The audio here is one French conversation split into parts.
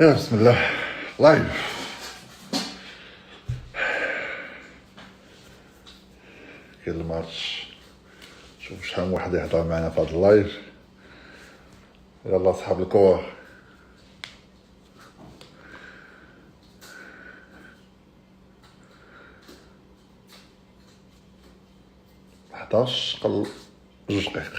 يا بسم الله. لايف. كاين الماتش. شوف شحال من واحد يهضر معنا في هذا اللايف. يلا صحاب الكور. حداش قل 2 دقائق.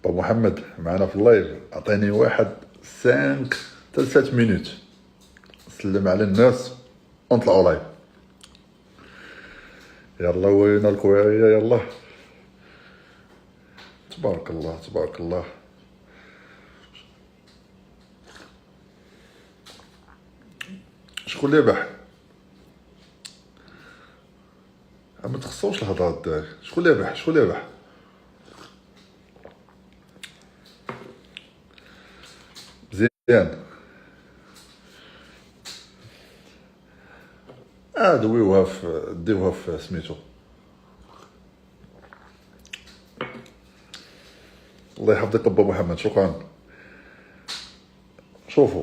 با محمد معنا في اللايف. عطيني واحد 3 مينوت سلم على الناس ونطلعوا لايف. يلا وين الكوارية؟ يلا تبارك الله تبارك الله. شكون اللي باح؟ ما تخصوش الهضره الدراري. شكون اللي باح؟ شكون اللي باح؟ مزيان. دويوها في ديوها في سميتو. الله يحفظك ابا محمد. شكرا. شوفوا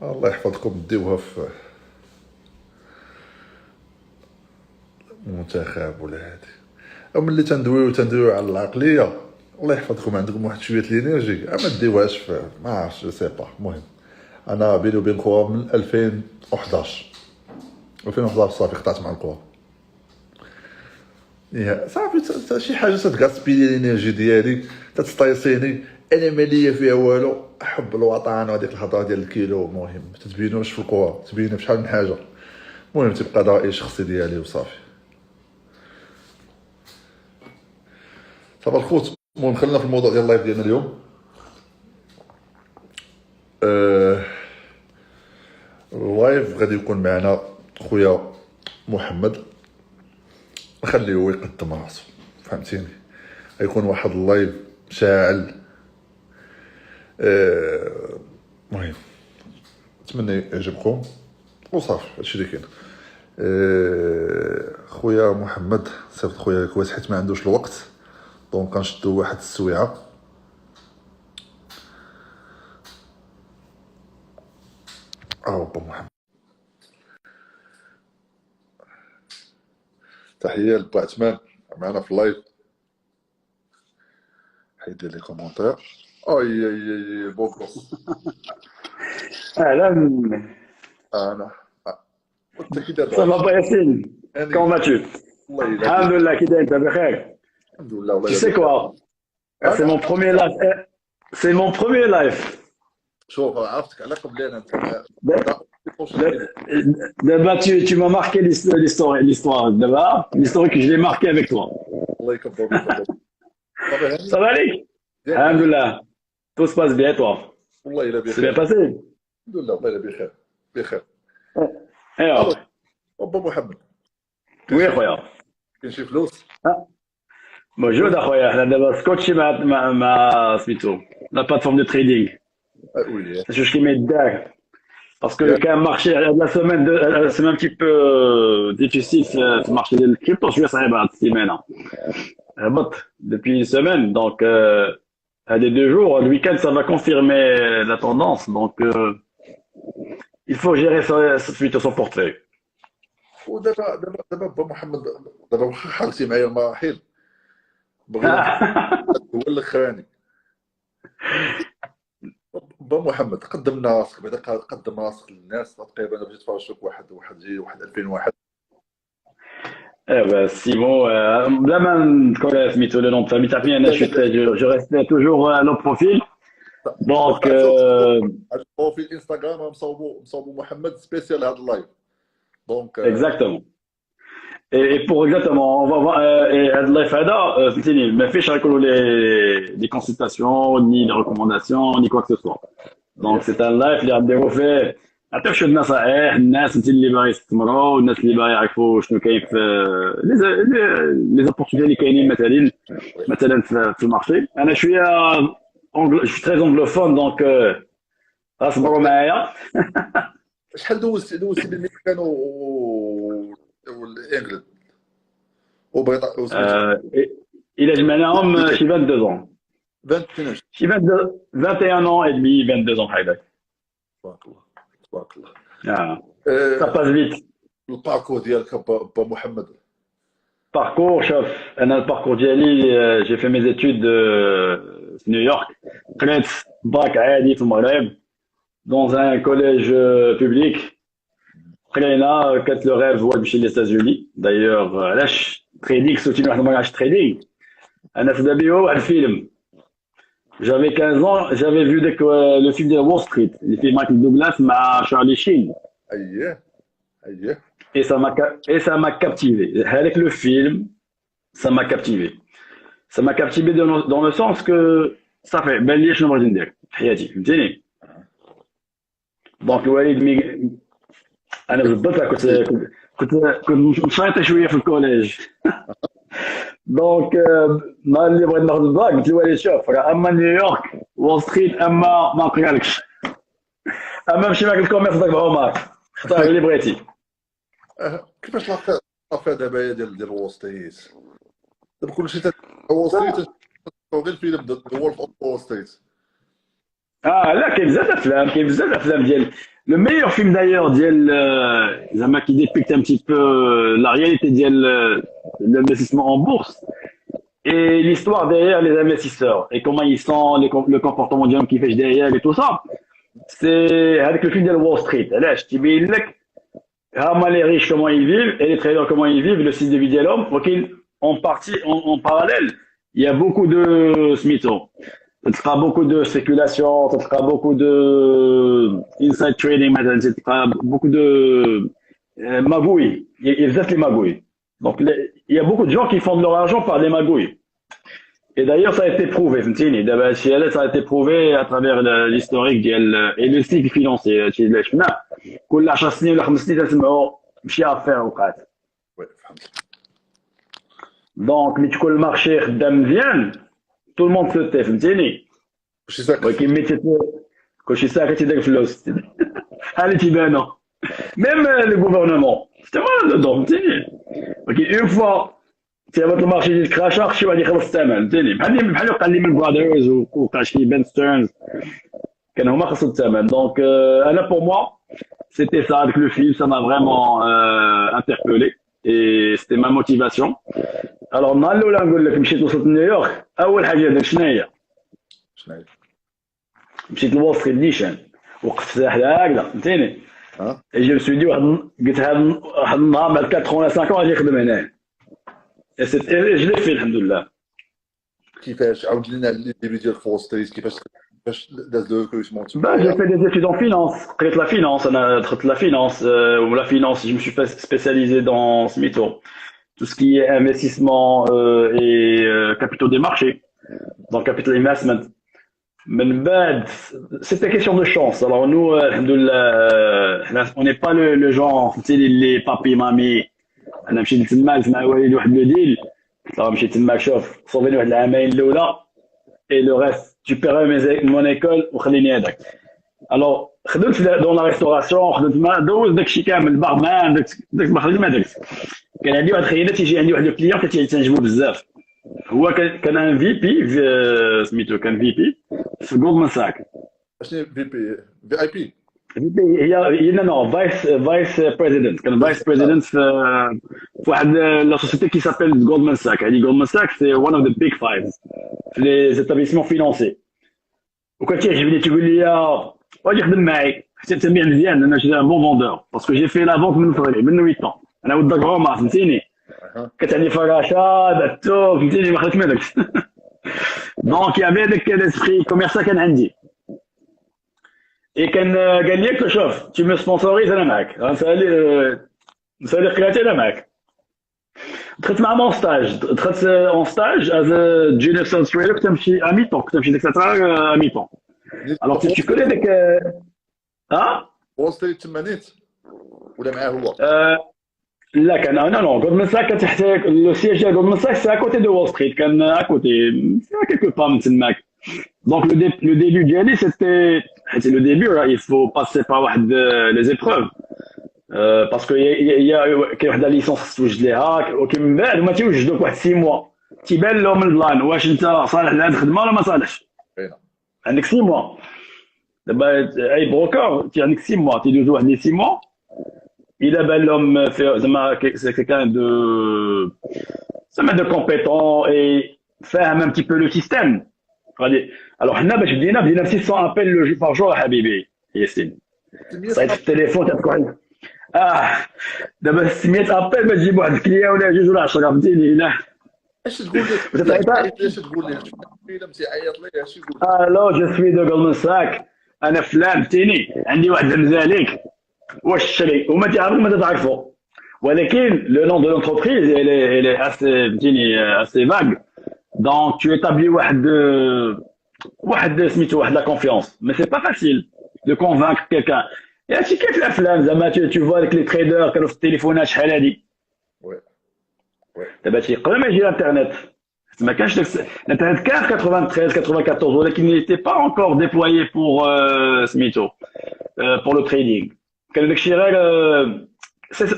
الله يحفظكم. ديوها في المنتخب ولا هادي. او ملي تندويو على العقليه. الله يحفظكم. عندكم واحد شويه الانرجي. ما ديوهاش في ما عرفتش سي با. المهم انا بيني وبين الكره من 2011 صافي قطعت مع الكره. صافي شي حاجه تتغاسبيلي الانرجي ديالي تتستايصيني. انا ماليه فيها والو. حب الوطن وهذيك الهضره ديال الكيلو. المهم ما تتبينوش في الكره. تبين في شحال من حاجه. المهم تبقى راي شخصي ديالي وصافي. صافي الخوت. المهم خلينا في الموضوع ديال اللايف ديالنا اليوم. اللايف غادي يكون معنا خويا محمد. نخليه هو يقدم راسو. فهمتيني. غيكون واحد اللايف شاعل. المهم نتمنى يعجبكم وصافي. هادشي اللي كاين. خويا محمد صيفط خويا كويس حيت ما عندوش الوقت. دونك كنشدو واحد السويعه. با محمد. تحيه لباتمان معنا في اللايف. حيدير لي كومونتير. اي بوكروس. اهلا. انا وانت كي داير؟ صافا با ياسين. كومون ماتشو؟ الله يلا. الحمد لله. كي داير؟ انت بخير؟ الحمد لله. والله Tu sais quoi? C'est mon premier live. C'est mon premier live. شوف عرفتك على قبلين انت. D'abord, tu m'as marqué l'histoire. D'abord, l'historique, je l'ai marqué avec toi. الله يكبر بك. Ça va aller? Alhamdulillah. Tout se passe bien, toi? والله الا C'est bien بخير. passé? الحمد لله. والله الا بخير بخير. ايوا. ابا محمد. وي خويا. كاين شي فلوس؟ موجود اخويا. حنا دابا سكوتشي مع سميتو لا بلاتفورم دو تريدينغ. وي. شوف كيما يدار. Parce que quand le marché, c'est un petit peu difficile ce marché de crypto. Je vais savoir cette semaine. Depuis une semaine. Donc, les 2 jours, le week-end, ça va confirmer la tendance. Donc, il faut gérer suite à son portefeuille. ودابا با محمد. دابا واخا حرتي معايا المراحل. بغينا هو الاخراني. با محمد قدمنا راسك. بعدا قدم راسك للناس. تقريبا باش يتفرجوا فيك واحد 2000 واحد. Eh ben, Simon, là, même, quand tu mis le nom de famille, je restais toujours à nos profils. Donc, في الانستغرام مصوبو محمد سبيسيال هذا اللايف. دونك exactement. Et pour exactement, on va voir, et Life Ada, ما فيش هيكونوا les consultations, ni les recommandations, ni quoi que ce soit. Donc, c'est un live اللي غنديرو فيه عطيو شويه النصائح الناس اللي باغي يستثمروا والناس اللي باغي يعرفوا شنو كاين في لي زوبورتونيتي اللي كاينين مثلا في المارشي. انا شويه جو تري انجلوفون دونك اصبروا معايا. شحال دوزتي بالميكان والانجلد؟ وبغيت وسميتو Il a جمعناهم شي 22 ans. 22. شي 22 21 ans et demi 22 ans هكذاك. تبارك الله تبارك الله. آه. Ça آه، passe vite. الباركور ديالك با محمد. Parcours, chef. Le parcours d'Ali, j'ai fait mes études à New York. قريت bac عادي في المغرب dans un collège public. قرينا كانت le rêve هو نمشي les États-Unis. D'ailleurs, علاش trading سوتي واحد المره عرفت trading. انا في دابيو واحد الفيلم. J'avais 15 ans, j'avais vu le film de Wall Street, le film Michael Douglas مع Charlie Sheen. اييه اييه. Et ça m'a captivé. Avec le film, ça m'a captivé. Ça m'a captivé dans le sens que ça fait ben لي شنو بغيت ندير في حياتي فهمتيني. دونك الوالد انا بالضبط كنت مشايط شويه في الكوليج. دونك نهار اللي بغيت ناخذ الباك قلت للوالد شوف راه اما نيويورك وول ستريت اما ما نقرالكش اما نمشي معاك الكوميرس داك بعمر اختار اللي بغيتي. كيفاش لافير دابا ديال وول ستريت؟ دابا كلشي وول ستريت غير الفيلم ذا وولف اوف وول ستريت. لا كاين بزاف افلام ديال لو ميور فيلم دايور ديال زعما كي ديبيكت ان بتي بو لا رياليتي ديال l'investissement en bourse et l'histoire derrière les investisseurs et comment ils sont le comportement des hommes qui fait derrière et tout ça. C'est avec le film de Wall Street. علاش تيبين لك هما les riches comment ils vivent et les traders comment ils vivent, le style de vie de l'homme. En parallèle, il y a beaucoup de smito. Ça sera beaucoup de spéculation, ça sera beaucoup de inside trading, ça sera beaucoup de magouilles. Ils font les magouilles. Donc, il y a beaucoup de gens qui font de leur argent par des magouilles. Et d'ailleurs, ça a été prouvé, ça a été prouvé à travers l'historique et le cycle financier. كل 10 سنين ولا 5 سنين تسمعوا شي افير وقعت. وي فهمت. دونك ملي تكون المارشي خدام مزيان tout le monde se tait فهمتيني. كلشي ساكت. ولكن ملي كلشي ساكت يدير فلوس بحال اللي تيبانو ميم لو غوفرنمون سيتي فوالا دو فهمتيني. ولكن اون فوا تيهبط المارشي ديال الكراشا شي واحد يخلص الثمن فهمتيني. بحال وقع لي من برادرز ووقع شي بن ستيرنز كانوا هما خلصوا الثمن. دونك انا بور موا c'était ça avec le film, ça m'a vraiment interpellé et c'était ma motivation. Alors النهار الاولى نقول لك مشيت وصلت نيويورك اول حاجه درت شنو هي؟ مشيت لوول ستريت نيشان وقفت ساحله هكذا فهمتيني. Et je me suis dit قلت واحد النهار بعد 4 ولا 5 غادي نخدم هنا. Et je l'ai fait الحمد لله. كيفاش عاود لنا الديبي ديال وول ستريت كيفاش داز لو ريكروتمون؟ J'ai fait des études en finance, قريت la finance, انا دخلت la finance ou la finance, je me suis spécialisé dans ce métier. Tout ce qui est investissement et capitaux des marchés, donc capital investment. من بعد c'était question de chance. Alors nous alhamdoulilah on n'est pas le genre les papi mamie. انا مشيت تماك مع والد واحد لو ديل مشيت تماك شوف صوفيني واحد العامين الاولى et le reste tu paieras mon école وخليني هذاك. alors خدمت dans la restauration خدمت مع دوز داكشي كامل البارمان داك ما خدمت ما درت. كان عندي واحد الخيانه تيجي عندي واحد الكليون تيعجبو بزاف هو كان ان في بي سميتو كان في بي في جولدمان ساك. شنو في اي بي؟ في بي هي نو فايس بريزيدنت كان فايس بريزيدنت في واحد لا سوسيتي كي سابيل جولدمان ساك. هذه جولدمان ساك سي وان اوف ذا بيج فايف في لي زيتابليسمون فينونسي. وكان تيعجبني تقول لي واجي خدم معي حتى تنبيع مزيان انا شي بون فوندور باسكو جي في لا فونت من صغري من 8 ans انا ود الكروما فهمتيني. كانت عندي فراشات التو فهمتيني ما خديت ما داكش. دونك يافي داك لاسبري كوميرسال كان عندي. اي كان قال لي شوف تي مي سبونسوريز انا معاك نسالي قيادتي انا معاك. دخلت مع مون ستاج دخلت اون ستاج از جونيور سيلز تريدر كنت نمشي ا ميطون كنت نمشي ديك الساعه ا ميطون. الوغ تي كوني داك وول ستريت تمانيت ولا معاه هو؟ لا كان نو جولدمان ساك كان تحت لو سياج ديال جولدمان ساك سي اكوتي دو وول ستريت كان اكوتي كيلكو با من تماك. دونك لو ديبي ديالي سيتي حيت لو ديبي il faut passer par واحد لي épreuves. parce que il y a كاين واحد licence توجد ليها وكمن بعد هما تيوجدوك واحد 6 mois تيبان لهم البلان واش انت صالح لهاد الخدمه ولا ما صالحش. باينه. عندك 6 mois دابا اي بروكر عندك 6 mois تيدوزو واحد لي 6 mois الا بان لهم زعما سي كان دو زعما دو كومبيتون اي فاهم ان بتي بو لو سيستيم غادي. الوغ حنا باش بدينا ب 600 ابل لو جو بار جور حبيبي ياسين. صايت في التليفون تتكون دابا 600 ابل ما تجيب واحد الكليه ولا جوج ولا 10 فهمتيني. لا اش تقول لي اش تقول لي فيلم تيعيط لي اش يقول الو جو سوي دو جولدن ساك انا فلان فهمتيني عندي واحد المزاليك واش شري وما تعرفوا ما تعرفوا ولكن لو نون دو لونتربريز elle est assez فهمتيني assez vague donc tu établis واحد سميتو واحد لا كونفيونس mais c'est pas facile de convaincre quelqu'un. Et هادشي كيف الافلام زعما tu vois avec les traders كانوا في التليفونات شحال هادي وي وي دابا قبل ما يجي الانترنت ما كانش الانترنت كان في 93 94 ولكن il n'était pas encore déployé pour سميتو pour le trading. كان داكشي غير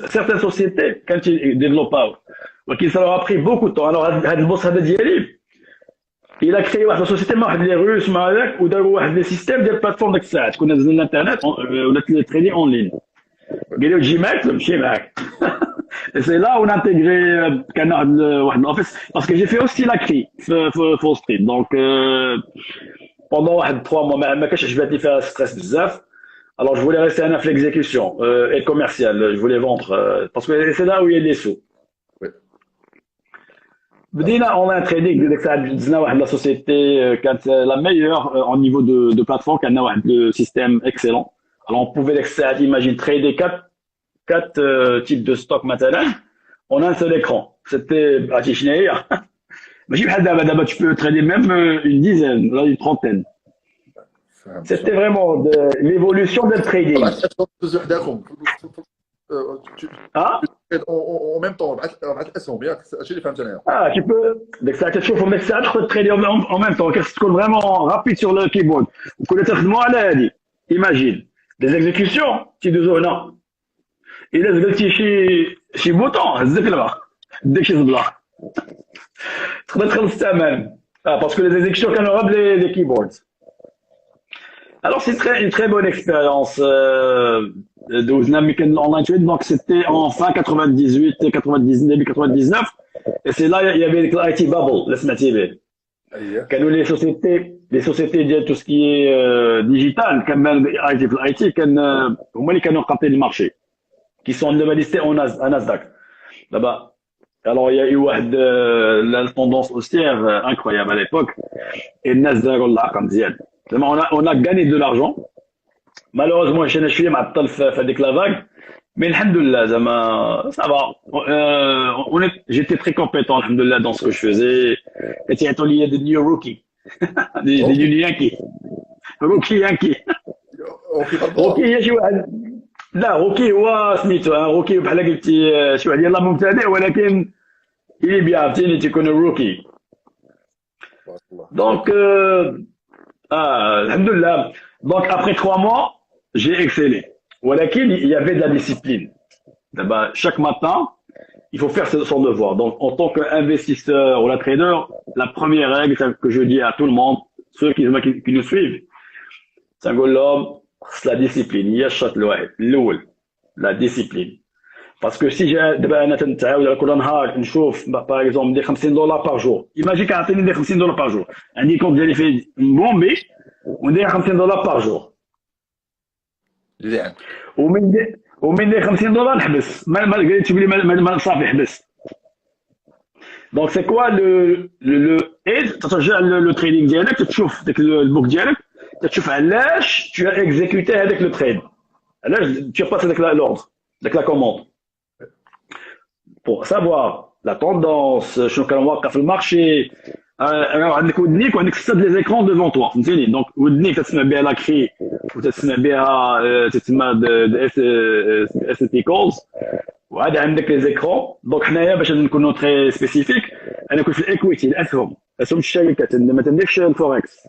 certaines sociétés كانت يديفلوباو ولكن ça leur a pris beaucoup de temps. alors هاد البوس هذا ديالي il a créé واحد السوسيتي مع واحد لي روس مع هذاك وداروا واحد لي سيستيم ديال بلاتفورم ديك الساعات كنا نزلنا الانترنت ولات التريدين اون لين قالوا تجي معاك نمشي معاك. سي لا اون انتيغري كان واحد الاوفيس باسكو جي في اوسي لا كري في وول ستريت دونك بوندون واحد 3 mois ما كانش عجبتني فيها ستريس بزاف. alors je voulais rester en l'exécution et commercial je voulais vendre parce que c'est là où il y a des sous. بدينا اونلاين تريدينغ ديك الساعه دزنا واحد لا سوسيتي كانت لا ميور اون نيفو دو بلاتفورم كان واحد لو سيستيم اكسيلون. alors on pouvait ديك الساعه imagine trader 4 types de stock مثلا on a un seul écran. c'était عرفتي شنو هي ماشي بحال دابا tu peux trader même une dizaine ولا une trentaine. c'était vraiment l'évolution du trading. en même temps بعث الاسهم ياك هادشي اللي فهمت انايا. tu peux ديك الساعه تشوفهم ديك الساعه تقدر تريدي en même temps كاش تكون فريمون رابيد sur le keyboard وكنا تخدموا على هادي imagine des exécutions تيدوزو هنا الا زقلتي شي بوطون هزك لها ديك شي زبله تقدر تخلص الثمن باسكو لي exécutions كانوا غير لي keyboards. alors c'est une très bonne expérience دوزنا ملي كان اونلاين تريد دونك سيتي en fin 98 99 début 99 et c'est là il y avait الاي تي بابل اللي سمعتي به. كانوا لي سوسيتي ديال تو سكي ديجيتال كان اي تي في الاي تي كان هما اللي كانوا قاطين المارشي كي سون دابا ليستي اون ناسداك دابا. alors il y a eu واحد la tendance haussière incroyable à l'époque et الناس داروا العقم مزيان زعما on a gagné de l'argent. malheureusement انا شويه معطل في هذيك لا فاغ mais الحمد لله زعما ça va j'étais très compétent الحمد لله dans ce que je faisais. كتعطوا لي des new rookie des new yankee روكي هي شي واحد لا روكي هو سميتو روكي بحال قلتي شي واحد يلاه مبتدئ ولكن il bien عرفتيني تيكون روكي donc الحمد لله. donc après 3 mois j'ai excellé ولكن il y avait de la discipline. d'abord chaque matin il faut faire son devoir. donc en tant qu'investisseur ou la trader la première règle que je dis à tout le monde ceux qui nous suivent تنقول لهم la discipline هي الشرط الاول la discipline. باسكو سي جا دابا انا تنتعاود كل نهار نشوف باغ اكزومبل ندير $50 بار جور ايماجي كيعطيني ندير $50 بار جور عندي كونت ديالي فيه بومبي وندير $50 بار جور مزيان ومن ندير $50 نحبس ما قالتش بلي ما صافي حبس. دونك سي كوا لو ترجع لو تريدينغ ديالك تشوف داك البوك ديالك تشوف علاش tu as exécuté هذاك لو تريد علاش tu as passé داك l'ordre داك لا كوموند pour savoir la tendance شنو كان واقع في المارشي. عندك ودنيك وعندك 6 لي زيكرون devant toi فهمتيني. دونك ودنيك تسمع بها لا كري وتسمع بها تسمع اس تي كولز وعاد عندك لي زيكرون. دونك حنايا باش نكونوا تري سبيسيفيك انا كنت في الاكويتي الاسهم الشركات ما تنديرش الفوركس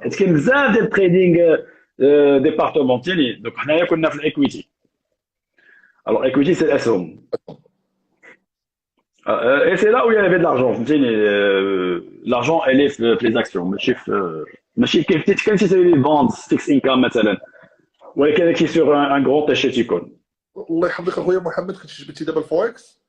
حيت كاين بزاف ديال التريدينغ ديبارتمونتيلي. دونك حنايا كنا في الاكويتي. Alors, equity, c'est l'assom. Et c'est là où il y avait de l'argent. L'argent, elle est في les actions. ماشي كيف تسوي les bonds, fixed income مثلا. ولكن هذاك sur un grand échec يكون. الله يحفظك اخويا محمد، كنت جبتي دابا الفوركس.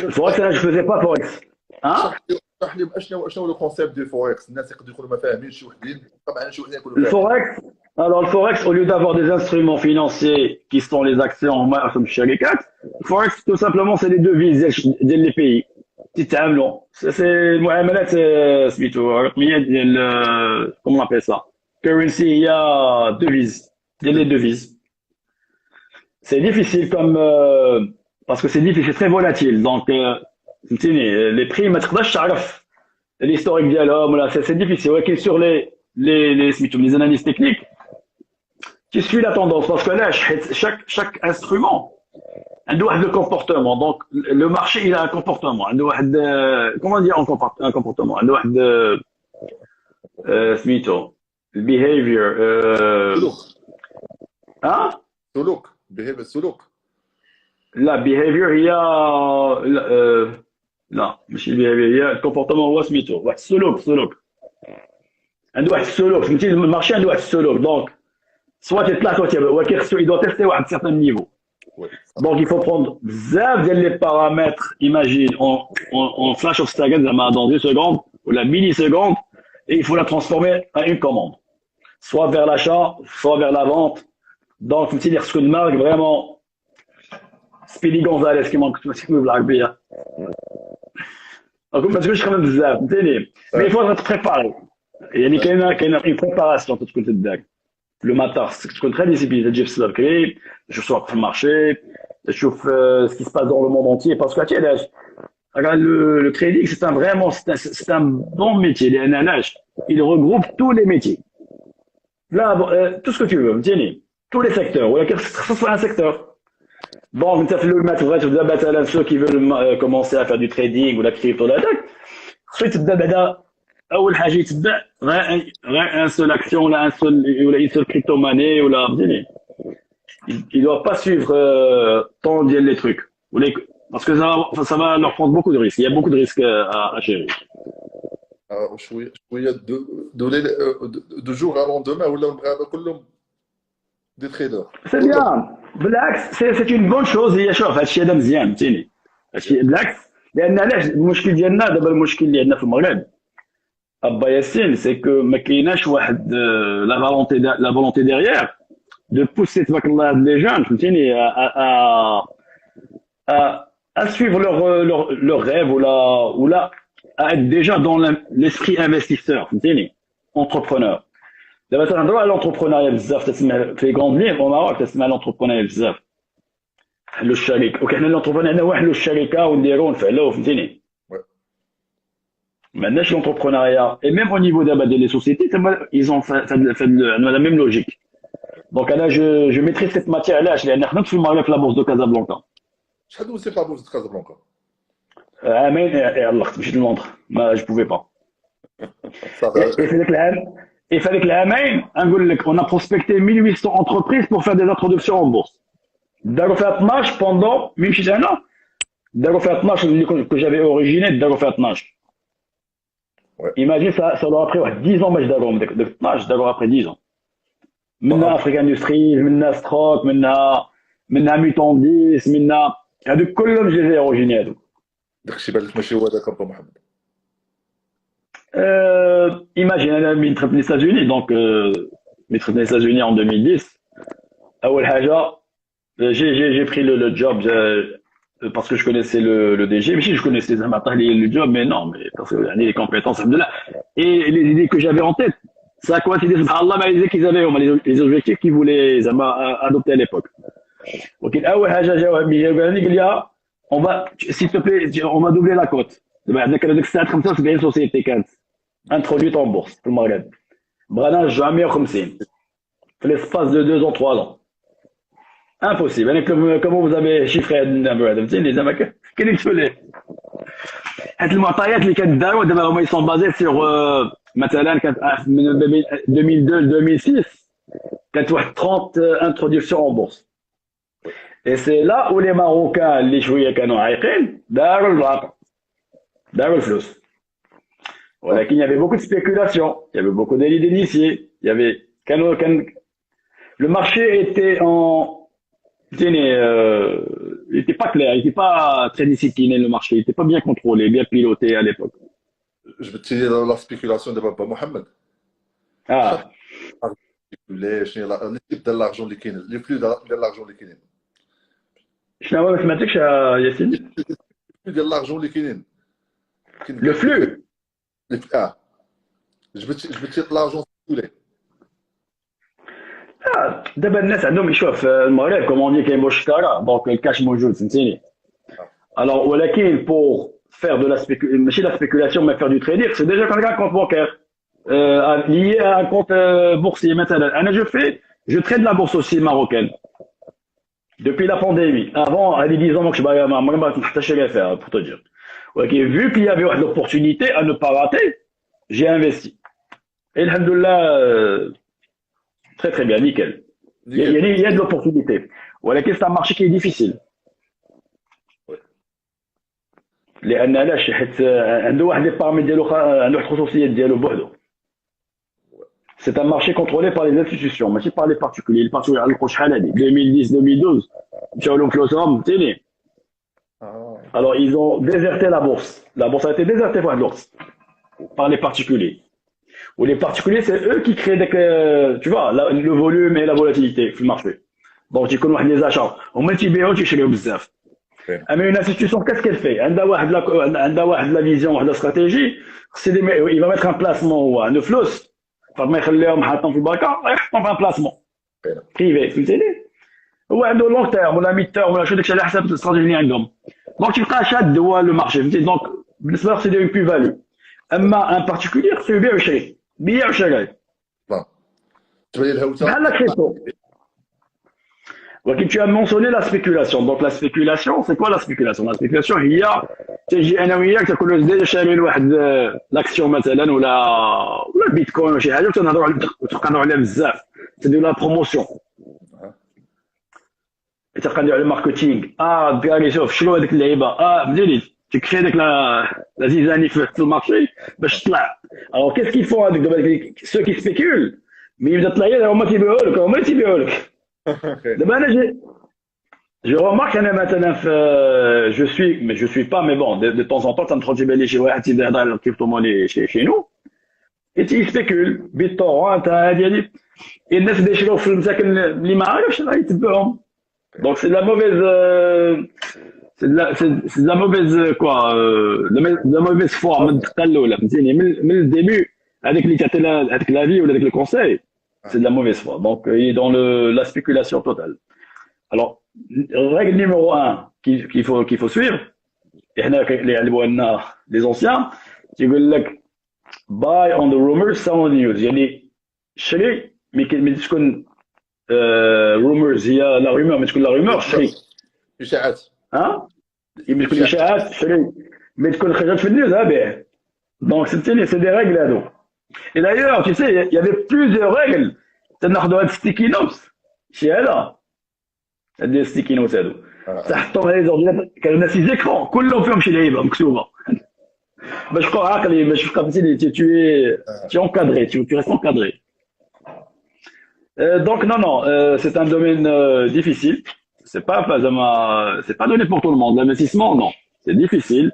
Forex, là, je faisais pas Forex. Hein? اشرح لي شنو هو لو كونسيبت دو فوركس، الناس يقدروا يكونوا ما فاهمينش، شي وحدين طبعا شي وحدين يكونوا Le فاهمين. Forex, alors le Forex, au lieu d'avoir des instruments financiers qui sont les actions comme chez les quatre, le Forex, tout simplement, c'est les devises des pays. تتعاملوا. C'est المعاملات سميتو رقمية ديال comment on appelle ça? Currency, il y a devises, il y a les devises. C'est difficile comme parce que c'est difficile, c'est très volatile. Donc فهمتيني les prix ما تقدرش تعرف l'historique ديالهم ولا c'est difficile. ولكن sur les analyses techniques, tu suis la tendance parce que là, chaque instrument a le comportement. Donc, le marché, il a un comportement. Comment dire un comportement? Le behavior. سلوك. Hein? سلوك بهيفير السلوك. La behavior, il y a. Non, ماشي behavior, il y a le comportement هو سميتو. واحد السلوك. عنده واحد السلوك. فهمتي المارشي عنده واحد السلوك. Donc, soit tu là, soit il doit tester à un certain niveau. وي Donc, il faut prendre bzaf les paramètres, imagine, on flash of stagger dans une seconde ou la milliseconde, et il faut la transformer en une commande. Soit vers l'achat, soit vers la vente. Donc, tu dire ce que une marque vraiment, Speedy Gonzalez qui manque, tu me blagues. Donc, parce que je connais bzaf, mais il faut être préparé. Il y a une préparation pour ce que tu dis. Le matin, je suis très discipliné. Je sors sur le marché, je chauffe ce qui se passe dans le monde entier. Parce que le trading, c'est un bon métier. Il regroupe tous les métiers. Là, tout ce que tu veux, tous les secteurs, ou que ce soit un secteur. Bon, tu as fait le maître, ceux qui veulent commencer à faire du trading ou la crypto, ensuite, اول حاجه يتبع غير ان سول اكسيون ولا une seule crypto-monnaie ولا فهمتيني. Il doit pas suivre tant ديال les trucs parce que ça va leur prendre beaucoup de risques. Il y a beaucoup de risques à gérer. شويه دو جور على لوندوما ولا المغاربه كلهم دي تريدر. C'est bien. بالعكس c'est une bonne chose. هي شوف هادشي هذا مزيان فهمتيني. هادشي بالعكس لان علاش المشكل ديالنا دابا المشكل اللي عندنا في المغرب Abba Yassine, c'est que Makinash la volonté derrière de pousser les jeunes à suivre leur rêve ou là à être déjà dans l'esprit investisseur, entrepreneur. D'abord, on doit l'entrepreneuriat bzaf, في les grandes lignes au Maroc, تسمع l'entrepreneuriat bzaf. Le sharik, OK, l'entrepreneuriat أنا واحد الشركة ونديرو ونفعلو فهمتيني. Maintenant, l'entrepreneuriat, et même au niveau des sociétés, ils ont fait la même logique. Donc là, je maîtrise cette matière-là. Je l'ai fait la bourse de Casablanca. شحال دوزتي في لابورس دو كازابلانكا؟ Allah, je te le montre. Je pouvais pas. Et fait avec la on a prospecté 1800 entreprises pour faire des introductions en bourse. D'ailleurs, fait 12 pendant 1000 ans. D'ailleurs, fait 12 que j'avais originé, d'ailleurs, fait 12. Ouais. Imagine ça doit après 10 ans, mais d'accord après 10 ans. Maintenant, Afrique Industries, maintenant Stroke, maintenant Mutandis, maintenant. هذوك كلهم je les ai originés هذوك. داكشي بالك ماشي هو هذاك ابو محمد. Imagine, أنا من تربت les États-Unis, donc من تربت les États-Unis en 2010. أول حاجة, j'ai pris le job parce que je connaissais le DG, mais si je connaissais le job, mais non, mais parce que les compétences, et les idées que j'avais en tête, ça a coïncidé, subhanallah, avec les idées qu'ils avaient, les objectifs qu'ils voulaient adopter à l'époque. Ok, on va, s'il te plaît, on va doubler la cote. comme ça, c'est bien une société introduite en bourse, pour le Maghreb. Brana, jamais comme c'est. L'espace de 2 ans, 3 ans. Impossible. Comment vous avez chiffré les Amakas? Quel est le fait? Les cas ils sont basés sur مثلا 2002-2006 30 introductions en bourse. Et c'est là où les Marocains, les joueurs qui ont عايقين داروا البلاطة داروا الفلوس. ولكن il y avait beaucoup de spéculation, il y avait beaucoup d'élits d'initiés, il y avait le marché était en il n'était pas clair, il n'était pas très discipliné le marché, il n'était pas bien contrôlé, bien piloté à l'époque. جبتي لي لا سبيكولاسيون دابا با محمد. Ah, شاف ولا شنو لي تيب ديال لارجون اللي كاين لي بلو ديال لارجون اللي كاينين. شنو هو ما سمعتكش يا ياسين؟ بلو ديال لارجون اللي كاينين كاين Le كاع flux. جبتي لارجون سيكولي. دابا الناس عندهم يشوف في المغرب كومون دي كاين مشترى دونك الكاش موجود فهمتيني. Alors, ولكن pour faire de la spéculation, ماشي la spéculation mais faire du trading, c'est déjà quand un compte bancaire lié à un compte boursier مثلا. انا je trade la bourse aussi marocaine depuis la pandémie. Avant, à 10 ans, donc je ne partageais rien faire pour te dire. Ok, vu qu'il y avait une opportunité à ne pas rater, j'ai investi. Et alhamdoulilah, très très bien, nickel. Il y a de l'opportunité. Voilà, c'est un marché qui est difficile. لان علاش حيت عنده واحد لي بارامتر ديالو عنده واحد الخصوصيات ديالو بوحدو. C'est un marché contrôlé par les institutions, ماشي par les particuliers. Les particuliers علقوا شحال هادي 2010 2012 مشاو لهم فلوسهم فهمتيني. Alors ils ont déserté la bourse. La bourse a été désertée par l'ours, par les particuliers. Ou les particuliers, c'est eux qui créent tu vois, le volume et la volatilité في المارché. Donc ils connaissent les achats. هما تيبيعوا تيشريو بزاف. Mais une institution, qu'est-ce qu'elle fait? Elle a la vision, la stratégie. Il va mettre un placement ou un flux. Il va mettre le bancaire, il va un placement privé. Vous savez? Ou un long terme, ou un mid-term, ou un chose qui est la stratégie عندهم. Donc il faut acheter le marché. Donc c'est une plus-value. Un particulier, c'est bien cher. Bien cher. بحال la crypto. Ok, tu as mentionné la spéculation. Donc la spéculation, c'est quoi la spéculation? La spéculation, il y a تجي انا وياك تكون ديجا شارين واحد لاكسيون مثلا ولا البيتكوين ولا شي حاجه وتنهضروا عليها بزاف. C'est de la promotion. تبقى نديروا على الماركتينغ. الدراري شوف شنو هذيك اللعيبه. فهمتيني تكري هذيك لا زيزاني في المارشي باش تطلع. Alors qu'est-ce qu'ils font avec ceux qui spéculent؟ مي يبدا طلع هما تيبيعوا لك. دابا انا je remarque انا مثلا في je suis pas mais bon de temps en temps تنخرج تيبان لي شي واحد تيهضر على الكريبتو موني chez nous et تيسبيكول بالطورون تاع ديالي الناس اللي يشريو في المساكن اللي ما عارفش راه يتبعهم. Donc c'est de la mauvaise c'est de la mauvaise quoi de la mauvaise foi من الدقه الاولى فهمتيني من الديبي هذيك اللي تعطي هذيك لا في ولا هذيك الكونساي. C'est de la mauvaise foi. Donc, il est dans la spéculation totale. Alors, règle numéro 1 qu'il faut suivre, les anciens, c'est que buy on the rumors, sell on the news. يعني شري mais تكون rumors هي la rumeur mais تكون la rumeur شري. إشاعات. mais تكون إشاعات شري. mais تكون خرجت في النيوز بيع. Donc, c'est des règles là-dedans. Et d'ailleurs, tu sais, il y avait plusieurs règles. تناخذوا هاد ستيكي نوتس شي هذا هاد الستيكي نوتس هادو تحطهم على لي كانوا الناس يذكروا كلهم فيهم شي لعيبه مكتوبه باش تبقى عاقلين باش تبقى فهمتيني tu es encadré tu restes encadré. Donc non c'est un domaine difficile. C'est pas donné pour tout le monde. L'investissement non, c'est difficile.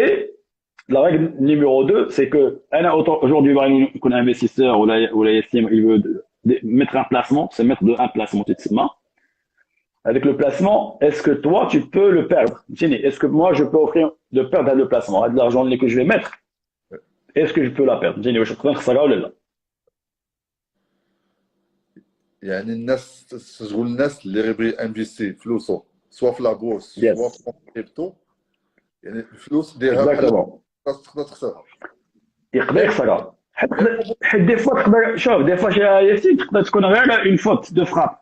Et la règle numéro 2, c'est que aujourd'hui, qu'on a un investisseur ou la estime, il veut mettre un placement, c'est mettre un placement de avec le placement, est-ce que toi, tu peux le perdre? Est-ce que moi, je peux offrir de perdre le placement, de l'argent que je vais mettre? Est-ce que je peux la perdre? Je peux نخسرها ولا لا؟ يعني الناس تشغل الناس اللي غيبغي انفيستي فلوسه سواء في لابورس سواء في الكريبتو يعني الفلوس ديالها تقدر تخسرها. يقدر يخسرها حيت دي فوا تقدر شوف دي فوا ياسين تقدر تكون غير اون فوت دو فراب.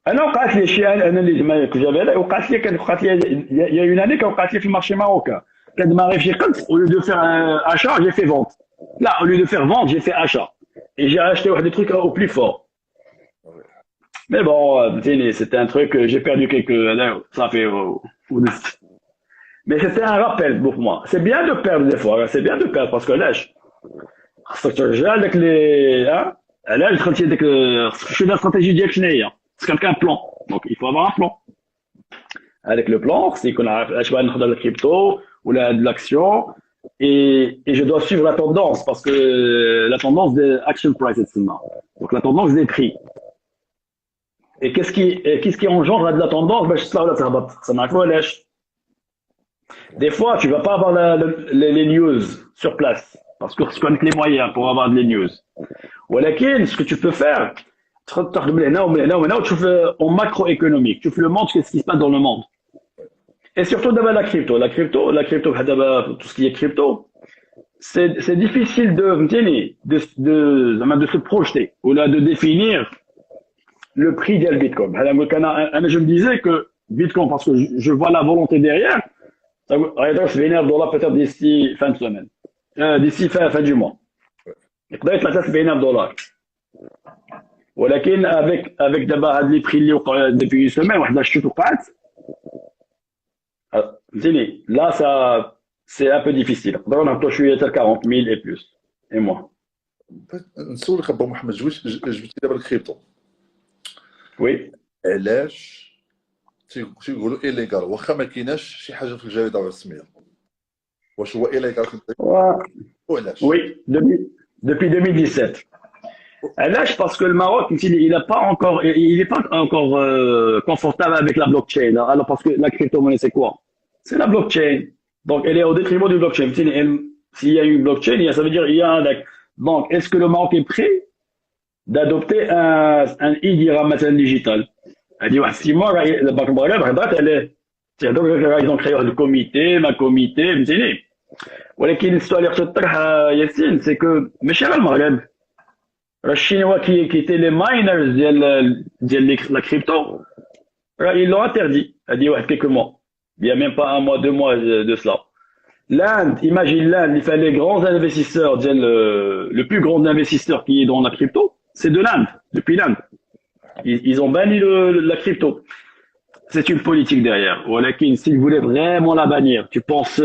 انا وقعت لي شي انا اللي جابها وقعت لي يا اون اني وقعت لي في المارشي ماروكان كدماغي في شي قلت au lieu de faire achat j'ai fait vente. Là au lieu de faire vente j'ai fait achat et j'ai acheté واحد des trucs au plus fort. Mais bon, c'était un truc, j'ai perdu quelques, ça fait, mais c'était un rappel pour moi. C'est bien de perdre des fois, hein, c'est bien de perdre parce que là, خاصك ترجع لك لي ها علاش دخلتي هذيك خاصك تشوف الاستراتيجي ديالك شنو هي خاصك كان بلان دونك il faut avoir un plan avec le plan خصني يكون عارف اش بغا نخدم الكريبتو ولا de l'action et je dois suivre la tendance parce que la tendance des action prices تسمى donc la tendance des prix et qu'est-ce qui engendre de la tendance باش تطلع ولا تهبط خصنا نعرفوا علاش des fois tu vas pas avoir les news sur place parce que tu connais les moyens pour avoir des news. ولكن ce que tu peux faire, تاخذ من هنا ومن هنا ومن هنا وتشوف en macroéconomique, tu fais le monde, qu'est-ce qui se passe dans le monde. Et surtout d'abord la crypto, d'abord tout ce qui est crypto, c'est difficile de se projeter ou là de définir le prix du Bitcoin. Je me disais que Bitcoin, parce que je vois la volonté derrière, ça va être $20 peut-être d'ici fin de semaine. D'ici fin du mois. يقدر يطلع $70,000 ولكن avec دابا هاد لي بري اللي وقعوا depuis une semaine واحد شفت وقعت فهمتيني là ça c'est un peu difficile نقدروا نهبطوا شويه حتى 40,000 et plus et moi نسولك ابو محمد جبتي دابا الكريبتو oui علاش تيقولوا إيليغال واخا ما كايناش شي حاجه في الجريده الرسميه واش هو إيليغال وعلاش oui depuis 2017 علاش parce que le Maroc il est pas encore confortable avec la blockchain alors parce que la crypto-monnaie c'est quoi c'est la blockchain donc elle est au détriment du blockchain s'il y a une blockchain ça veut dire il y a un DAC donc est-ce que le Maroc est prêt d'adopter un e-dirham مثلا digital هذه واحد 6 mois البنك المغربي هضرت عليه ils ont créé le comité ma comité فهمتيني ولكن السؤال اللي خصو يطرح ياسين سي كو ماشي غير المغرب راه الشينوا كي لي ماينرز ديال لا كريبتو راه ils l'ont interdit هذه واحد quelques mois il y a même pas un mois 2 mois de cela l'Inde imagine l'Inde il fait les grands investisseurs le plus grand investisseur qui est dans la crypto c'est de l'Inde depuis l'Inde ils ont banni la crypto c'est une politique derrière ولكن s'ils voulaient vraiment la bannir tu penses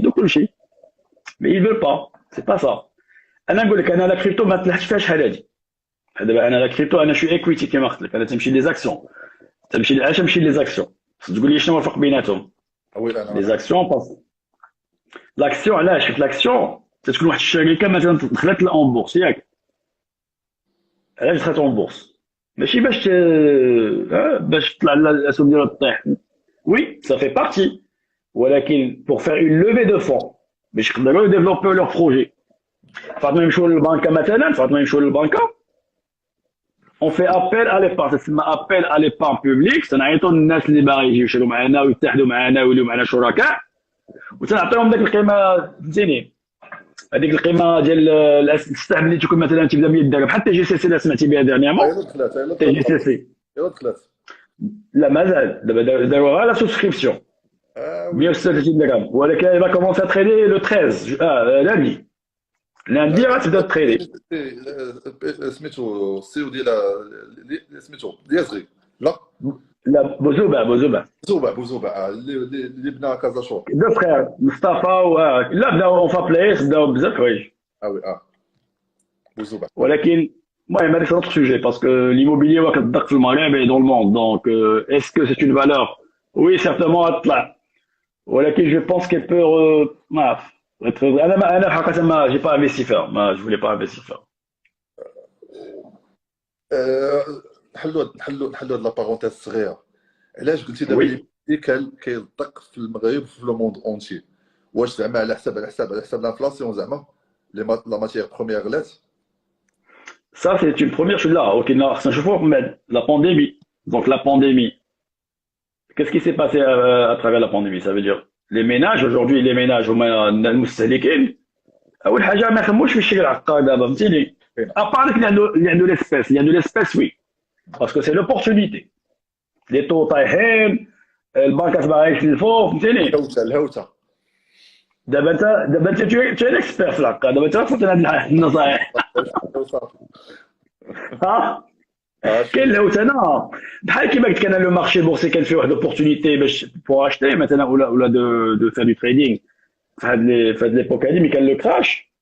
de كلشي mais ils veulent pas c'est pas ça انا نقول لك انا لا كريبتو ما طلعتش فيها شحال هذه انا لا كريبتو انا شو ايكويتي كما قلت لك انا تمشي لي زاكسيون تمشي لي زاكسيون تقول لي شنو الفرق بيناتهم لي زاكسيون باس لاكسيون علاش في لاكسيون تكون واحد الشركه مثلا دخلت اون بورس ياك علاش دخلت اون بورس ماشي باش تطلع الاسهم ديالها تطيح وي سا في بارتي ولكن pour faire une levée de fonds باش يقدروا يديفلوبيو لور بروجي فاطمه يمشيو للبنكه مثلا on fait appel à l'épargne تسمى appel à l'épargne publique تنعيطوا للناس اللي باغي يجيو يشروا معنا ويتحدوا معنا ويوليو معنا شركاء وتنعطيهم ديك القيمه فهمتيني هذيك القيمه ديال السهم اللي تكون مثلا تبدا 100 درهم حتى جي سي سي اللي سمعتي بها ديرنيامون تي جي سي سي لا مازال دابا داروها لا سوسكريبسيون 136 درهم ولكن il va commencer à trader le 13 lundi راه تبدا تريدي سميتو ديال سميتو ديازغي لا بوزوبا اللي بنا كازا شور دو فخير مصطفى لا بداو اون فابليس بداو بزاف حوايج وي بوزوبا ولكن المهم هذا سي سوجي باسكو ليموبيلي واكل الضغط في المغرب et dans le monde donc est-ce que c'est une valeur oui certainement تطلع ولكن je pense qu'elle peut انا حقيقه ما j'ai pas investi faire je voulais pas investir faire نحلوا هاد لا بارونتيز صغيره علاش قلتي دابا اللي كيلطق في المغرب في لو موند اونتي واش زعما على حساب الانفلاسيون زعما لا ماتيير بروميير غلات ça c'est une première chose là ok خصنا نشوفوا la pandémie donc la pandémie qu'est-ce qui s'est passé à travers la pandémie ça veut dire les ménages aujourd'hui les ménages هما المستهلكين اول حاجه ما يخموش في الشيء العقار دابا فهمتيني ابار اللي عنده ليسبيس وي باسكو سي لوبورتونيتي لي طو طايحين البنكات باغا يسلفوا فهمتيني الهوته دابا انت تي اكسبير في العقار دابا انت تعطينا هاد النصائح ها شوف كاين الهوت انا بحال كيما قلت لك انا لو مارشي بورسي كان فيه واحد لوبورتونيتي باش بور اشتي مثلا ولا دو فار دو تريدينغ في هاد ليبوك هادي ملي كان لو كراش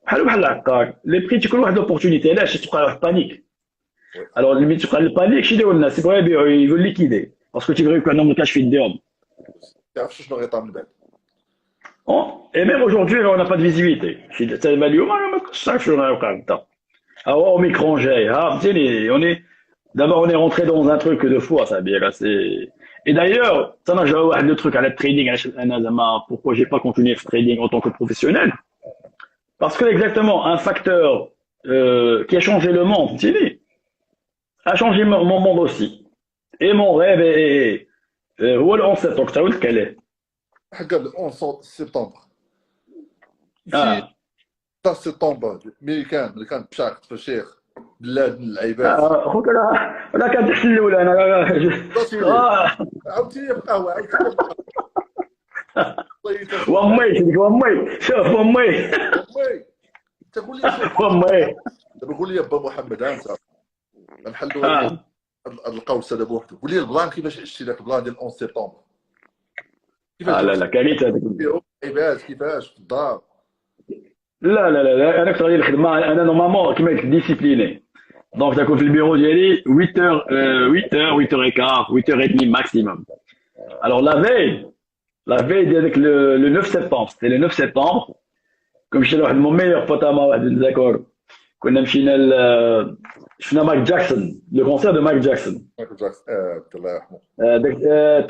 بحال هكاك لي بري تيكون واحد لوبورتونيتي علاش توقع واحد بانيك وي الوغ ملي توقع البانيك شي يديروا الناس يبغيو يبيعوا يقول ليكيدي باسكو تيبغيو يكون عندهم الكاش في يديهم تعرف شنو غيطرا من بعد et même aujourd'hui on n'a pas de visibilité تما اليوم انا ما كنتش عارف شنو غيوقع غدا ها اوميكرون جاي ها فهمتيني اوني d'abord on est rentré dans un truc de fou ça bien là c'est et d'ailleurs ça n'a jamais واحد le truc à la trading علاش انا زعما pourquoi j'ai pas continué le trading en tant que professionnel parce que exactement un facteur qui a changé le monde فهمتيني a changé mon monde aussi et mon rêve هو ال 11 سبتمبر كنت عاودت لك عليه حق ال 11 سبتمبر في اه 11 سبتمبر ملي كان بشاكت في الشيخ بلادن العباد خوك راه كانت تحسن الاولى انا عاوتاني القهوه عاوتاني وامي ديك وامي شوف وامي امي تقول لي شوف وامي دابا قول لي با محمد انت نحلوا هاد القوس هذا بوحدو قول لي البلان كيفاش عشتي داك البلان ديال 11 سبتمبر لا كارثه هذيك عباد كيفاش في الدار لا انا كنت غادي الخدمه انا نورمالمون كيما قلت ديسيبليني دونك تكون في البيرو ديالي 8h 8h30 maximum alors la veille ديالك le 9 septembre c'était le 9 septembre كون مشينا لواحد mon meilleur pote à moi واحد نذكر كنا مشينا شفنا مايك جاكسون لو كونسير دو مايك جاكسون مايكل جاكسون الله يرحمه داك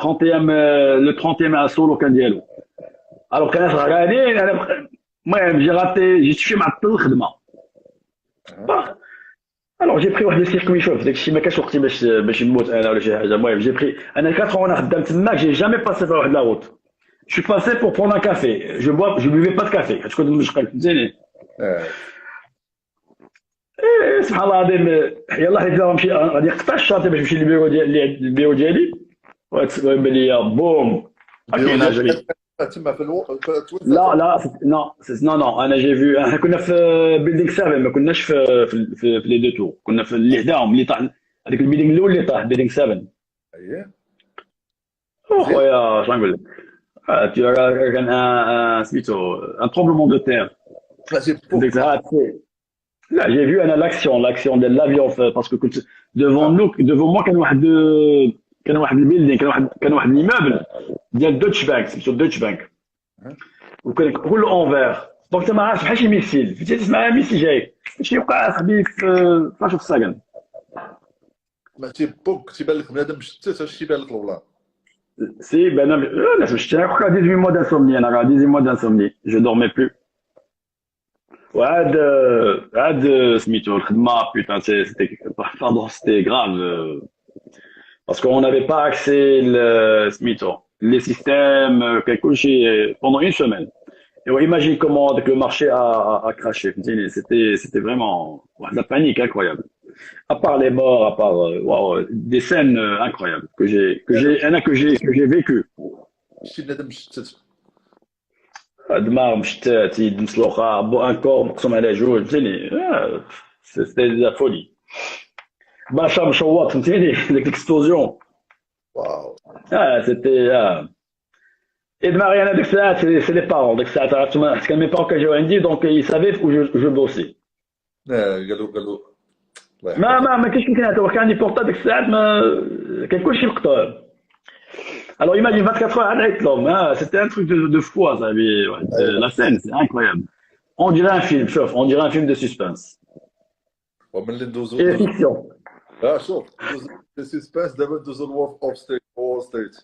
30 لو 30 سولو كان ديالو الوغ كان غاديين انا المهم جيت شي معطل الخدمه الوغ جي بري واحد السيركوي شوف داك الشيء ما كانش وقتي باش نموت انا ولا شي حاجه المهم جي بري انا 4 وانا خدام تماك جي جامي باسي في واحد لا روت Je suis passé pour prendre un café. Je buvais pas de café. Je connais le مشقل فهمتيني. سبحان الله العظيم يلاه حيت غنمشي غادي نقطع الشاطئ باش نمشي للبيرو ديالي ويبان ليا بوم كاين اجري تما في لا انا جي فيو احنا كنا في بيلدينغ 7 ما كناش في لي دو تور كنا في اللي حداهم اللي طاح هذيك البيلدينغ الاول اللي طاح بيلدينغ 7 اييه خويا شنو نقول لك كان سميتو ان ترومبلمون دو تير Là, j'ai vu l'action de l'avion parce que devant moi كان واحد البيلدينغ كان واحد الايموبل ديال دوتش بانك سميتو دوتش بانك وكان كله انفير دونك انت ما عارفش بحال شي ميسيل فهمتي تسمع ميسيل جاي شي يوقع صاحبي في 12 سكند ما تيبان لك بنادم شتات اش تيبان لك البلان سي ben لا شتي انا 18 mois d'insomnie انا 18 mois d'insomnie je dormais plus وعاد سميتو الخدمه بوتان c'était grave parce qu'on n'avait pas accès سميتو les systèmes كلشي pendant une semaine et imagine comment le marché a craché c'était vraiment la panique incroyable à part les morts à part des scènes incroyables que j'ai vécu شتي بنادم شتات دماغ مشتات يد مسلوخه بو ان كور مقسوم على جوج فهمتيني سيتي لا فولي باشا مشوط فهمتيني ديك الاكسبلوزيون واو سيتي اي دماغي انا ديك الساعات سي لي بارون ديك الساعات عرفت حيت كان مي بارون كيجيو عندي دونك يسافي و جو بوسي قالوا ما كاينش يمكن هذا كان عندي بورطا ديك الساعات ما كان كلشي مقطوع Alors imagine 24 heures avec l'homme, hein, c'était un truc de fou, ça, la scène, c'est incroyable. On dirait un film, chef, on dirait un film de suspense. ومن اللي ندوزو Et fiction. شوف السسبانس دابا ندوزو الوولف اوف ستريت وول ستريت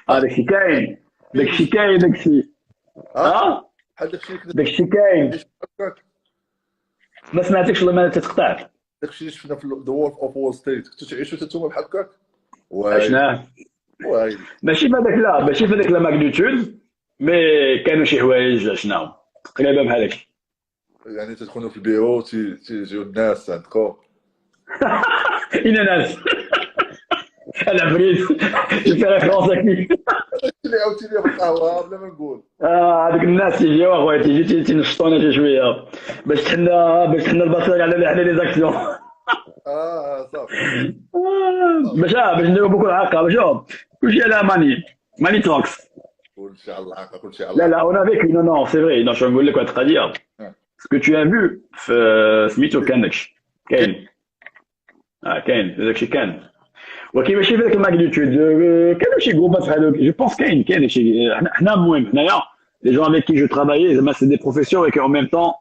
داكشي كاين داكشي بحال داكشي داكشي كاين ما سمعتكش والله ما تتقطع داكشي اللي شفنا في ذا وولف اوف وول ستريت كنتو تعيشوا نتوما بحال هكاك عشناه ماشي في هذاك لا ماغنيتود مي كانوا شي حوايج عشناهم تقريبا بحال هكا يعني تدخلوا في البيرو تيجيو الناس عندكم اين ناس العفريت يفرق راسك اللي عاوتاني بالقهوه بلا ما نقول هذوك الناس تيجيو اخويا تينشطونا شي شويه باش تحنا البصير على لي زاكسيون صافي. باش نديرو بكل عقل شوف كل شيء على ماني توكس. كل شيء على العاقه، كل شيء على لا العاقه. on a vécu non non c'est vrai non شنو نقول لك واحد القضيه آه. ce que tu as vu في سميتو كاين كاين داكشي كان ولكن ماشي في ذاك الماغنيتود كانوا شي جروبات بحال جو بونس كاين شي حنا المهم حنايا les gens avec qui je travaillais زعما c'est des professions et qu'en même temps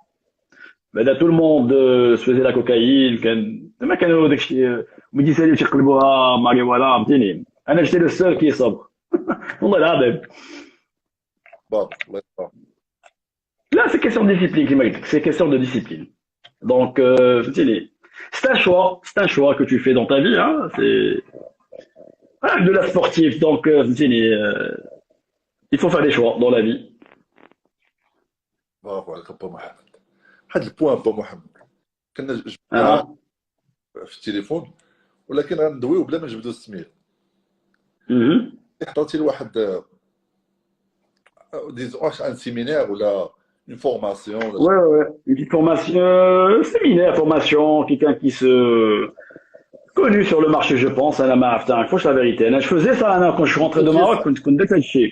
بعدا tout le monde se faisait la cocaïne كان زعما كانوا داكشي ميديساليو تيقلبوها ماريوانا فهمتيني انا j'étais le seul qui est sobre والله العظيم. بابا الله يرحمه. Là, c'est question de discipline, c'est question de discipline. Donc, c'est un choix que tu fais dans ta vie, hein, c'est de la sportive. Donc, il faut faire des choix dans la vie. برافو عليك با محمد. هاد البوان با محمد كنا جبناها Hein. في التليفون، ولكن غندويو بلا ما نجبدو السميه. Mhm. حضرتي لواحد ديز واش ان سيمينار ولا اون فورماسيون ولا Ouais, ouais, ouais. Une petite formation, séminaire, formation, quelqu'un qui se connu sur le marché, je pense, à la Maraftin. Il faut que je la vérité. Là, je faisais ça là, quand je suis rentré de Maroc, quand dès que je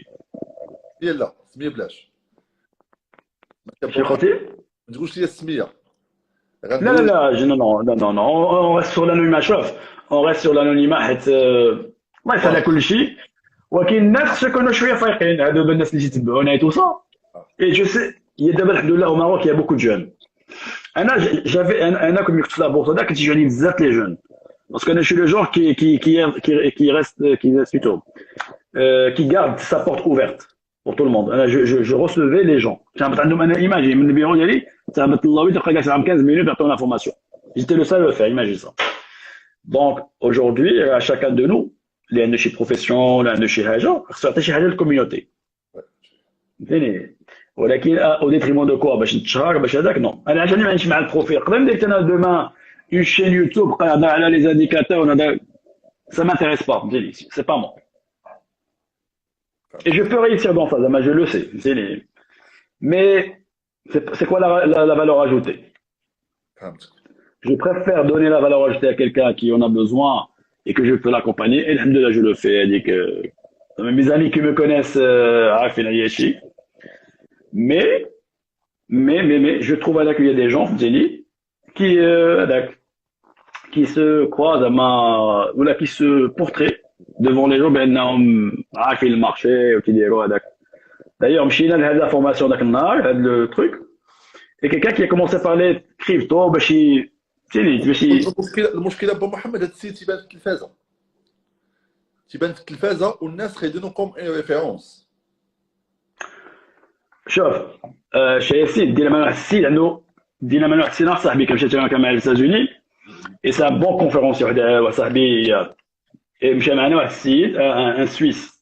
سميه؟ لا سميه بلاش، ما كان با suis محمد. rentré. ما تقولش لي السميه، Non, non, غندوي. non, non, non, non, non, non, on reste sur l'anonymat, chef. On reste sur l'anonymat, حيت الله يسهل كل شيء. ولكن الناس خصهم يكونوا شويه فايقين هادو الناس اللي تيتبعونا et tout ça. Et je sais, il y a d'abord, alhamdoulilah, au Maroc, il y a beaucoup de jeunes. J'avais un comme il la bourse, qui jeune bzaf les jeunes. Parce que je suis le genre qui reste, plutôt, qui garde sa porte ouverte pour tout le monde. Je recevais les gens. J'ai une image, mon numéro d'Ali, ça m'a dit 15 minutes pour ton information. J'étais le seul à le faire, imagine ça. Donc, aujourd'hui, à chacun de nous, les de chez profession, les de chez Haja, c'est chez Haja de communauté. فهمتني ولكن au détriment de quoi باش نتشهر باش هذاك نو انا عشان ما نمشي مع البروفيل نقدر ندير انا دوما اون شين يوتيوب قاعده على لي زانديكاتور هذا ça m'intéresse pas فهمتني c'est pas moi et je peux réussir dans ça زعما je le sais فهمتني mais c'est quoi la valeur ajoutée فهمتك. je préfère donner la valeur ajoutée à quelqu'un qui en a besoin et que je peux l'accompagner et alhamdoulilah je le fais mes amis qui me connaissent عارفين عياشي mais je trouve qu'il y a des gens qui se croient ou là qui se portraient devant les gens بأنهم عارفين المارشي وكيديروا هذاك. D'ailleurs مشينا لهاد la formation داك النهار هاد le truc et quelqu'un qui a commencé à parler crypto باش المشكله با محمد هاد السيت تيبان في التلفازه، والناس خايدينو كوم اي ريفيرونس. شوف شي ياسين دينا معنا واحد السيد عنده دينا معنا واحد السيد صاحبي كمشيت انا كمان للإيتازوني et c'est un bon conférencier واحد صاحبي مشى معنا واحد السيد un Suisse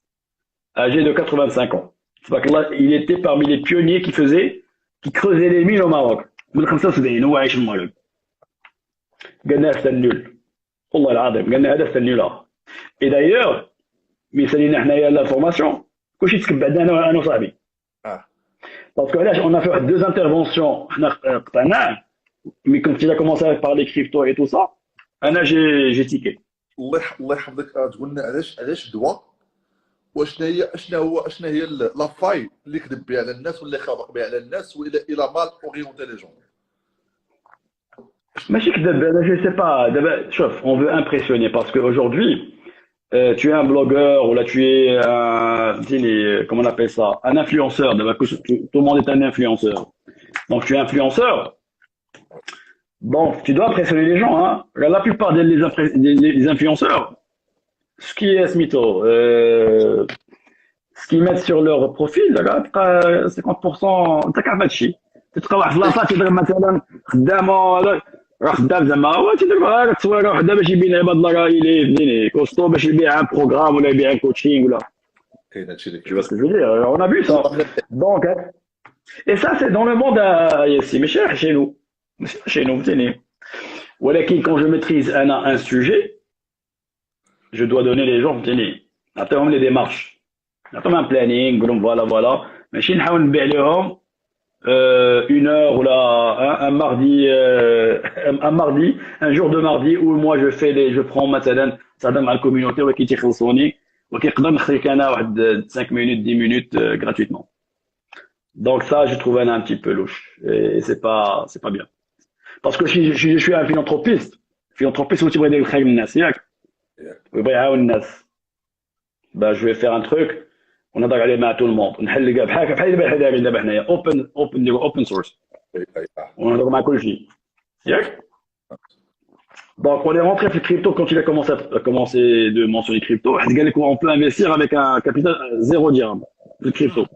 âgé de 85 ans. تبارك الله il était parmi les pionniers qui creusaient les mines au Maroc من 75 هو عايش في المغرب. قالنا هذا النول والله العظيم قالنا هذا النول. et d'ailleurs مثالينا حنايا لا فورماسيون كلشي تكبع انا وصاحبي. Parce que là, on a fait 2 interventions, mais quand il a commencé à parler crypto et tout ça, là, j'ai tiqué. الله يحفظك. تقول لنا علاش الدواء، شنو هي لا فاي اللي كذب بها على الناس واللي خابق بها على الناس الى مال اورينتي لي جون. ماشي كذب، je sais pas. D'abord, شوف, on veut impressionner parce qu'aujourd'hui, tu es un blogueur ou là tu es comment on appelle ça, un influenceur. Tout le monde est un influenceur. Donc tu es influenceur. Bon, tu dois impressionner les gens. Hein. La plupart des influenceurs, ce qui est Smito, ce qu'ils mettent sur leur profil, là, 50%, t'as qu'à faire chier. Tu te trouves à la tu te مثلا خدامه راه خدام زعما هو تيدير غير التصويره وحده باش يبين عباد الله راه اللي فهمتيني كوستو باش يبيع ان بروغرام ولا يبيع ان كوتشينغ ولا كاين هادشي اللي tu vois ce que je veux dire on a vu ça donc et ça c'est dans le monde ici mais chez nous فهمتيني ولكن quand je maîtrise un sujet je dois donner les gens فهمتيني نعطيهم les démarches نعطيهم un planning نقول لهم فوالا ماشي نحاول نبيع لهم une heure ou là un mardi un jour de mardi où moi je prends مثلا ça donne à la communauté qui تيخلصوني وكيقدر نخليك انا واحد 5 minutes 10 minutes gratuitement. Donc ça je trouve un petit peu louche et c'est pas bien. Parce que si je suis un philanthropiste où tu بغي يدير الخير للناس ياك ويبغي يعاون الناس. Bah, je vais faire un truc ونهضر عليه مع tout le monde نحل كاع بحال دابا حنا دايرين دابا حنايا open source ونهضر مع كل شيء ياك. Donc on est rentré في الكريبتو quand il a commencé de mentionner crypto واحد قال لك on peut investir avec un capital 0 dirham في الكريبتو.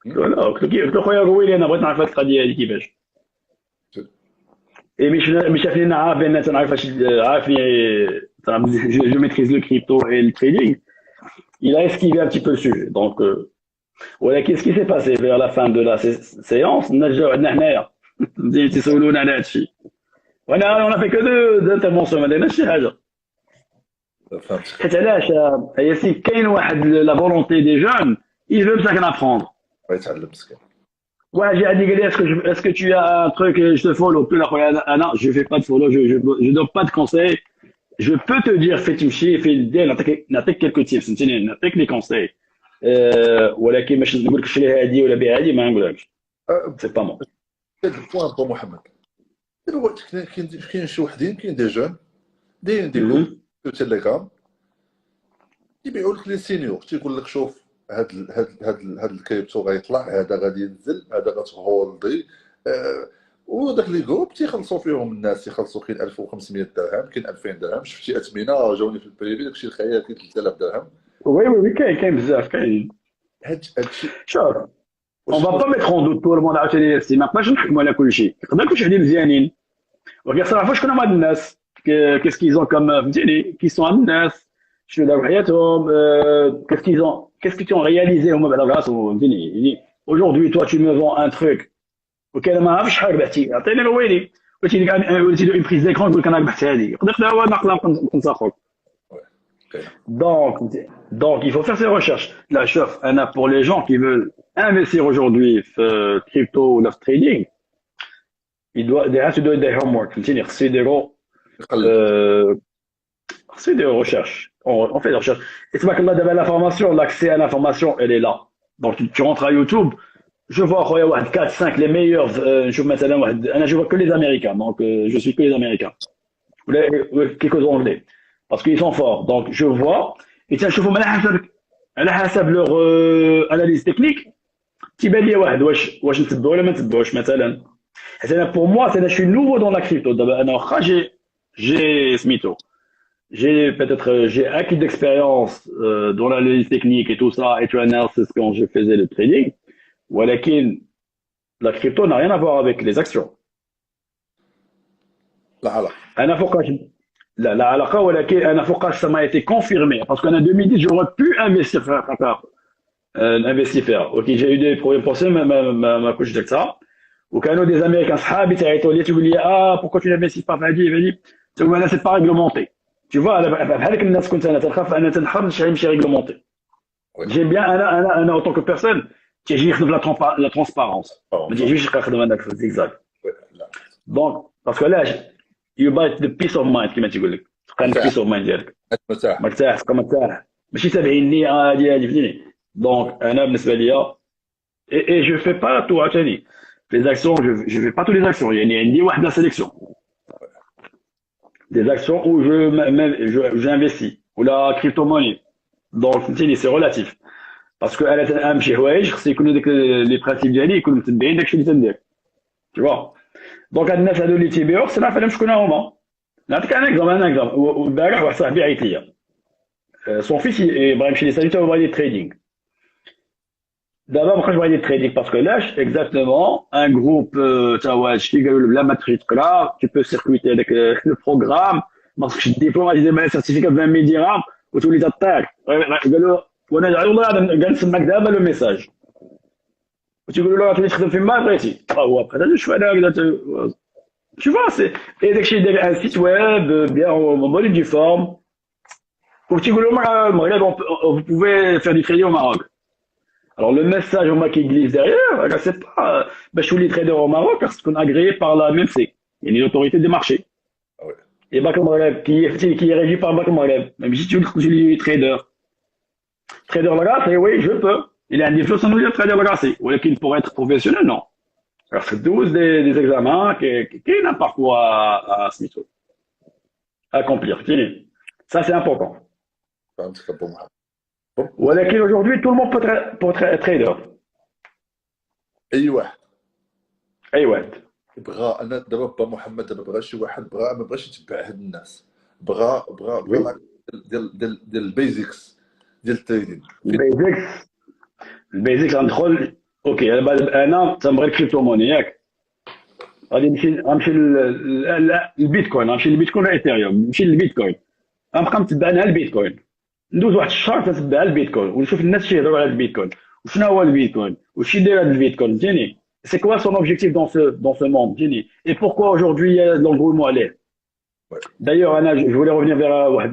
voilà قلت له خويا رويلي انا بغيت نعرف هاد القضيه هذه كيفاش. Et مش شافني انا عارف بان تنعرف عارفني je maîtrise le crypto et le trading. Il a esquivé un petit peu le sujet. Donc, voilà, qu'est-ce qui s'est passé vers la fin de la séance? On a fait que deux interventions. ما درناش شي حاجة. فهمتك. حيت علاش ياسين كاين واحد la volonté des jeunes, ils veulent ça apprendre. يتعلم مسكين. Ouais, j'ai dit est-ce que tu as un truc je te follow puis là non, je fais pas de follow, je donne pas de conseils. Je peux te dire fais تمشي في الدين نعطيك quelques tips فهمتيني نعطيك لي كونساي ولكن باش نقول لك شري هذه ولا بيع هذه ما نقولكش سي با مون. هاد البوان بو محمد دابا كاين شي وحدين كاين دي جون دايرين دي جروب في تيليجرام يبيعوا لك لي سينيور تيقول لك شوف هاد الكريبتو غيطلع هذا غادي ينزل هذا غتهولدي وداك لي جروب تيخلصوا فيهم الناس يخلصوا كاين 1500 درهم كاين 2000 درهم شفتي اثمنه جاوني في البريفي داكشي الخيال كاين 3000 درهم. وي كاين بزاف كاين. هادشي شوف اون فا با ميتر اون دوت تو المون عاوتاني سي ما بقاش نحكموا على كل شيء يقدر يكون شي وحدين مزيانين ولكن صراحه شكون هما هاد الناس كيسكيزون كوم فهمتيني كي سون هاد الناس شنو داروا حياتهم كيسكيزون رياليزي هما بعدا براسهم فهمتيني. Aujourd'hui toi tu me vends un truc وكان ما عرفش شحال ربحتي عطيني الويلي وليتي ديك اون بريز ديكرون نقول لك انا ربحت هذه يقدر هو نقدر نكون اخوك. Donc il faut faire ses recherches. Là chef انا pour les gens qui veulent investir aujourd'hui في crypto ou le trading il doit des homework فهمتيني خصو يديروا recherches. On fait des recherches et c'est pas que là دابا l'information l'accès à l'information elle est là. Donc tu rentres à YouTube. Je vois 4, 5 les meilleurs je vois que les Américains donc je suis que les Américains quelques Anglais parce qu'ils sont forts donc je vois et tiens je على حسب leur analyse technique تيبان لي واحد واش نتبعو ولا ما نتبعوش مثلا. حيت pour moi je suis nouveau dans la crypto دابا انا واخا j'ai سميتو j'ai acquis d'expérience dans l'analyse technique et tout ça et tu analyses quand je faisais le trading. ولكن la crypto n'a rien à voir avec les actions. لا علاقه. انا فوقاش لا علاقه ولكن انا فوقاش ça m'a été confirmé parce qu'en 2010 j'aurais pu investir فيها ولكن j'ai eu des problèmes pour ça ما كنتش درت ça وكانوا des américains صحابي تعيطوا لي تقول لي pourquoi tu n'investis pas في هذه تقول انا c'est pas réglementé tu vois بحالك الناس كنت انا تنخاف انا تنحرم شي ماشي réglementé. J'aime bien انا en tant que personne تيجي يخدم la transparence ما تيجيش يخدم هذاك الزيكزاك. دونك باسكو علاش you buy the peace of mind كما تيقول لك تبقى peace of mind ديالك مرتاح تبقى مرتاح ماشي تابعين لي هادي فهمتيني. دونك انا بالنسبه ليا et je fais pas tout عاوتاني les actions je fais pas tous les actions يعني عندي واحد la sélection des actions où j'investis ou la crypto-monnaie donc فهمتيني c'est relatif. باسكو انا تنامن شي حوايج خص يكونوا داك لي برانسيب ديالي يكونوا متبعين داكشي اللي تندير tu vois. دونك هاد الناس هادو اللي تيبيعوا خصنا نعرف عليهم شكون هما. نعطيك انا اكزومبل البارح واحد صاحبي عيط ليا سون فيس بغا يمشي ليسالي تا هو بغا يدير تريدينغ. دابا مابقاش بغا يدير تريدينغ باسكو لاش اكزاكتومون ان جروب تا هو هادشي قالوا له بلا ما تقرا tu peux circuiter avec le programme ما خصكش الدبلوم غادي دير معايا سيرتيفيكا ب 20 000 درهم وتولي تطير. قالوا وانا والله جالس معك دابا لو ميساج وتيقولوا له غادي تخدم فيما بغيتي هو بقى هذا شوف انا هكذا tu vois c'est et داكشي داير ان سيت ويب bien en bonne due forme وتيقولوا لهم المغرب vous pouvez faire du trading au Maroc. Ouais. Alors le message qui glisse derrière, c'est pas je suis trader au Maroc parce qu'on est agréé par la MMC, il y a une autorité des marchés. Ah ouais. Et Banque Maghreb, qui est régi par Banque Maghreb. Même si tu es trader. Trader legacy, oui, je peux. Il y a un différence entre le trader legacy. Ou qu'il pourrait être professionnel, non. Alors c'est 12 des examens qui est un parcours à accomplir. Ça, c'est important. فهمتك ابو محمد. بون. ولكن aujourd'hui, tout le monde peut être trader. اي واحد اي واحد. بغى، انا دابا با محمد دابا بغى شي واحد بغى ما بغاش يتبع هاد الناس، بغى Oui. ديال البيزكس ديال التريدين فين. البيزكس غندخل. اوكي انا تنبغي الكريبتو موني ياك. غادي غنمشي للبيتكوين، غنمشي للبيتكوين ولا ايثيريوم، نمشي للبيتكوين. غنبقى متبع انا البيتكوين، ندوز واحد الشهر تنتبع البيتكوين ونشوف الناس شي يهضروا على البيتكوين وشنو هو البيتكوين وش يدير هذا البيتكوين. فهمتيني سي كوا سون اوبجيكتيف دون ce monde. فهمتيني اي بوركوا aujourd'hui il y a de l'engouement عليه. Ouais. D'ailleurs je voulais revenir vers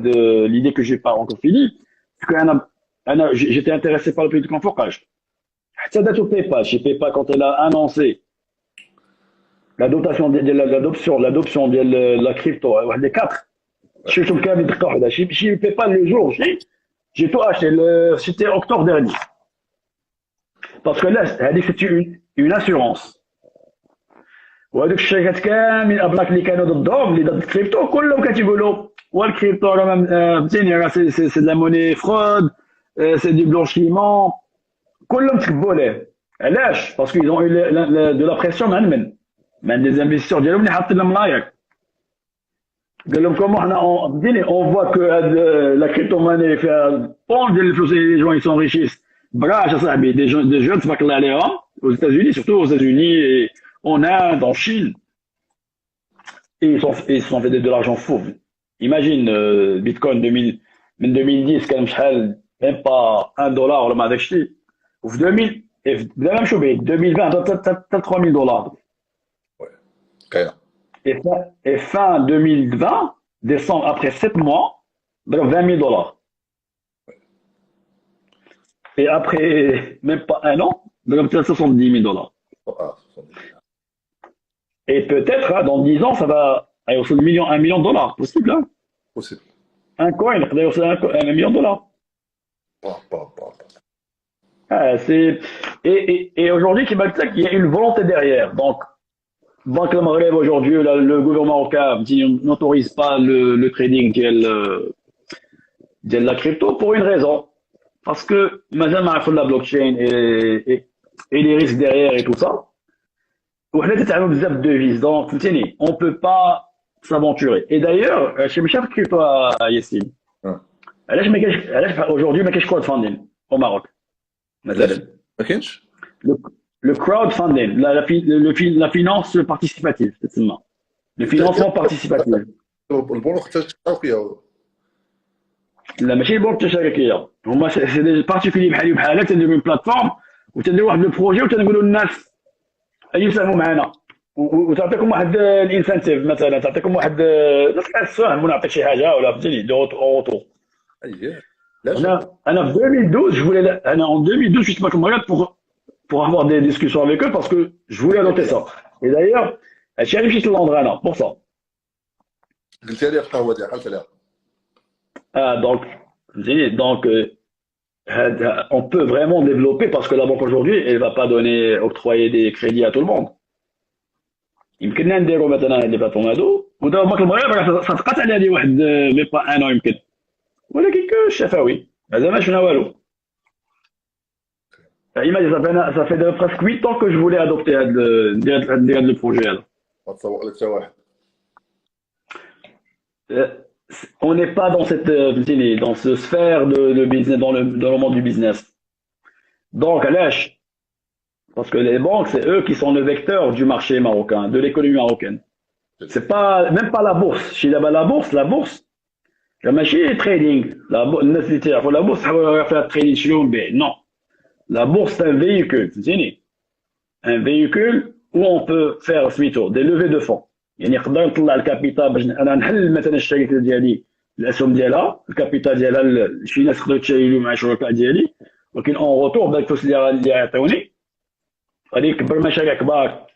l'idée que j'ai pas encore fini, parce que j'étais intéressé par le prix du confortage. حتى داتو PayPal, chez PayPal quand elle a annoncé l'adoption de la crypto, les 4. Je suis comme d'accord. Je ne paie pas le jour. J'ai tout acheté. C'était octobre dernier. Parce que là, c'est une assurance. وهذوك الشركات كاملين ابلاك اللي كانوا ضدهم اللي ضد الكريبتو كلهم كتيقولوا والكريبتو راه فهمتيني راه سي لا موني فرود سي دي بلونشيمون. كلهم تكبوا ليه. علاش؟ باسكو ils ont eu de la pression من des investisseurs ديالهم اللي حاطين لهم لايك. قال لهم كومون حنا اون فوا كو لا كريبتو ماني فيها بون ديال الفلوس لي جون يسون ريشيس براش اصاحبي دي جون تبارك الله عليهم aux États-Unis, surtout aux États-Unis et en Inde, en Chine. Et ils se sont fait de l'argent fou. Imagine Bitcoin 2010 كان شحال même pas $1 ولا ما هذاك الشيء. وفي 2000 بدا ما نمشيو بعيد 2020 حتى $3000. Ouais. كاينه. Et fin 2020, décembre, après 7 mois, $20,000. Et après même pas un an, $70,000. Ah, Et peut-être, hein, dans 10 ans, ça va aller au $1 million. Possible, hein? possible. Un coin, il va aller $1 million. Pas. Ah, et aujourd'hui, il y a une volonté derrière. Donc, Banque Maghreb aujourd'hui, le gouvernement marocain n'autorise pas le trading de la crypto pour une raison. Parce que, maintenant, on a la blockchain et les risques derrière et tout ça. وحنا تتعاملوا بزاف de devises. Donc, فهمتيني, on peut pas s'aventurer. Et d'ailleurs, chez Michel Crypto à Yassine, علاش aujourd'hui ما كاينش crowdfunding au Maroc مثلا. ما كاينش. Le crowdfunding, la finance participative, تسمى. Le financement participatif. البنوك حتى التشاركيه. لا ماشي البنوك التشاركيه، هما سي دي بارتيكولي بحالك تنديروا une plateforme وتنديروا واحد لو بروجي وتنقولوا للناس يساهموا معنا وتعطيكم واحد الانسنتيف، مثلا تعطيكم واحد السهم ونعطيك شي حاجه ولا فهمتيني دو اوتو. اييه. انا في 2012 en 2012 je suis pas comme regarde pour avoir des discussions avec eux parce que je voulais adopter ça. Et d'ailleurs هادشي علاش مشيت للندره انا pour ça. قلت لي في القهوه ديالك قلت لها. Donc on peut vraiment développer parce que la banque aujourd'hui elle va pas octroyer des crédits à tout le monde. يمكننا نديروا مثلا هاد لي بلاتفورم هادو ودابا بنك المغرب راه صدقات على هذه واحد مي با ان يمكن، ولكن شفوي هذا ما شفنا والو. Ça fait presque 8 ans que je voulais adopter le projet là. ما تصور لك حتى واحد. On n'est pas dans dans ce sphère de business, dans le monde du business. Donc, parce que les banques, c'est eux qui sont le vecteur du marché marocain, de l'économie marocaine. C'est pas, même pas la bourse. Chez la bourse, la machine est trading. La bourse, ça faire trading chez nous, non. La bourse, c'est un véhicule, un véhicule où on peut faire des levées de fonds. يعني نقدر نطلع الكابيتال باش انا نحل مثلا الشركه ديالي الاسهم ديالها الكابيتال ديالها شي ناس يقدروا يتشاركوا مع الشركاء ديالي ولكن اون روتور بهاد الفلوس اللي يعطيوني غادي يكبر مشاريع كبار.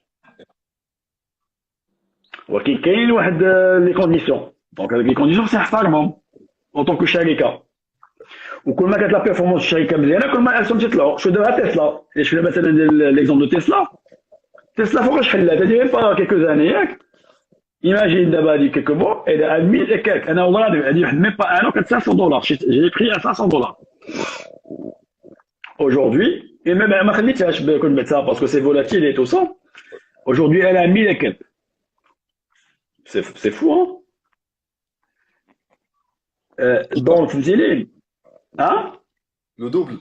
ولكن كاين واحد لي كونديسيون، دونك هذوك لي كونديسيون خصني نحترمهم اون طونك شركه. وكل ما كانت لا بيرفورمانس الشركه مزيانه كل ما الاسهم تطلعوا. شو دابا تسلا، شفنا مثلا ليكزومبل دو تسلا. تسلا فوقاش حلات هادي غير با كيكو زاني ياك. ايماجين دابا هادي كيكو مو الى 1000 et quelques. انا والله العظيم هادي واحد ميم با ان او كانت $500. جي بري à $500 aujourd'hui. Et même ما خليتهاش كنت بعتها باسكو سي فولاتيل et tout ça. Aujourd'hui elle a 1000 et quelques. C'est fou hein. Donc فهمتيني ها. لو دوبل.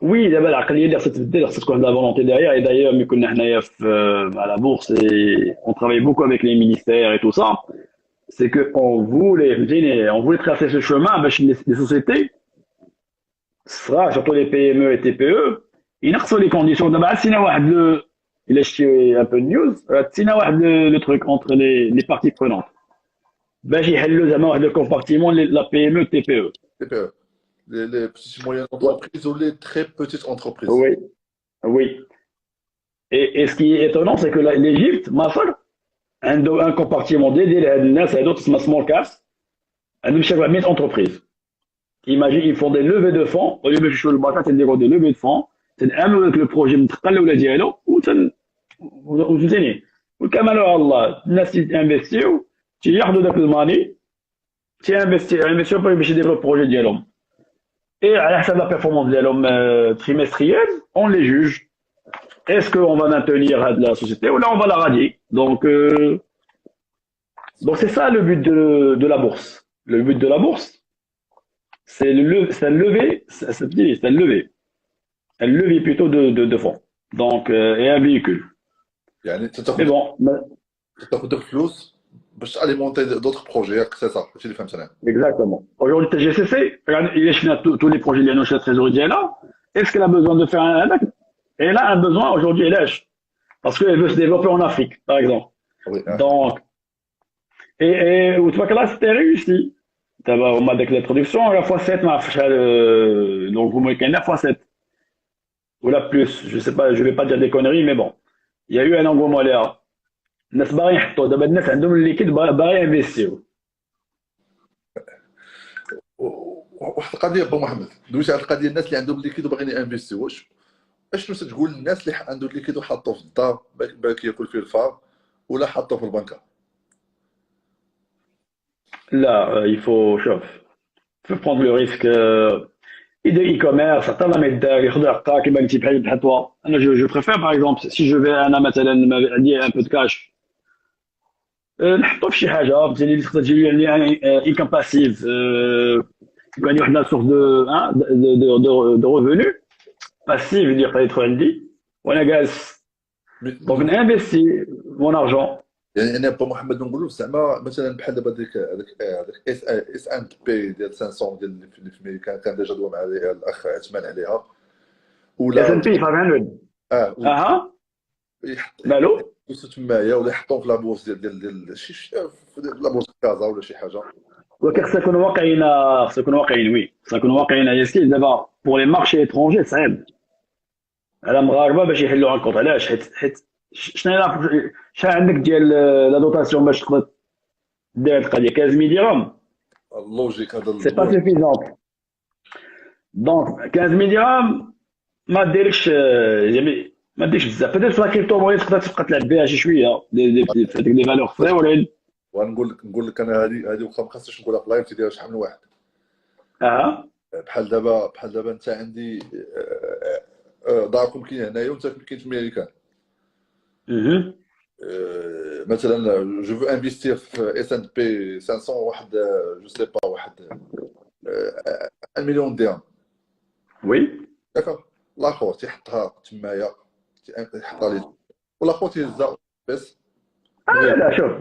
وي دابا العقليه اللي خصها تبدل، خصها تكون عندها فولونتي ديغيغ. اي دايوغ ملي كنا حنايا في à la bourse et on travaille beaucoup avec les ministères et tout ça, c'est que on voulait tracer ce chemin باش les sociétés صغار surtout les PME et TPE ينقصوا les conditions. دابا عطينا واحد الا شتي un peu de news عطينا واحد le truc entre les parties prenantes باش يحلوا زعما واحد le compartiment la PME TPE. TPE. Les petites et moyennes entreprises ou les très petites entreprises. Oui, oui. Et ce qui est étonnant, c'est que l'Égypte, Masr, un compartiment dédié à l'Nas et d'autres small caps, à 1000 entreprises. Imagine, ils font des levées de fonds, au lieu de faire le matin, c'est des levées de fonds, c'est un avec le projet متقل ولا ديالو وفهمتيني. والكمال على الله، الناس ينفستيو، تياخذوا داك الماني، تينفستيو باش يديروا البروجي ديالهم. Et à la fin de la performance de l'homme trimestrielle, on les juge. Est-ce qu'on va maintenir la société ou là on va la radier? Donc c'est ça le but de la bourse. Le but de la bourse, c'est un levier plutôt de fonds. Donc et un véhicule. Mais bon. تاخذ الفلوس باش alimenter d'autres projets, c'est ça. C'est le فهمت انا. Exactement. Aujourd'hui, le TGCC, il a tous les projets de la trésorerie là. Est-ce qu'elle a besoin de faire un acte? Elle a un besoin aujourd'hui, elle lâche. Parce qu'elle veut se développer en Afrique, par exemple. Oui, hein. Donc, et tu vois que là, c'était réussi. On m'a dit que la traduction, la fois 7, donc vous me dites la fois 7. Ou la plus, je sais pas, je vais pas dire des conneries, mais bon. Il y a eu un engouement là. الناس باغي يحطوا دابا الناس عندهم الليكيد باغي ينفيستيو. واحد القضيه بو محمد دويت على القضيه الناس اللي عندهم الليكيد وباغيين ينفيستيو. اشنو تقول للناس اللي عندهم الليكيد وحطوه في الدار باك ياكل فيه الفار ولا حطوه في البنكه؟ لا il faut شوف prendre le risque. يدير e-commerce حتى لا ما يدار ياخذ عقا كيما قلتي بحال توا. انا جو بريفير باغ اكزومبل سي جو في انا مثلا عندي ان بو دو كاش نحطو في شي حاجه فهمتيني اللي خصها تجي يعني انكم باسيف يعني واحد لا سورس دو ريفوني باسيف يدير قد يدخل عندي وانا جالس دونك نانفيستي مون ارجون. يعني انا با محمد نقولوا زعما مثلا بحال دابا هذاك اس اند بي ديال 500 ديال اللي في امريكا كان ديجا دوا مع الاخ عثمان عليها ولا اس ان بي 500 اها مالو تمايا ولا يحطوه في لابورس ديال شي لابورس كازا ولا شي حاجه. ولكن خصنا نكونوا واقعيين وي خصنا نكونوا واقعيين. ياسكي دابا بور لي مارشي اترونجي صعيب على المغاربه باش يحلوا عن كونط. علاش؟ حيت شنو عندك ديال لا دوتاسيون باش تقدر دير هاد القضيه 15 درهم اللوجيك هذا سي با سوفيزون. دونك 15 درهم ما ديرش يعني ما ديرش بزاف. بدات في لا كريبتو موني تقدر تبقى تلعب بها شي شويه دي فالور فريورين. ونقول لك انا هذه واخا ما خاصنيش نقولها في لايف تيديرها شحال من واحد. بحال دابا انت عندي داركم كاين هنايا وانت كاين في امريكان. مثلا جو فو انفيستير في اس اند بي 500 واحد جو سي با واحد 1 مليون درهم. وي داكور. الاخر تيحطها تمايا تيحطها لي والاخر تيهزها بس. لا شوف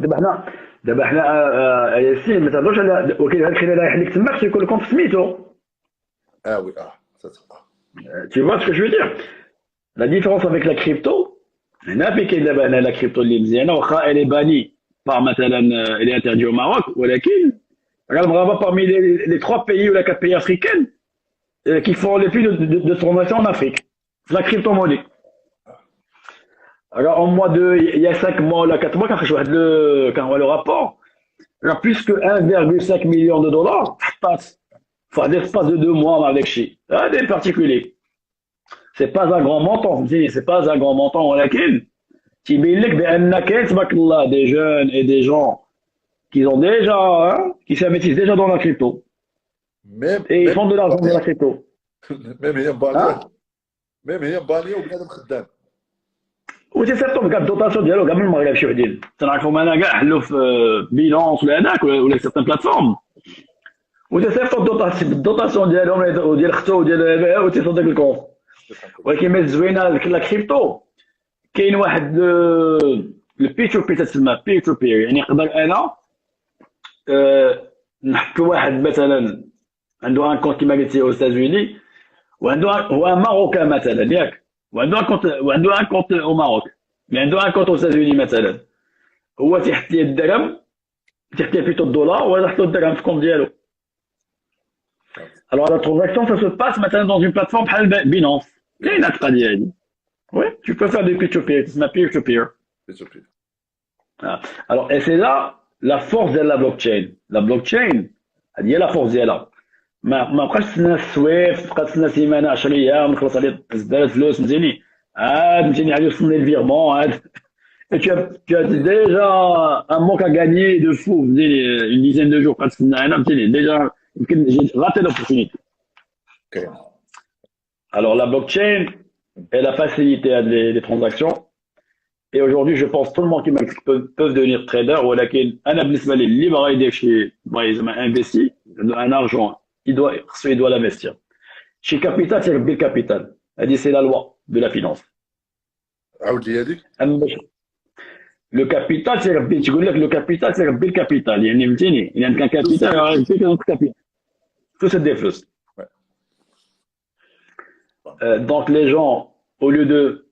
دابا حنا ياسين ما تهضرش على وكاين هاد الخلال رايح لك تماك تيكون الكونت سميتو. وي tu vois ce que je veux dire. La différence avec la crypto, هنا في كاين دابا هنا لا كريبتو اللي مزيانه واخا الي باني باغ مثلا الي انتردي او ماروك ولكن راه المغاربه parmi les 3 pays ou la 4 pays africains qui font les plus de transactions en Afrique. C'est la crypto-monnaie. Alors, en mois de, il y a 5 mois, là, 4 mois, quand je vois le rapport, il y a plus que 1,5 million de dollars, passe. Enfin, l'espace de 2 mois avec chez des particuliers. C'est pas un grand montant, c'est pas un grand montant, ولكن تيبين لك بأن كاين تبارك الله des jeunes et des gens qui ont déjà, hein, qui s'investissent déjà dans la crypto. ميم Et ils ميم font de l'argent dans la crypto. ميم هي Hein? مبانيه، ميم هي مبانيه وبنادم خدام. وتيصيفطوا كاع الدوطاسيون ديالو كاع من المغرب شي وحدين. تنعرفهم انا كاع حلوا في بيلونس ولا هذاك ولا سيغتان بلاتفورم. وتيصيفطوا الدوطاسيون ديالهم وديال اختو وديال اباه وتيصيفطوا داك الكونت. ولكن ما الزوينه لا كريبتو كاين واحد البي تو بي تسمى بي تو بي، يعني نقدر انا نحط واحد مثلا عنده ان كونت كيما قلتي aux États-Unis وعنده هو ماروكان مثلا ياك وعنده ان كونت او ماروك مي عنده ان كونت aux États-Unis مثلا هو تيحط لي الدرهم تيحط لي بيتو الدولار وانا نحط له الدرهم في الكونت ديالو. Alors la transaction ça se passe maintenant dans une plateforme بحال Binance. كاينه القضيه هذه. Oui, tu peux faire des peer-to-peer, c'est ma peer-to-peer. بيتوبي. Ah. Alors, et c'est là la force de la blockchain. La blockchain, هي la force ديالها. ما بقاش تسنى السويفت، بقى تسنى سيمانه 10 ايام نخلص عليه زدت فلوس فهمتيني. عاد فهمتيني عاد يوصلني الفيرمون عاد. Et tu as déjà un manque à gagner de fou, une dizaine de jours, بقى تسنى هنا فهمتيني. Déjà, يمكن j'ai raté l'opportunité. كاين. Alors la blockchain, elle a facilité les transactions. Et aujourd'hui, je pense que tout le monde qui peuvent devenir trader, ولكن أنا بالنسبة لي اللي بغا يدير شي بغا يزعما انفيستي un argent, il doit l'investir. Chez Capital, c'est le capital. Elle dit c'est la loi de la finance. عاود لي هذيك. Le capital, c'est le capital, c'est le capital. يعني فهمتيني؟ يعني عندك capital, c'est un capital. Tout se défleusse. Ouais. Donc les gens, au lieu de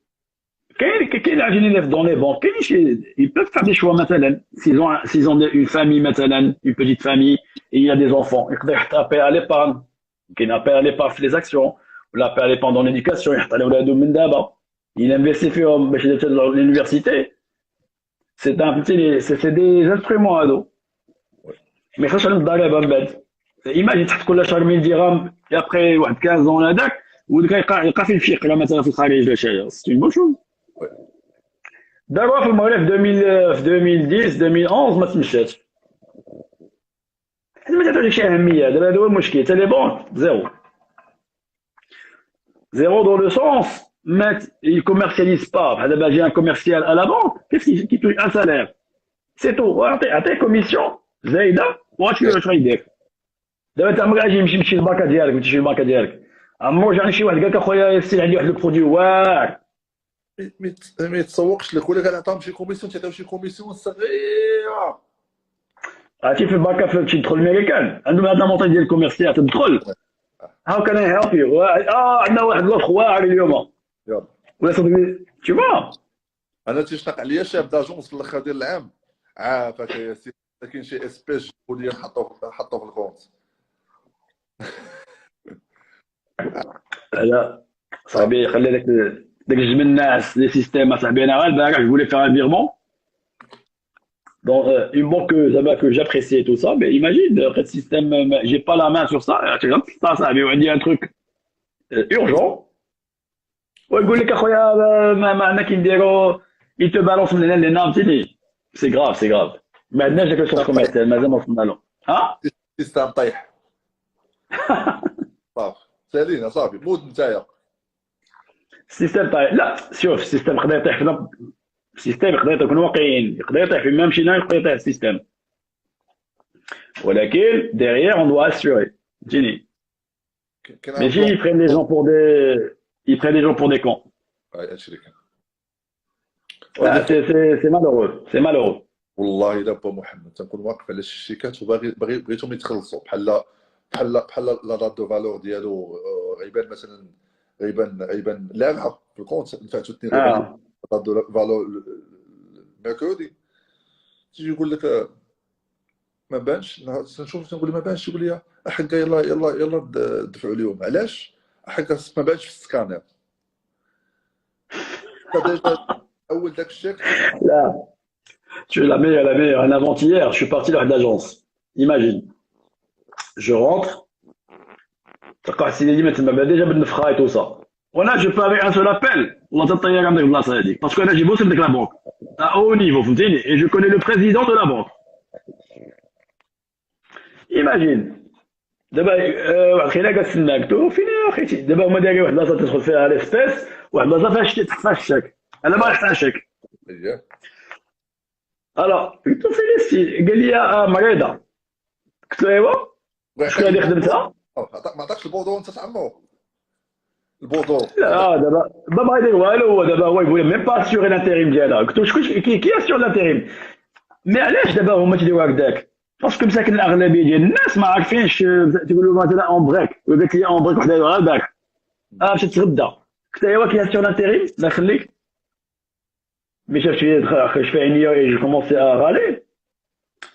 كاين عاجين يلف dans les banques كاين ils peuvent faire des choix مثلا s'ils ont une famille مثلا une petite famille et il y a des enfants يقدر يحط appel à l'épargne كاين appel à l'épargne في les actions ولا appel à l'épargne dans l'éducation يحط على ولادو من دابا il investit فيهم باش يدخل l'université c'est un petit c'est des instruments هادو ما يخرجش عليهم الضريبه من بعد imagine تحط كل شهر 1000 درهم et après واحد 15 ans هذاك ولدك يلقى فين فيه يقرا مثلا في الخارج ولا شي c'est une bonne chose. داروها في المغرب في 2010 2011 ما تمشاتش حيت ما تعطيش شي اهميه دابا هذا هو المشكل حتى لي بونك زيرو دون لو سونس ما يكوميرسياليز با بحال دابا جي ان كوميرسيال à la banque كيف كيتوي ان سالير سي تو عطيه كوميسيون زايده واش يدير دابا انت عمرك غادي يمشي للباكا ديالك تمشي للباكا ديالك عمرو جاني شي واحد قال لك اخويا يسير عندي واحد البرودوي واعر ما يتسوقش لك ولا كنعطيهم شي كوميسيون تعطيهم شي كوميسيون صغيره. عرفتي في الباكا فاش تدخل الميريكان عندهم هذا المونطي ديال الكوميرسيال تدخل هاو كان اي هيلب يو عندنا واحد لوطخ واعر اليوم يلا ولا صدقني tu vois انا تيشنق عليا شاف داجونس في الاخر ديال العام عافاك يا سيدي كاين شي اسبيس جابوا لي حطوا في الكونت. لا صاحبي خلي داك الجمل الناس لي سيستيم اصاحبي انا غير البارح je voulais faire un virement dans une banque que j'appréciais tout ça mais imagine le système j'ai pas la main sur ça صاحبي وعندي un truc urgent ويقول لك اخويا ما عندنا كي نديرو il te balance من هنا لهنا فهمتيني سي غراف ما عندناش داك الشغل كوميرسيال مازال ما وصلنا له ها سيستم طيح صافي سالينا صافي مود نتايا السيستم طايح لا شوف السيستم يقدر يطيح في السيستم يقدر يكون واقعيين يقدر يطيح في ما مشينا يقدر يطيح السيستم ولكن derrière on doit assurer فهمتيني ماشي ils prennent les gens pour des cons. هادشي اللي كان c'est malheureux والله الا با محمد تنكون واقف على شي شيكات وباغي بغيتهم يتخلصوا بحال لا دات دو فالور ديالو غيبان مثلا غيبان لاعبها في الكونت نفعتو اثنين لا دات دو فالور ميركودي تيجي يقول لك ما بانش نشوف تنقول ما بانش يقول لي حقا يلا يلا يلا دفعوا لهم علاش حقا ما بانش في السكانر ديجا اول داك الشيك Là, tu es la meilleure, la meilleure. Un avant-hier, je suis parti dans l'agence. Imagine, je rentre, t'as dit, mais tu m'avais déjà fait et tout ça. Voilà, je peux avec un seul appel. On t'entend y aller dans la dit. Parce que là, j'ai bossé avec la banque. À haut niveau, vous savez, et je connais le président de la banque. Imagine. دابا واخا الا جالس ناكتو فين يا اخي دابا هما دايرين واحد لاصه تدخل فيها ليسبيس واحد لاصه فيها شتي تحفها الشاك انا ما رحت الشاك اييه الو قلت له فين السي قال لي مريضه قلت له ايوا شكون اللي خدمتها ما عطاكش البوضو انت تعمو البوضو لا دابا ما بغا يدير والو هو دابا هو يقول ميم با اسيوري الانتيريم ديالها قلت له شكون كي اسيور الانتيريم مي علاش دابا هما تيديروا هكذاك باسكو مساكن الاغلبيه ديال الناس ما عارفينش تقولوا مثلا اون بريك قالت لي اون بريك وحده غير باك مشيت تغدى قلت له ايوا كي اسيور الانتيريم الله يخليك مي شفت خرج في عينيا اي جو كومونسي ا غالي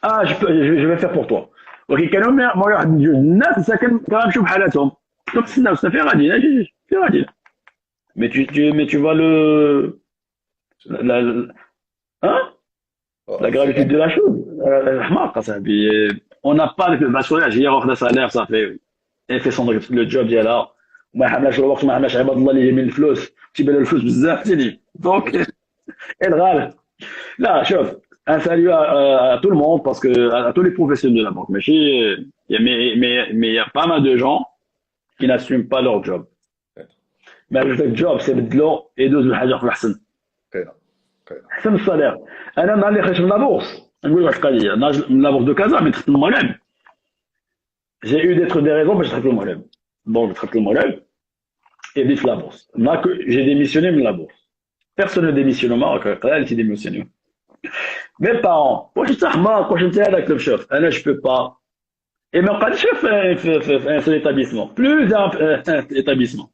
جو في فير بور توا ولكن كانوا مورا واحد جوج الناس ساكن كنمشيو بحالاتهم قلت لهم تسناو فين غاديين فين غاديين مي tu vois le hein la gravité de la chose حماقه صاحبي on n'a pas parce que هي واخده سالير صافي في son le job ديالها وما حملاش الوقت ما حملاش عباد الله اللي جايبين الفلوس تيبان له الفلوس بزاف فهمتيني دونك الغالب لا شوف un salut à tout le monde parce que à tous les professionnels de la banque mais il y a pas mal de gens qui n'assument pas leur job mais le job c'est بدلو يدوز بحاجه اخرى احسن كاينه احسن من الصالير انا نهار اللي خرجت من لابورس نقول لك قضيه من لابورس دو كازا مي دخلت المغرب j'ai eu des raisons باش دخلت المغرب دونك دخلت المغرب et بديت في لابورس نهار j'ai démissionné من لابورس personne ne démissionne au Maroc قلال تي démissionné mes parents واش انت حماق واش انت هذاك شوف انا je peux pas et ما بقيتش في un seul établissement plusieurs établissements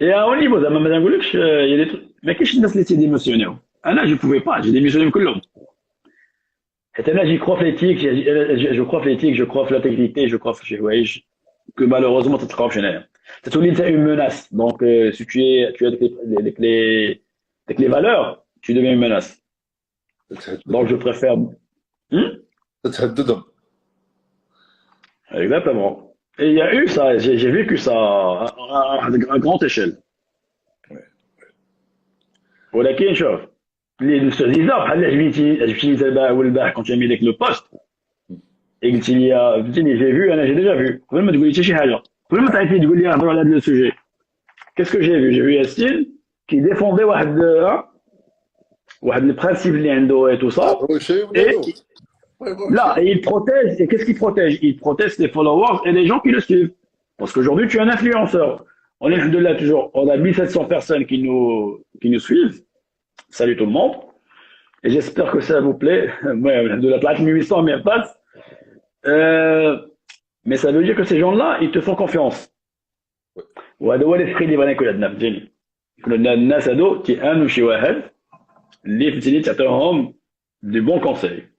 et à haut niveau زعما ما نقولكش ما كاينش الناس اللي تيديميسيونيو انا جو بوفي با جي ديميسيوني كلهم حيت انا جي كرو في ليتيك جو كرو في ليتيك جو كرو في لانتيغريتي جو كرو في شي حوايج كو مالوروزمون تتلقاوش هنايا تتولي انت اون موناس دونك si tu as avec les valeurs tu deviens une menace donc je préfère تتهددهم exactement et il y a eu ça j'ai vécu ça à grande échelle ولكن شوف اللي نستهزئ بحال جبتي دابا اول البارح كنت عامل لك لو بوست قلت لي فهمتيني جي فيو انا جي ديجا فيو قبل ما تقول لي حتى شي حاجه قبل ما تعرف لي تقول لي نهضروا على هذا السوجي كاسكو جي فيو ياسين كي ديفوندي واحد البرانسيب اللي عنده اي تو سا là et il protège et qu'est-ce qu'il protège il protège les followers et les gens qui le suivent parce qu'aujourd'hui tu es un influenceur on est de là toujours on a 1700 personnes qui nous suivent salut tout le monde et j'espère que ça vous plaît de la plate 1800 mais passe mais ça veut dire que ces gens-là ils te font confiance وهذا هو الاسبري اللي بغينا يكون عندنا فهمتيني يكون عندنا الناس هادو تيامنوا شي واحد اللي فهمتيني تعطيهم دي بون كونساي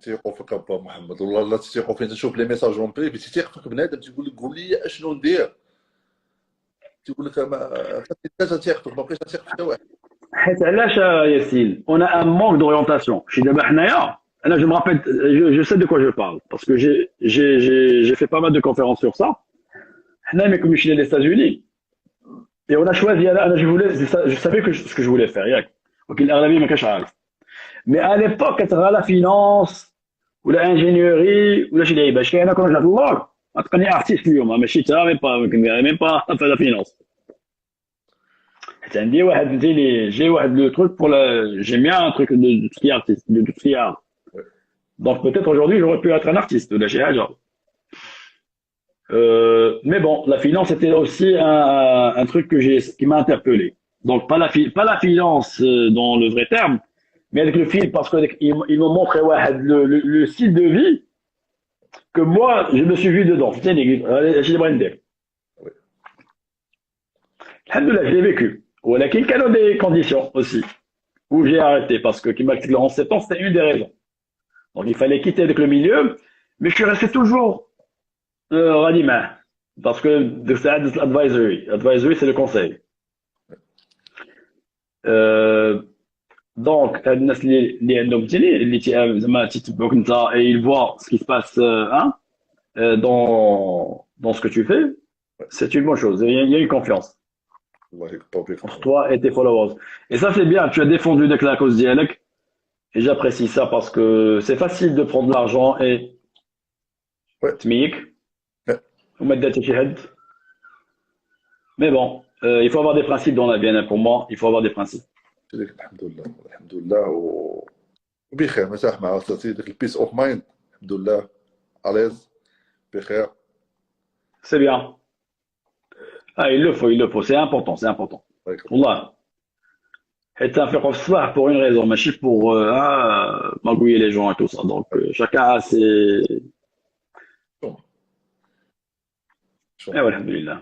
تيقوا فيك با محمد والله لا تيقوا فين تشوف لي ميساج اون بريفي تيق فيك بنادم تيقول لك قول لي اشنو ندير تيقول لك انت تيق فيك ما بقيتش تيق في حتى واحد حيت علاش ياسين on a un manque d'orientation شي دابا حنايا انا je me rappelle je sais de quoi je parle parce que j'ai fait pas mal de conférences sur ça حنا ملي كنا مشينا les États-Unis et on a choisi انا je savais que ce que je voulais faire ياك ولكن الاغلبيه ما كانش عارف mais à l'époque كتغى لا فينانس ولا انجينيوري ولا شي لعيبه اش كاينه كون جات الله غتلقاني ارتيست اليوم ماشي تا ميم با في لا فينانس حيت عندي واحد فهمتيني جي واحد لو تروك pour la j'aime bien un truc de tout ce qui est artiste de tout ce qui est art donc peut-être aujourd'hui j'aurais pu être un artiste ولا شي حاجه mais bon la finance c'était aussi un truc qui m'a interpellé donc pas la finance dans le vrai terme mais avec le film parce qu'ils m'ont montré le style de vie que moi je me suis vu dedans alhamdoulilah je l'ai vécu ولكن كانوا des conditions aussi où j'ai arrêté parce que qui m'a quitté en 7 ans c'était une des raisons donc il fallait quitter avec le milieu Mais je suis resté toujours ranimant. Parce que c'est l'advisory. Advisory, c'est le conseil. Euh, donc, et ils voient ce qui se passe hein, dans ce que tu fais, c'est une bonne chose. Il y a une confiance الله يكبر بك entre خويا. toi et tes followers. Et ça, c'est bien. Tu as défendu de la cause d'Yalek. Et j'apprécie ça parce que c'est facile de prendre de l'argent et Ouais. tmiik, Ouais. ou mettre des t-shirts. Mais bon, il faut avoir des principes dans la vie. Hein. Pour moi, il faut avoir des principes. ديك الحمد لله الحمد لله وبخير مرتاح مع راساتي ديك البيس اوف مايند الحمد لله اليز بخير. C'est bien. Ah, il le faut. C'est important, c'est important. الله يكبر. Wallah. Et un fait cela pour une raison, mais pour magouiller les gens et tout ça. Donc, chacun a ses. شوف شوف Eh ouais, alhamdoulilah.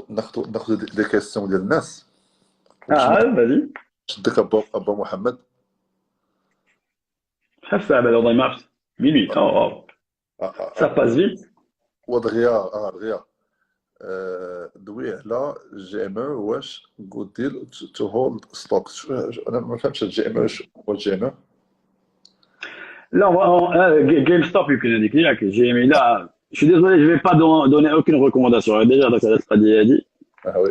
ناخذ دي كيسيون ديال الناس. باش Ah, vas-y. نشدك ابا محمد. Chef, ça va dans les maps. Minuit. Oh, oh. Ça passe vite. ودغيا دغيا دوي على جي ام او واش جود ديل تو هولد ستوك. انا ما فهمتش الجي ام او واش جي ام او. Là, GameStop, you can dire que j'ai aimé là. Je suis désolé, je vais pas donner aucune recommandation. Déjà, donc ça laisse pas dit. اه وي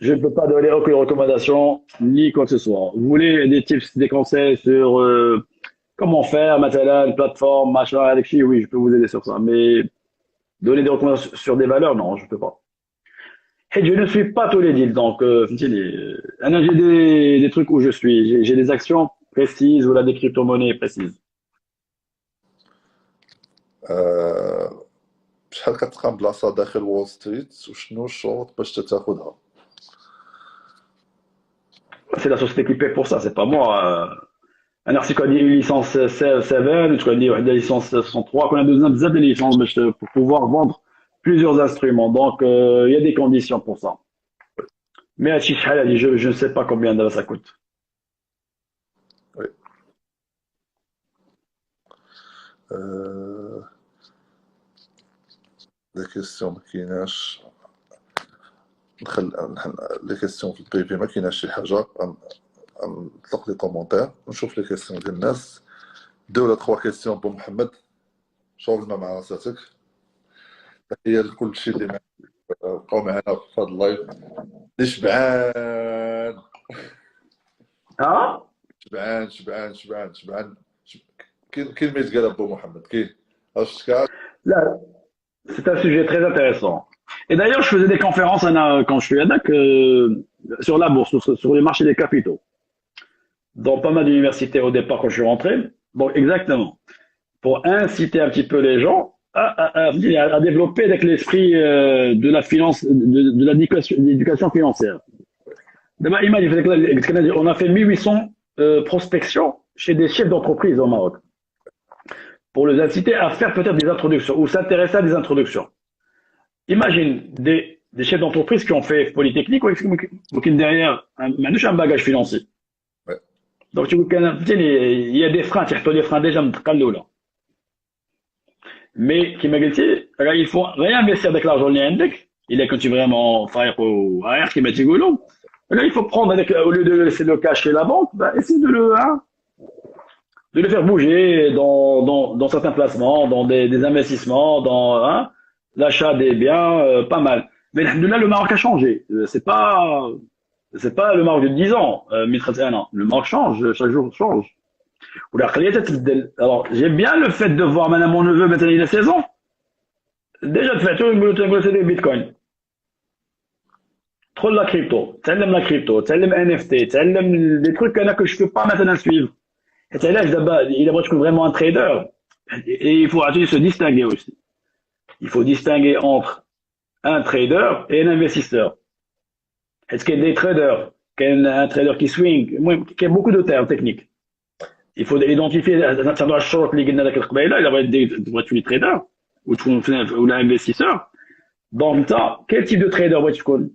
Je ne peux pas donner aucune recommandation ni quoi que ce soit. Vous voulez des tips, des conseils sur comment faire, matériel, plateforme, machin, avec qui, oui, je peux vous aider sur ça. Mais donner des recommandations sur des valeurs, non, je peux pas. Et je ne suis pas tous les deals, donc j'ai des trucs où je suis. J'ai des actions précises ou là des crypto-monnaies précises. شحال كتقام بلاصه داخل وول ستريت وشنو الشروط باش تاخذها؟ C'est la société qui paie pour ça, c'est pas moi. Un article a dit une licence 7, tu as dit une licence 63, qu'on a besoin de licences pour pouvoir vendre plusieurs instruments. Donc, il y a des conditions pour ça. Mais à Chichal, elle dit, je ne sais pas combien ça coûte. وي لي كيسيون ما كايناش. ندخل لي كيسيون في البريفي ما كايناش شي حاجه. نطلق لي كومونتير ونشوف لي كيسيون ديال الناس. دو ولا تخوا كيسيون بو محمد شغلنا مع راساتك. تحيه لكل شيء اللي بقاو معنا في هذا اللايف. اللي شبعان Hein? شبعان كاين ما يتقال ابو محمد كاين اش كاع. Là, c'est un sujet très intéressant. Et d'ailleurs, je faisais des conférences quand je suis à DAC sur la bourse, sur les marchés des capitaux. Dans pas mal d'universités au départ quand je suis rentré. Donc, exactement. Pour inciter un petit peu les gens à développer avec l'esprit de la finance, de l'éducation financière. D'abord, on a fait 1800 prospections chez des chefs d'entreprise au Maroc pour les inciter à faire peut-être des introductions ou s'intéresser à des introductions. Imagine des chefs d'entreprise qui ont fait Polytechnique ou qui derrière un bagage financier. Ouais. Donc, il y a des freins, des freins déjà, mais qui m'a dit, il faut réinvestir avec l'argent lié. Il est quand tu vraiment faire au arrière qui m'a dit là, il faut prendre au lieu de laisser le cash chez la banque, essayer de le faire bouger dans certains placements, dans des investissements, dans l'achat des biens, pas mal. Mais là, le Maroc a changé. C'est pas le Maroc de 10 ans, le Maroc change, chaque jour change. Alors, j'aime bien le fait de voir maintenant mon neveu, maintenant il a 16 ans. Déjà, de fait, c'est des bitcoins. Trop de la crypto. T'aimes la crypto, t'aimes NFT, t'aimes des trucs que je peux pas maintenant suivre. Et là, il a vraiment un trader. Et il faut se distinguer aussi. Il faut distinguer entre un trader et un investisseur. Est-ce qu'il y a des traders, un trader qui swing, qui a beaucoup de termes techniques. Il faut identifier, ça doit short les gains avec le il va être des traders ou l'investisseur. Dans le temps, quel type de trader tu connais?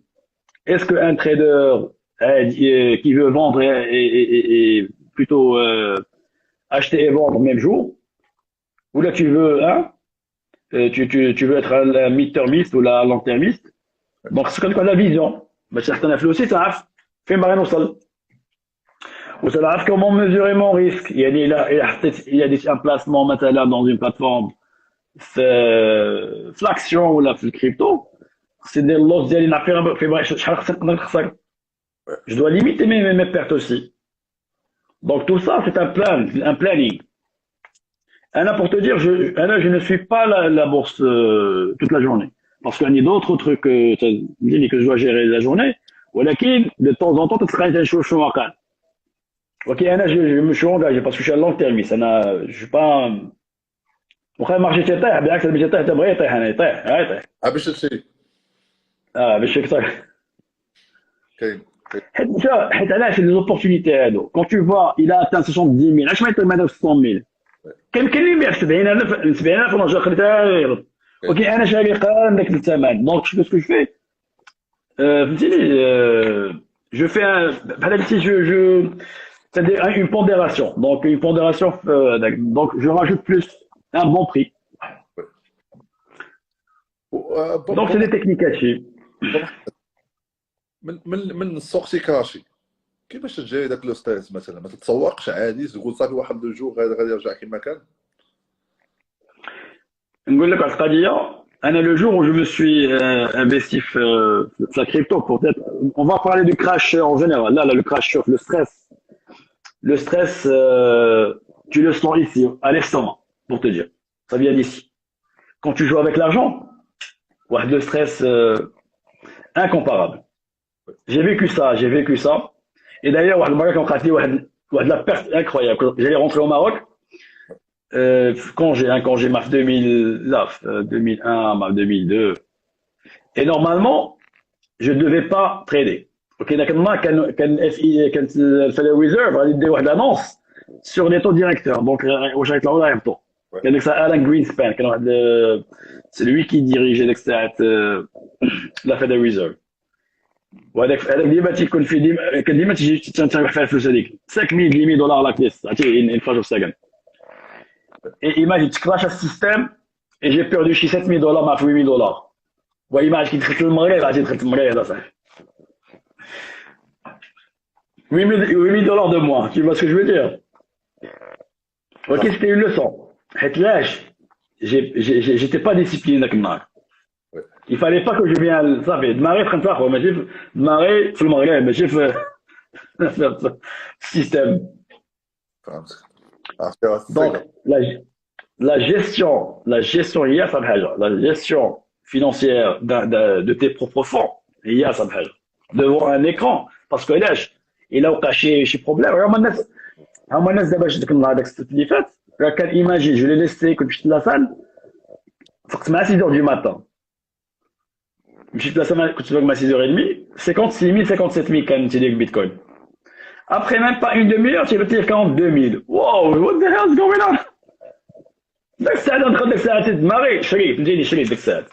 Est-ce qu'un trader qui veut vendre et plutôt acheter et vendre au même jour, ou là tu veux tu veux être un mid-termiste ou la long-termiste. Donc, c'est comme la vision. باش تحتنا فلوسي تعرف فين باغي نوصل وتعرف comment mesurer mon risque. يعني il y a des emplacements مثلا dans une plateforme في l'action ولا في الكريبتو c'est des loss ديالي نعرف فين شحال خصك نخسر. Je dois limiter mes pertes aussi. Donc tout ça, c'est un planning. Anna, pour te dire, Anna, je ne suis pas la bourse toute la journée. Parce qu'il y a d'autres trucs que je dois gérer la journée. ولكن de temps en temps, تلقاني تنشوف شنو واقع. Ok, Anna, je me suis engagé parce que je suis à long terme. أنا je suis pas. وخا المارشي تيطيح بالعكس باش يطيح تبغي يطيح انا يطيح يطيح. باش تمشي باش يكثر. كاين حيت علاش لي زوبورتونيتي هادو كون تو فوا الى اتان 70000 علاش ما يطيب هذا 600000 كاين اللي يبيع 70000 ونرجع خليتها يهبط ولكن انا شاري قال داك الثمن دونك شو سكو جو فهمتيني جو في بحال هكا جو c'est-à-dire une pondération donc je rajoute plus un bon prix donc c'est des techniques à suivre. من السوق تيكراشي كيفاش تجري داك لو ستريس مثلا ما تتسوقش عادي تقول صافي واحد لو جو غادي يرجع كما كان نقول لك واحد القضيه انا le jour où je me suis investi في la crypto peut-être on va parler du crash en général là le crash le stress tu le sens ici à l'estomac pour te dire ça vient d'ici quand tu joues avec l'argent واحد le stress incomparable. J'ai vécu ça. Et d'ailleurs, la perte incroyable. J'allais rentrer au Maroc, quand j'ai MAF 2001, MAF 2002. Et normalement, je ne devais pas trader. Ok, d'accord, quand Federal Reserve a dit une annonce sur les taux directeurs. Donc, au chaque là, on a taux. Alan Greenspan, c'est lui qui dirigeait la Federal Reserve. وهذاك ديما تيكون في ديما تيجي تنتبه فيها الفلوس هذيك 5000 دولار لا كليس عرفتي une fois au second et imagine tu crashes le système et j'ai perdu شي 7000 دولار مع 8000 دولار وإيماج كي دخلت للمغرب عرفتي دخلت للمغرب هذا صح 8000 dollars de moins tu vois ce que je veux dire ok c'était une leçon حيت لاش j'étais pas discipliné ذاك النهار. Il fallait pas que je vienne صافي démarrer في خمسة ماشي démarrer في المغرب ماشي في système. فهمت Donc la gestion هي أصعب حاجة. La gestion financière de tes propres fonds هي أصعب حاجة. Devant un écran parce que علاش إلا وقع شي problème هما الناس دابا ديك النهار داك السبت اللي فات راه كان ايماجين جو لي ليستي كنت مشيت لاسال فقت مع 6 du matin مشيت لاسال كنت باغي مع 6h30 56000 57000 كان ديك بيتكوين après même pas une demi-heure tu vas 42000 wow what the hell is going on داك الساعه ندخل داك الساعه تدماغي شريت فهمتيني شريت داك الساعه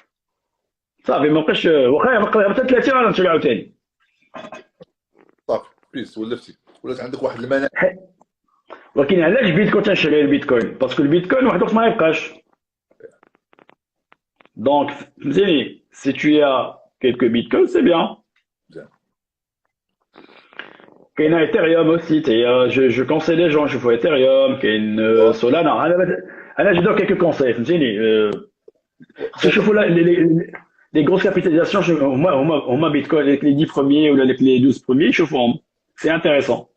صافي ما بقاش واخا حتى 30 غادي نشري عاوتاني صافي بيس ولات عندك واحد المناعه. ولكن علاش بيتكوين تنشري البيتكوين باسكو البيتكوين واحد الوقت ما يبقاش دونك فهمتيني سي tu as quelques bitcoins c'est bien. كاين ايثيريوم اوسي je conseille les gens يشوفوا ايثيريوم كاين سولانا انا جو quelques conseils فهمتيني تشوفوا les grosses capitalisations هما بيتكوين les 10 premiers ولا les 12 premiers يشوفوهم c'est intéressant.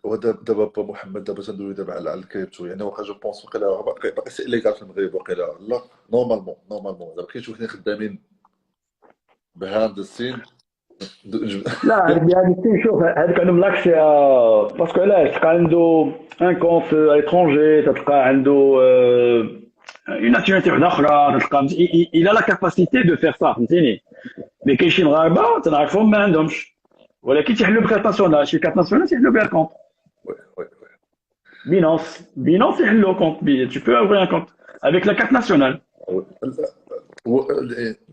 ودابا محمد دابا تندوي دابا على الكريبتو يعني واخا جو بونس وقيلا باقي سي ليغال في المغرب وقيلا لا نورمالمون دابا كاين شويه خدامين بهاند السين لا هذيك شوف هذاك عندهم لاكسي باسكو علاش تلقى عنده ان كونت اترونجي تلقى عنده اون ناسيوناليتي وحده اخرى تلقى الى لا كاباسيتي دو فير سا فهمتيني مي كاين شي مغاربه تنعرفهم ما عندهمش ولكن تيحلوا بكارت ناسيونال شي كارت ناسيونال تيحلوا بها الكونت. Binance يحلوا كونت tu peux ouvrir un compte avec la carte nationale.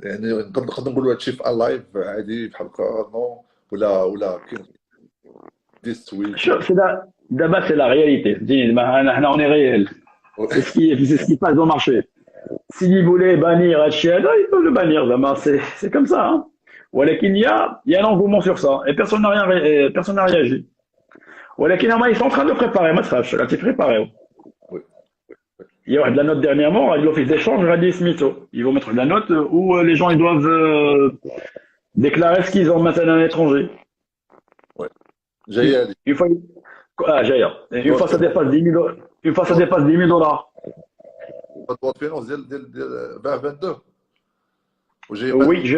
يعني نقدر نقولوا هادشي في اللايف عادي بحال هكا نو ولا كاين ديس ويك شوف دابا سي لا رياليتي فهمتيني حنا اون ريال c'est ce qui passe dans le marché s'ils voulaient bannir Al-Shihada, ils peuvent le bannir. C'est comme ça. Hein. Voilà il y a un engouement sur ça. Et personne n'a personne n'a réagi. Voilà ils sont en train de préparer. Moi, je suis préparé. Oui. Il y aura de la note dernièrement, l'office d'échange, Radi Smitho. Ils vont mettre de la note où les gens ils doivent déclarer ce qu'ils ont maintenant à l'étranger. Ouais. J'ai allé. Une fois, une fois ça dépasse 10 000 dollars. Une fois ça dépasse 10 000 dollars. Pas de loi de finance ديال 2022. Oui, il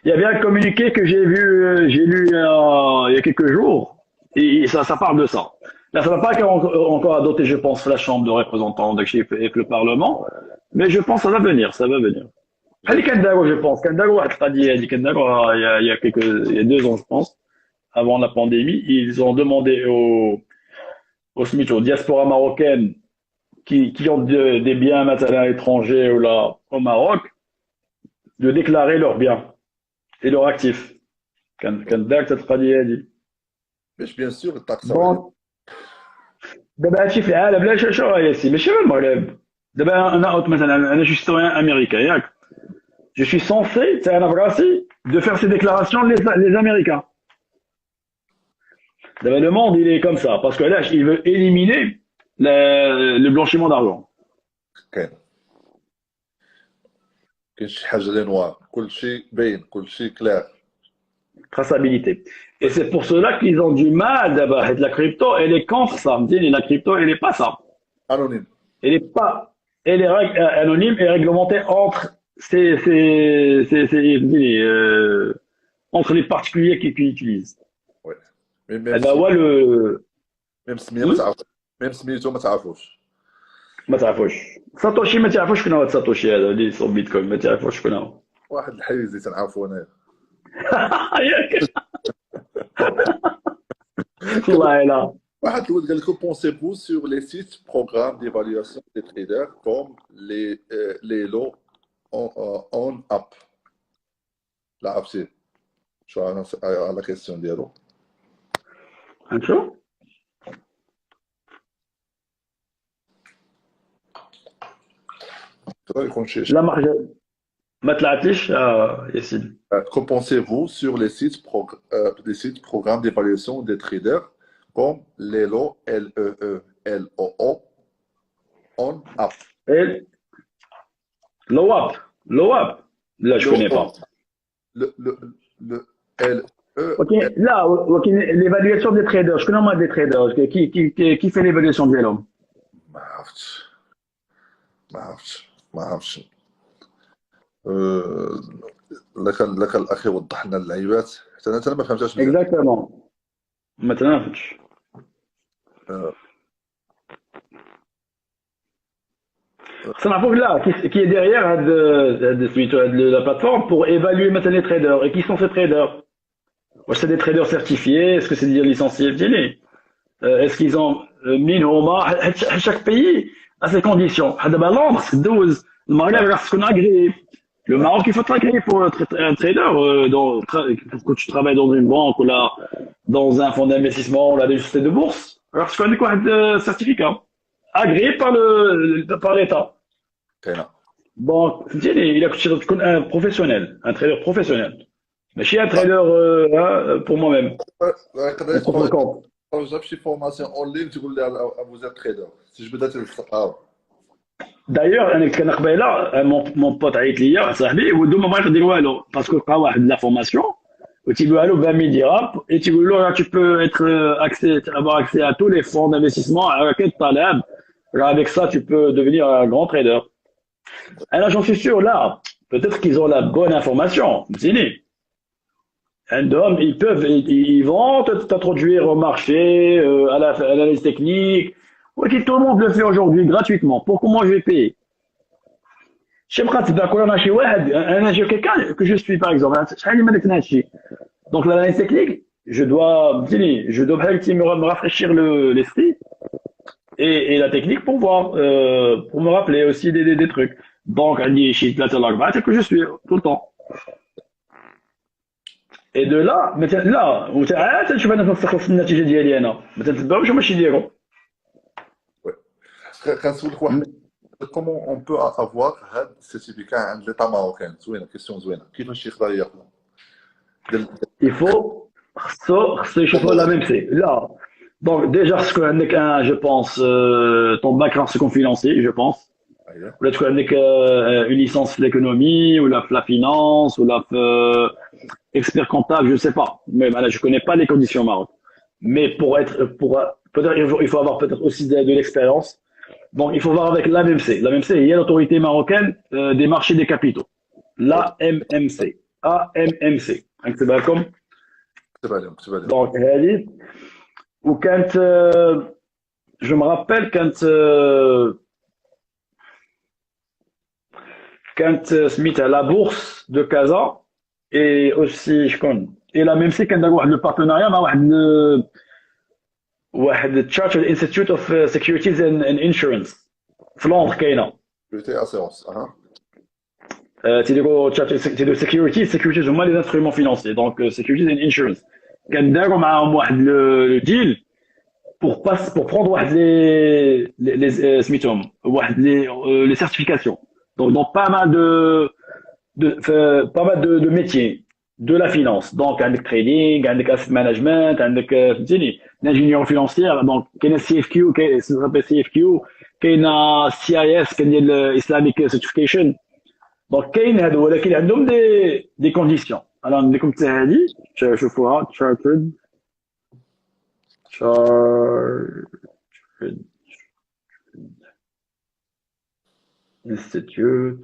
y avait un communiqué que j'ai lu il y a quelques jours, et ça parle de ça. Là, ça va pas encore adopter, je pense, la Chambre de représentants et le Parlement, mais je pense que ça va venir, ça va venir. Ali Kandago, je pense. Kandago a dit, il y a 2 ans, je pense, avant la pandémie, ils ont demandé aux Smith, aux diasporas marocaines qui ont des biens matériels étrangers ou là, au Maroc, de déclarer leurs biens et leurs actifs. Kandak, ça te dit. مش bien sûr الطاقة Bon, دابا هادشي في العالم لا شو راه ياسي ماشي غير المغرب دابا انا مثلا انا جو سيتويان امريكان ياك je suis censé انا براسي de faire ces déclarations les américains دابا le monde il est comme ça parce que là il veut éliminer le blanchiment d'argent كاين شي حاجة لي نوار كل شيء باين كل شيء كلار. traçabilité. Et c'est pour cela qu'ils ont du mal d'abord. La crypto, elle est contre ça. La crypto, elle n'est pas ça. Anonyme. Elle est pas, elle est anonyme et réglementée entre les particuliers qui utilisent. Ouais. Eh ben, ouais, même سميتو ما تعرفوش. même سميتو ما تعرفوش. ما تعرفوش. ساتوشي ما تعرفوش شكون هو ساتوشي هذا اللي صوب بيتكوين ما تعرفوش شكون هو. واحد الحيزي تنعرفو انايا. ياك. والله لا. واحد الولد قال لكم pensez-vous sur les sites programmes d'évaluation des traders comme les lots on app. لا عرفتي شو انا على كيسيون ديالو. هنشوف. يكون شي لا ما طلعتليش يا سيدي. Que pensez-vous sur les sites programmes d'évaluation des traders comme LELO, LEELOO, on app. لواب لا je connais pas. Le LE. Ok, là, l'évaluation des traders, je connais moi des traders, qui fait l'évaluation de l'homme? ما عرفتش لك الاخي وضح لنا اللعيبات حتى انا ما فهمتهاش مزيان. Exactement. ما تنافسش. Ça n'a pas là, qui est derrière la plateforme pour évaluer maintenant les traders. Et qui sont ces traders? C'est des traders certifiés? Est-ce que c'est des licenciés? Est-ce qu'ils ont mis chaque pays a ses conditions. Londres, 12. Le Maroc, c'est agréé. Le Maroc, il faut t'agréer pour être un trader. Quand tu travailles dans une banque ou là, dans un fonds d'investissement ou là, des sociétés de bourse. Alors, tu connais quoi un certificat agréé par l'État. Bon, il a que un professionnel, un trader professionnel. Mais je suis un trader pour moi-même. Pour compte. جاب شي فورماسيون اون لين تقول لي ابو زيد تريدر سي بدات الثقافه. دايوغ انا كان قبيله مون بوت عيط ليا صاحبي ودو ما بغاش يدير والو باسكو لقى واحد لا فورماسيون وتيقول له 20 000 dirhams et تيقول له tu peux avoir accès à tous les fonds d'investissement à quel talab avec ça tu peux devenir un grand trader. Alors j'en suis sûr là peut-être qu'ils ont la bonne information zini. Ils vont t'introduire au marché, à l'analyse technique. Ok, tout le monde le fait aujourd'hui gratuitement. Pourquoi moi je vais payer? Je sais j'ai quelqu'un que je suis par exemple. Donc l'analyse technique, je dois me rafraîchir l'esprit et la technique pour voir, pour me rappeler aussi des trucs. Donc, c'est que je suis tout le temps. Et de là, مثلا تنشوف انا تنستخلص في النتيجه ديالي انا ما تنتبعوش هما شي يديروا. كنسولك واحد comment on peut avoir هذا السيرتيفيكا عند ليطا ماروكان؟ زوينه كيسيون زوينه، كيفاش يقدر ياخذها؟ ديال Il faut, خصو يشوفوا la même c'est. Là, donc déjà, ce qu'on a, je pense, ton background c'est financier, je pense. اييه. Ou là, tu as une licence de l'économie, ou la finance, ou la expert comptable, je ne sais pas. Mais voilà, je ne connais pas les conditions au Maroc. Mais peut-être, il faut avoir peut-être aussi de l'expérience. Donc, il faut voir avec l'AMC. L'AMC, il y a l'autorité marocaine des marchés des capitaux. L'AMMC. AMMC. C'est bien comme. كتب عليهم كتب عليهم. Donc, ou quand, je me rappelle quand Smith à la bourse de Casa et aussi je connais et la même si quand on a le partenariat avec le Chartered Institute of Securities and Insurance في لندres كاينه لوتي اسيرونس اها. تيديروا تيديروا securities هما les instruments financiers donc securities and insurance كان داروا معاهم واحد لو ديل pour prendre واحد les سميتهم واحد les certifications donc dans pas mal de métiers de la finance donc عندك trading عندك asset management عندك فهمتيني l'ingénierie financière donc كاين CFQ كاين CFQ كاين CIS كاين ديال Islamic certification donc كاين هادو ولكن عندهم دي كونديسيون انا نديكم حتى هادي شوفوها chartered Institute.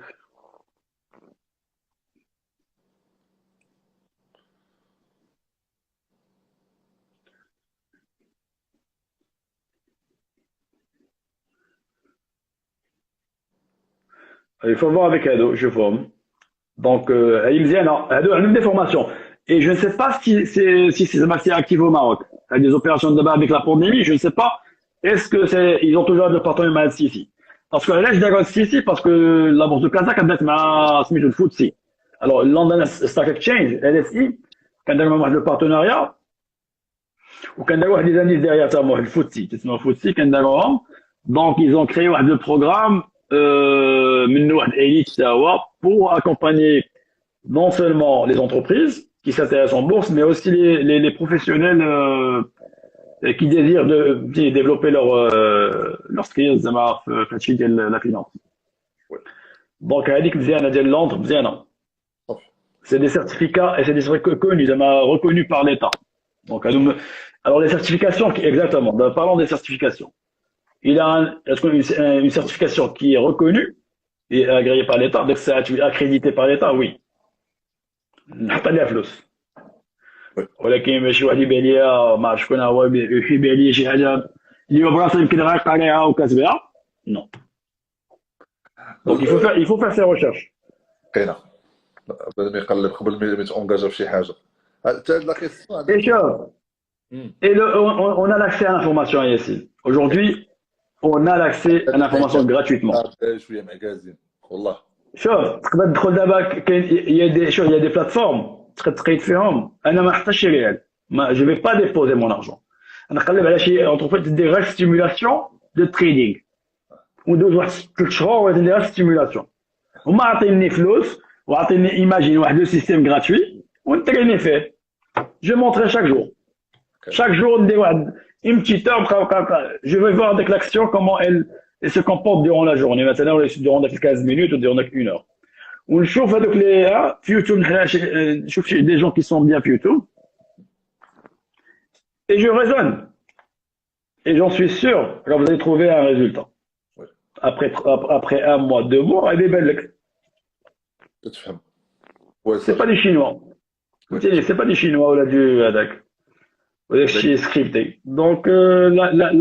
Il faut voir avec Ado, je forme. Donc, il me dit, non, Ado a une des formations. Et je ne sais pas si c'est assez actif au Maroc. Il y a des opérations de débat avec la pandémie, je ne sais pas. Est-ce que ils ont toujours un département de Sisi? Parce que là, je dis Sisi parce que la bourse de Kazakh a peut-être ma Smith de Futsi. Alors, London Stock Exchange, LSI, quand on a le partenariat, ou quand on a des années derrière ça, moi, le Futsi, c'est le Futsi, quand on donc ils ont créé le programme, Elite pour accompagner non seulement les entreprises qui s'intéressent en bourse, mais aussi les professionnels qui désirent de développer leur skills de la finance. Donc, Londres, c'est des certificats et c'est des certificats reconnus par l'État. Donc, alors les certifications, exactement, parlons des certifications. Il a une certification qui est reconnue et agréée par l'État, donc c'est accrédité par l'État, oui. نحط عليها فلوس ولكن ماشي واحد يبان ليا ما عرف شكون هو يبان ليا شي حاجه اللي هو براسو يمكن غير قاريها وكاتبها نو دونك il faut faire ses recherches كاينه بلا ما يقلب قبل ما يتونجاجا في شي حاجه حتى هاد لا كيسيون et شوف et on a l'accès à l'information ici aujourd'hui on a l'accès à l'information gratuitement شويه مغازين والله شوف تقدر تدخل دابا كاين il y a des plateformes تقدر تقيد فيهم انا ما حطيتش شي ريال ما je vais pas déposer mon argent انا نقلب على شي entreprise تدير غير ستيمولاسيون دو تريدينغ وندوز واحد 3 شهور وندير غير ستيمولاسيون هما عاطيني فلوس وعاطيني ايماجين واحد لو سيستيم غراتوي ونتريني فيه جو مونتري chaque jour ندير واحد une petite heure je vais voir avec l'action comment elle se comporte durant la journée مثلا ولا durant 15 minutes ou durant 1 heure ونشوف هذوك لي في يوتيوب نشوف des gens qui sont bien في يوتيوب et je raisonne et j'en suis sûr que vous allez trouver un résultat après 1 mois 2 mois elle est belle تفهم c'est pas des chinois c'est pas des chinois ou là du هذاك ولا شي scripté donc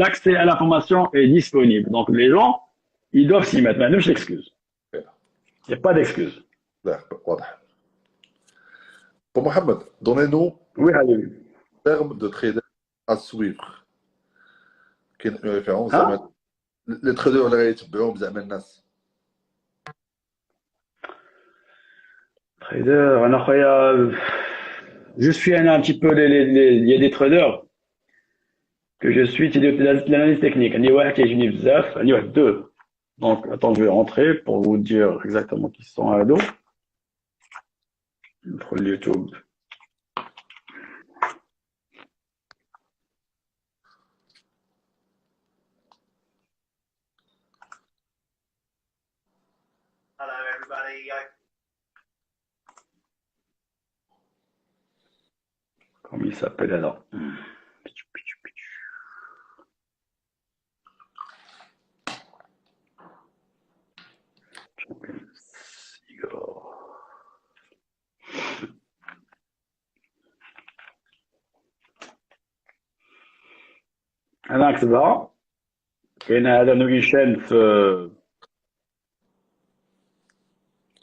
l'accès à l'information est disponible donc les gens ils doivent s'y mettre maintenant je l'excuse il n'y a pas d'excuse لا واضح Pour Mohamed, donnez-nous oui حبيبي termes de trader à suivre. كاين référence ها les traders اللي غيتبعوهم زعما الناس. trader انا خويا je suis un petit peu il y a des traders que je suis de l'analyse technique عندي واحد كيعجبني بزاف عندي واحد 2 Donc, attends, je vais rentrer pour vous dire exactement qui sont à dos. Entre le YouTube. Hello, everybody. Comment il s'appelle alors? Igor. انا كتبها كاين هذا نويشن في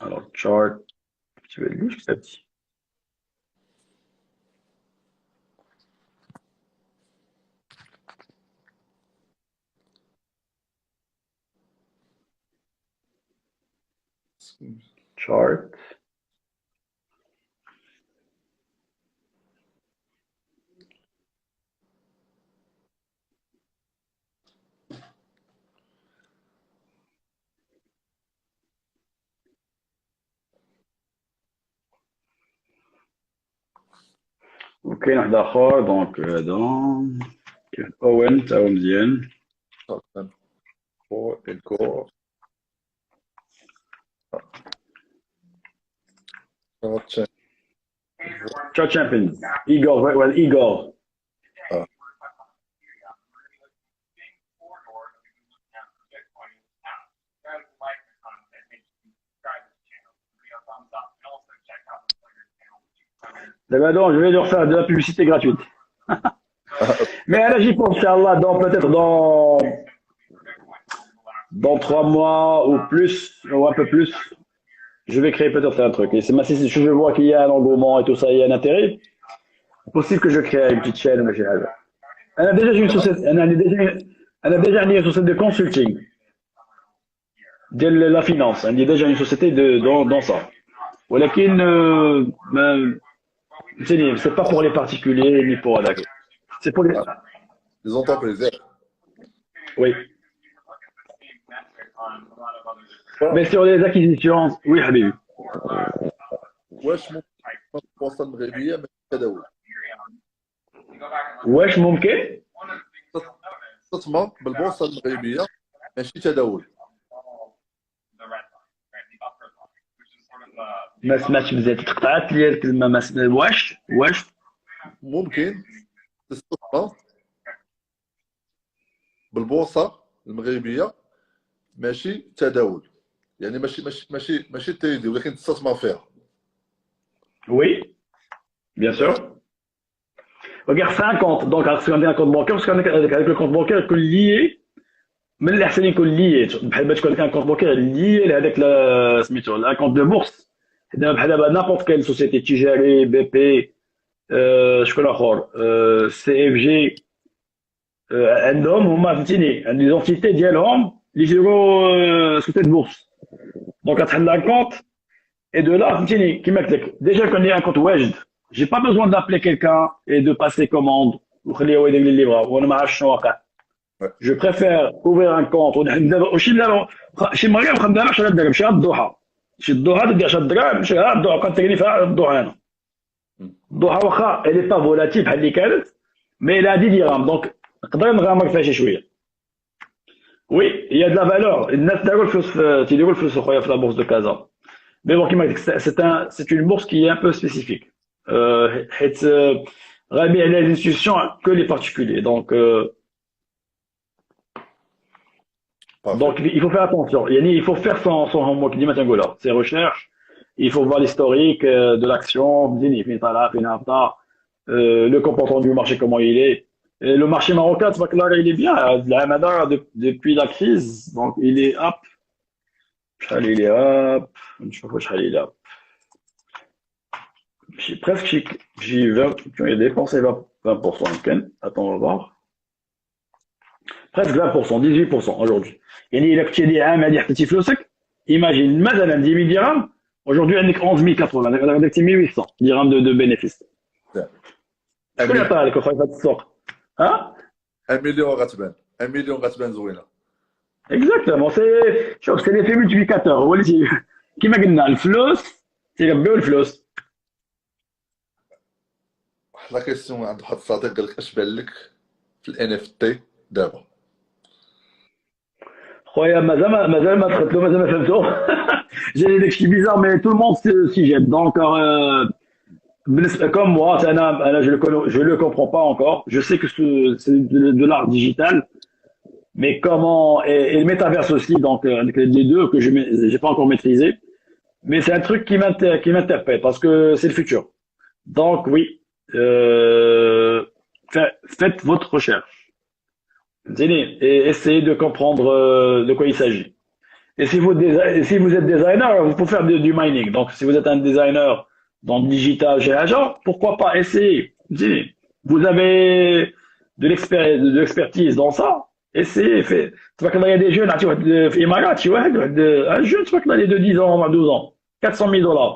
alors chart tu vas lire كتبتي chart وكاين واحد اخر دونك هذا كاين اوين تا هو مزيان Pour el corps. chart champions Igor well Igor Ah. D'abord, donc, je vais leur faire de la publicité gratuite. Mais là, j'y pense, Inch'Allah, peut-être dans 3 mois ou plus, ou un peu plus, je vais créer peut-être un truc. Et c'est si je vois qu'il y a un engouement et tout ça, il y a un intérêt, c'est possible que je crée une petite chaîne. On a déjà une société, on a déjà une société de consulting, de la finance. On a déjà une société dans ça. ولكن c'est pas pour les particuliers ni pour la. C'est pour les. Les entreprises. Oui. Mais sur les acquisitions, oui, Habib. واش ممكن البورصه المغربيه ماشي تداول واش ممكن تستثمر بالبورصه المغربيه ماشي تداول ما سمعتش مزيان تقطعت لي الكلمه ما سمعت واش ممكن تستثمر بالبورصه المغربيه ماشي تداول يعني ماشي تريدي ولكن تستثمر فيها. Oui, bien sûr. Regarde, c'est un compte. Donc, avec un compte bancaire, parce qu'avec le compte bancaire, que lié, من الأحسن يكون lié. بحال ما تكون un compte bancaire lié avec un compte de bourse. بحال n'importe quelle société تجاري BP شكون آخر CFG عندهم هما فهمتيني لي زونتيتي ديالهم اللي يديروا سوسيتي de bourse. Donc, تحل un compte. Et de là, déjà qu'on ait un compte واجد, j'ai pas besoin d'appeler quelqu'un et de passer commande. Je préfère ouvrir un compte. شي مرة خدام 10 درهم شي الضحى. شي الضحى تدير 10 درهم شي الضحى كنت تغني فيها الضحى انا. الضحى واخا elle est pas volatile بحال اللي كانت mais elle a 10 dirhams donc نقدر نغامر فيها شي شوية. Oui, il y a de la valeur. الناس تيديروا الفلوس اخويا في لا بورصة دو كازا. Mais bon, c'est une bourse qui est un peu spécifique. Elle a des institutions que les particuliers. Donc il faut faire attention. Il faut faire son homework, ses recherches. Il faut voir l'historique de l'action, le comportement du marché, comment il est. Et le marché marocain, il est bien. Depuis la crise, donc il est up. Il est up. Il est up. J'ai dépensé 20%. Attends, on va voir. Presque 20%, 18% aujourd'hui. Il a que tu as imagine, مثلا 10 000 dirhams, aujourd'hui, on est 11 080, on a 1800 dirhams de bénéfices. شكون يعطيها لك اخويا في هذا السوق؟ ها؟ 1 مليون غتبان 1 مليون غتبان زوينه. Exactement. C'est l'effet multiplicateur. هو اللي كيما قلنا الفلوس تيربيو الفلوس. واحد لا كيسيون عند واحد الصديق قال لك اش بان لك في الان اف تي دابا؟ خويا مازال ما دخلت له مازال ما فهمته. جاني داكشي بيزار مي تو الموند سي جيت دونك comme moi je le comprends pas encore. Je sais que c'est de l'art digital, mais comment et le métaverse aussi donc avec les deux que j'ai pas encore maîtrisé. Mais c'est un truc qui m'interpelle parce que c'est le futur. Donc oui, faites votre recherche. Et essayez de comprendre de quoi il s'agit. Et si vous êtes designer, vous pouvez faire du mining. Donc si vous êtes un designer dans le digital chez Agent, pourquoi pas essayer. Vous avez de l'expertise dans ça. Essayez. Tu vois qu'il y a des jeunes, tu vois, un jeune, tu vois qu'il a de 10 ans à 12 ans, 400 000 dollars.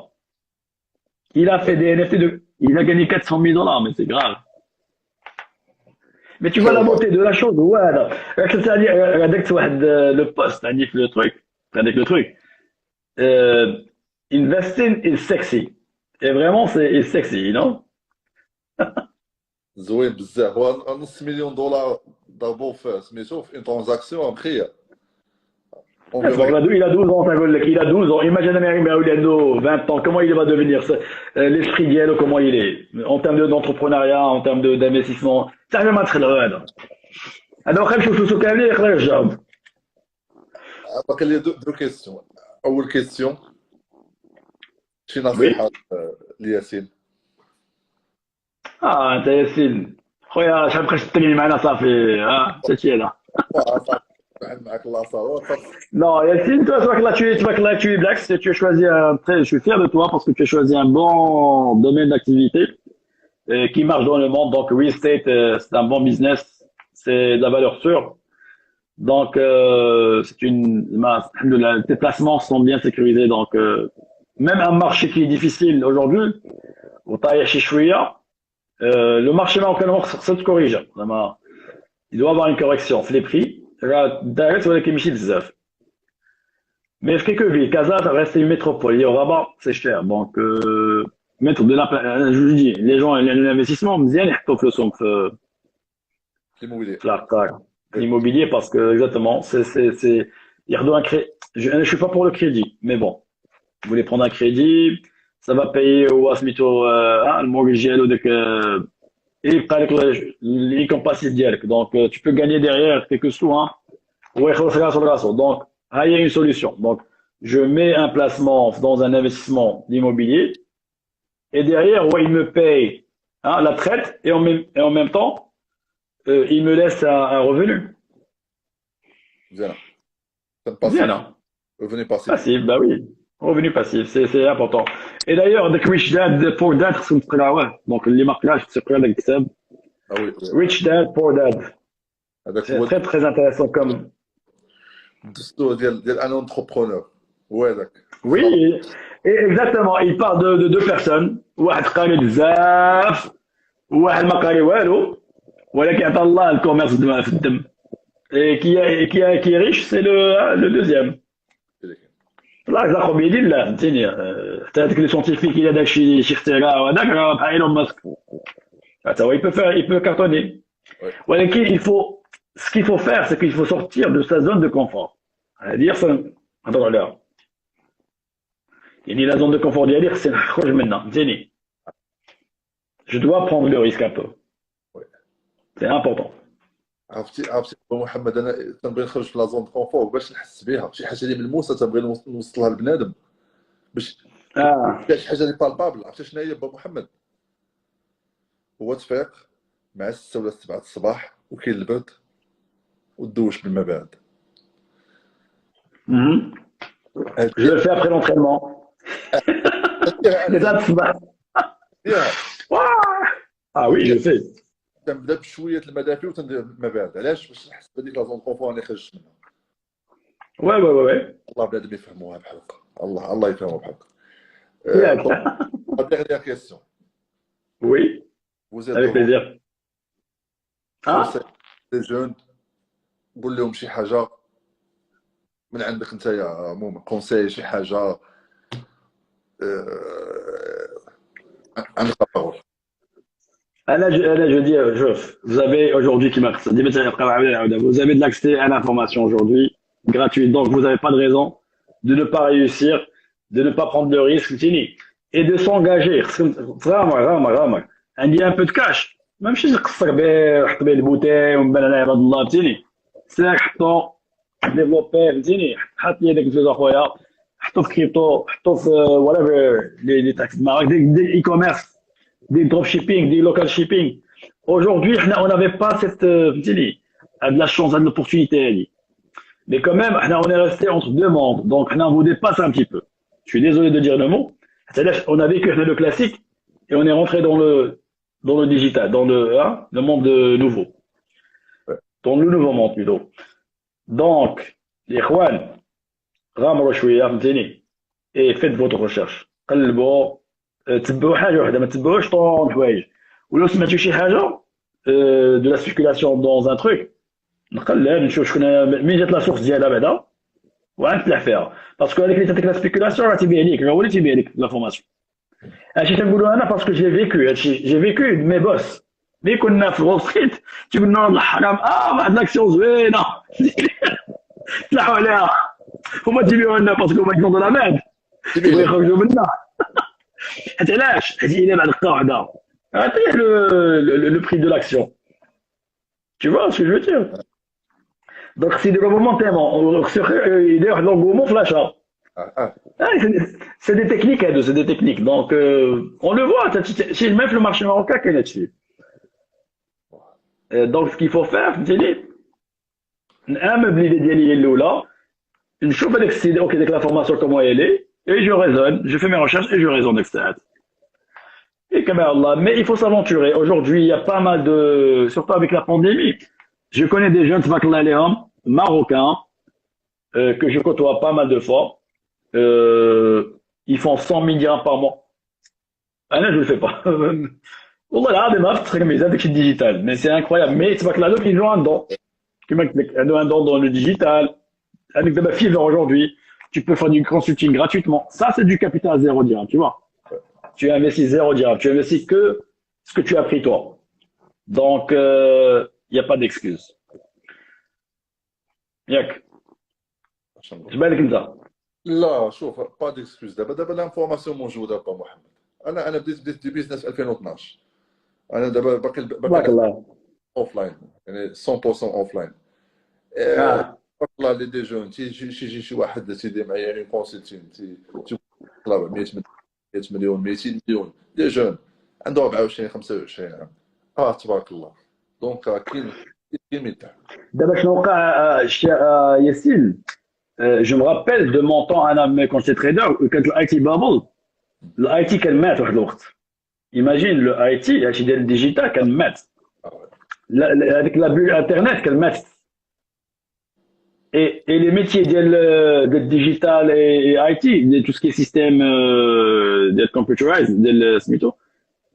Il a fait des NFT il a gagné 400 000 dollars, mais c'est grave. Mais tu vois la beauté de la chose, ouais. C'est-à-dire, le post, avec le truc. Investing is sexy. Et vraiment, c'est sexy, non? زوين بزاف. هو نص مليون دولار ضربوه في سميتو في اون ترانزاكسيون مخير. Il a 12 ans, il a 12 ans. Imagine Américain, il a 20 ans. Comment il va devenir l'esprit d'Yellow, comment il est en termes d'entrepreneuriat, en termes d'investissement. Ça va être le هذا. هذا خلينا نشوفوا شو كامل يقدر يجاوب. باقي لي دو كيسيون. اول كيسيون شي Oui. نصيحه لياسين؟ انت ياسين خويا شحال بقيت تطلي معنا صافي حتى هذا. معك الله صار. Non, Yacine, toi, tu es Black, tu as choisi je suis fier de toi parce que tu as choisi un bon domaine d'activité qui marche dans le monde. Donc, real estate, c'est un bon business, c'est de la valeur sûre. Donc, tes placements sont bien sécurisés. Donc, même un marché qui est difficile aujourd'hui, au taille chez Chouïa, le marché marocain ça se corrige. Il doit avoir une correction. C'est les prix. Direct, c'est qui bzaf. Mais quelques villes, Casa reste une métropole. Et au Rabat, c'est cher. Donc, mettre de la, je vous dis, les gens, l'investissement, مزيان يحطوا فلوسهم في l'immobilier. l'immobilier parce que, exactement, ياخدوا un crédit. Je suis pas pour le crédit, mais bon. Vous voulez prendre un crédit, ça va payer au سميتو le mortgage ديالو داك يبقى لك ليكون باسيف ديالك. Donc, tu peux gagner derrière quelques sous, hein. ويخلص راسو. Donc, il y a une solution. Donc, je mets un placement dans un investissement d'immobilier et derrière, ouais, il me paye la traite et en même temps, il me laisse un revenu. مزيان. Bien, hein. Revenez passif. Passif, bah oui. Revenu passif, c'est important. Et d'ailleurs, avec Rich Dad, Poor Dad, donc les marquages, c'est quoi avec ça? Ah oui. Rich Dad, Poor Dad. هذاك C'est هو très très intéressant comme. الدستور ديال ان انتربرونور هو هذاك. Oui, et exactement. Il parle de deux personnes. واحد قاري بزاف وواحد ما قاري والو ولكن عطى الله الكوميرس في الدم. Et qui est riche, c'est le deuxième. لا زاخو بيدي لا فهمتيني حتى هذاك لي سونتيفيك الى داك شي اختراع وهذاك راه بحال ايلون ماسك حتى هو il peut cartonner. ولكن ce qu'il faut faire c'est qu'il faut sortir de sa zone de confort. C'est-à-dire نهضروا عليها يعني la zone de confort ديالي خصني نخرج منها فهمتيني. Je dois prendre le risque un peu. C'est important. عرفتي محمد، انا تنبغي نخرج في لا زون كونفور باش نحس بها شي حاجه اللي ملموسه، تنبغي نوصلها لبنادم باش شي حاجه اللي بالبابل. عرفتي شنو هي با محمد؟ هو تفيق مع 6 ولا 7 الصباح وكاين البرد ودوش بالمباد. Je le fais après l'entraînement. Les الصباح. Ah oui, je le fais. تنبدا بشويه المدافع وتندير المباد. علاش؟ باش نحس بهذيك لا زون كونفور اللي خرجت منها. Ouais. الله بنادم يفهموها بحال هكا. الله يفهموها بحال هكا. Dernière question. Oui. Vous êtes avec plaisir. des jeunes، قول لهم شي حاجه من عندك انت يا موم كونساي شي حاجه عندك الرول. Je dis, vous avez aujourd'hui vous avez de l'accès à l'information aujourd'hui, gratuite. Donc, vous n'avez pas de raison de ne pas réussir, de ne pas prendre de risques, fini. Et de s'engager. Vraiment. Il y a un peu de cash. Même si c'est des bouteilles, c'est développer, حط يدك في اخويا حطوا في كريبتو حطوا في whatever les taxes des e-commerce des dropshipping des local shipping aujourd'hui on n'avait pas cette de la chance de l'opportunité mais quand même on est resté entre deux mondes donc on vous dépasse un petit peu je suis désolé de dire le mot c'est-à-dire on a vécu le classique et on est rentré dans le digital dans le monde nouveau dans le nouveau monde plutôt donc les Juan غامروا شويه فهمتيني اي فيت فوتو ريشيرش قلبوا تبعوا حاجه واحده ما تبعوش طون حوايج ولو سمعتوا شي حاجه دو لا سيركيلاسيون دون ان تروك نقلب نشوف شكون مين جات لا سورس ديالها بعدا وغنتلح فيها باسكو هذيك اللي تعطيك لا سبيكولاسيون راه تيبيع ليك هو اللي تيبيع لك لافورماسيون هادشي تنقولوا انا باسكو جي فيكو مي بوس ملي كنا في وول ستريت تيقول لنا الحرام واحد لاكسيون زوينه تلاحوا عليها هما تيبيعوا لنا باسكو هما كيكونوا لا ماد يبغوا يخرجوا منا حيت علاش حيت الا بعد القاعده عطيه لو بري دو لاكسيون tu vois ce que je veux dire donc c'est des momentanément il y a un engouement flash c'est des techniques c'est des techniques donc on le voit si même le marché marocain qui est là-dessus donc ce qu'il faut faire c'est نامن بليدي ديالي هي الاولى نشوف هذاك السيد اوكي ديك لافورماسيون كومون elle est et je raisonne je fais mes recherches et je raisonne ديك الساعات et comme Allah mais il faut s'aventurer aujourd'hui il y a pas mal de surtout avec la pandémie je connais des jeunes tabakallah alayhom marocains que je côtoie pas mal de fois ils font 100 000 dirhams par mois انا je le fais pas والله العظيم ما فتح ميزان داكشي الديجيتال mais c'est incroyable mais tabakallah دوك ils ont un don كما قلت لك عنده un don dans le digital avec de la fibre aujourd'hui, tu peux faire du consulting gratuitement. Ça, c'est du capital à 0 dirham, tu vois. Tu investis 0 dirham. Tu investis que ce que tu as pris toi. Donc, il n'y a pas d'excuse. Yak. Je vais aller comme لا شوف با ديكسكوز دابا الانفورماسيون موجوده با محمد. انا بديت دي بيزنس 2012. انا دابا باقي اوف لاين يعني 100% اوف لاين. والله لي دي جون تيجي شي واحد تيدير معايا يعني كونسلتين طلب 100 مليون 200 مليون دي جون عنده 24 25 عام تبارك الله دونك كاين ميتاع دابا شنو وقع ياسين جو me rappelle de mon temps انا quand j'étais trader كانت الاي تي بابل الاي تي كان مات واحد الوقت ايماجين لو اي تي هادشي ديال الديجيتال كان مات هذيك لا بول انترنت كان ماتت et les métiers de digital et IT, de tout ce qui est système de computerized, de smito,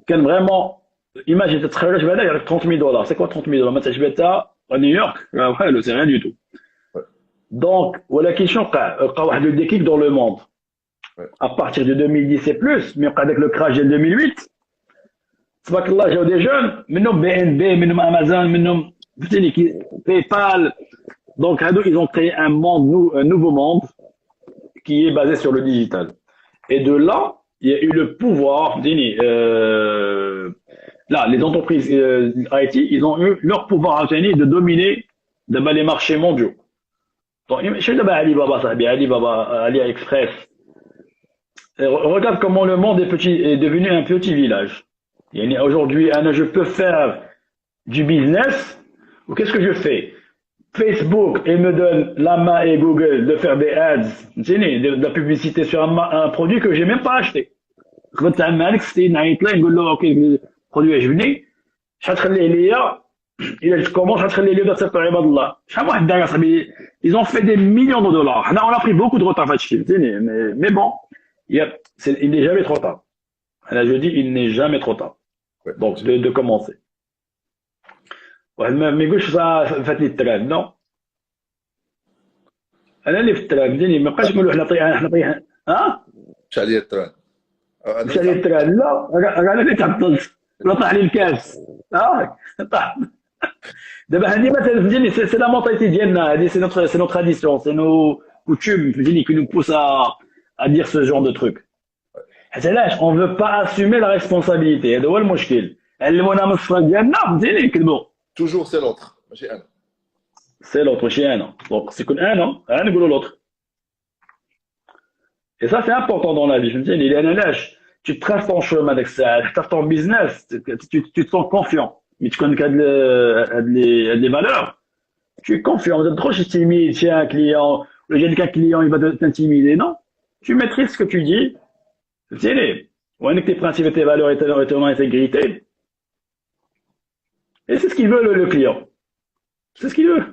كان vraiment imagine تتخرج بعدا يعطيك 30 000 $. C'est quoi 30 000 $? مثلا جبتها à New York, c'est rien du tout. Donc, ولكن شنو وقع واحد le déclic dans le monde. À partir de 2010 et plus, mais avec le crash de 2008, تبارك الله جاو des jeunes, منهم BNB, منهم Amazon, منهم فهمتيني PayPal. Donc, ils ont créé un nouveau monde qui est basé sur le digital. Et de là, il y a eu le pouvoir, là, les entreprises IT, ils ont eu leur pouvoir de dominer les marchés mondiaux. Donc, je sais Alibaba, AliExpress. Regarde comment le monde est devenu un petit village. Aujourd'hui, je peux faire du business, ou qu'est-ce que je fais? Facebook, il me donne la main et Google de faire des ads, de la publicité sur un produit que j'ai même pas acheté. Quand tu as un mec, c'est une là, il me dit, ok, le produit est venu, il commence à être les lieux de cette période là. Ils ont fait des millions de dollars. On a pris beaucoup de retard, mais bon, il n'est jamais trop tard. Là, je dis, il n'est jamais trop tard. Donc, de commencer. واحد ما يقولش فاتني التراب نو انا اللي في التران فهمتيني ما بقاش نقولوا حنا طيحنا ها مش عليا التران مش على التران لا انا اللي تعطلت ولا طاح لي الكاس طاح دابا هذه مثلا فهمتيني سي لا مونتاليتي ديالنا هذه سي نوت تراديسيون سي نو كوتوم فهمتيني كي نو بوس ا دير سو جور دو تروك حيت علاش اون فو با اسومي لا ريسبونسابيلتي هذا هو المشكل علمونا من الصغر ديالنا فهمتيني نكذبوا توجور سي لوتر ماشي انا سي لوتر ماشي انا دونك سيكون انا نقولوا لوتر Et ça, c'est important dans la vie. Je me dis, il est NLH, tu traces ton chemin avec ça, tu traces ton business, tu te sens confiant. Mais tu connais qu'il y a des valeurs. Tu es confiant. Vous êtes trop timide chez un client. Le jeune qu'un client, il va t'intimider. Non. Tu maîtrises ce que tu dis. Tu sais, ou avec tes principes et tes valeurs et ton intégrité. Et c'est ce qu'il veut, le client. C'est ce qu'il veut.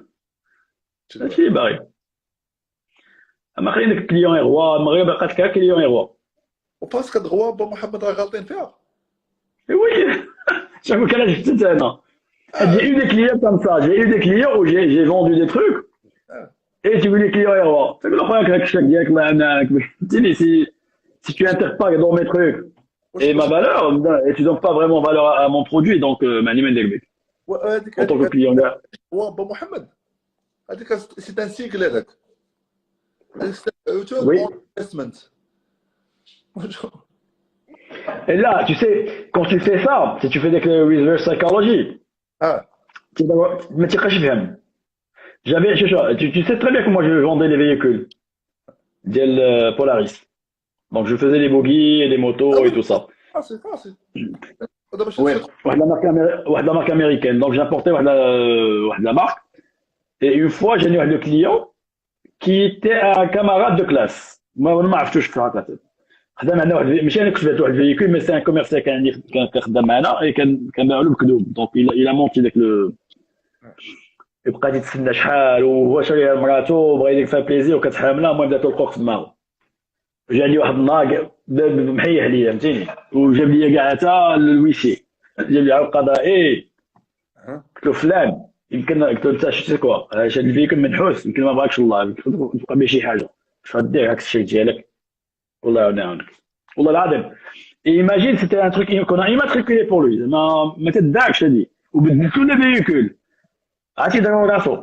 C'est est barré. اما خلي داك الكليون يغوا المغرب بقات كاع كليون يغوا وباسكو دغوا با محمد راه غالطين فيها وي شوف كان شفت انا j'ai eu des clients comme ça j'ai eu des clients où j'ai vendu des trucs et tu veux les clients يغوا تقول اخويا هاك الشك ديالك الله يعاونك فهمتيني si tu intègres pas dans mes trucs et ma valeur et tu donnes pas vraiment valeur à mon produit donc معني من داك بك وهذيك en tant que client كاع هو با محمد هذيك سي ان سيكل هذاك Oui. investment. Et là, tu sais, quand tu fais ça, si tu fais des reverse psychology, mais tu caches bien. Tu sais très bien que moi je vendais les véhicules, des Polaris. Donc je faisais des bogies et des motos et tout ça. Ah, c'est facile. Oui, la marque américaine. Donc j'importais la marque. Et une fois, j'ai eu le client qui était un camarade de classe. Moi, ما عرفتوش في هكا. خدام عندنا واحد ماشي انا كنت بعت واحد الفيكول مي سي ان كوميرسيال كان عندي كان خدام معنا اي كان باعوا له بكذوب دونك الى مونتي داك لو بقى يتسنى شحال وهو شاريها لمراتو بغا يدير فيها بليزير وكانت حامله المهم دات له القوق في دماغه جا لي واحد النهار محيح ليا فهمتيني وجاب لي كاع حتى الويشي جاب لي على القضائي قلت له فلان يمكن قلت له انت شتي كوا هاد الفيكول منحوس يمكن ما بغاكش الله تبقى به شي حاجه اش غدير هاك الشيء ديالك والله يعاونك والله العظيم imagine c'était un truc qu'on a immatriculé pour lui ما تدعكش هادي وبدلت له فيكول عرفتي ضروري راسو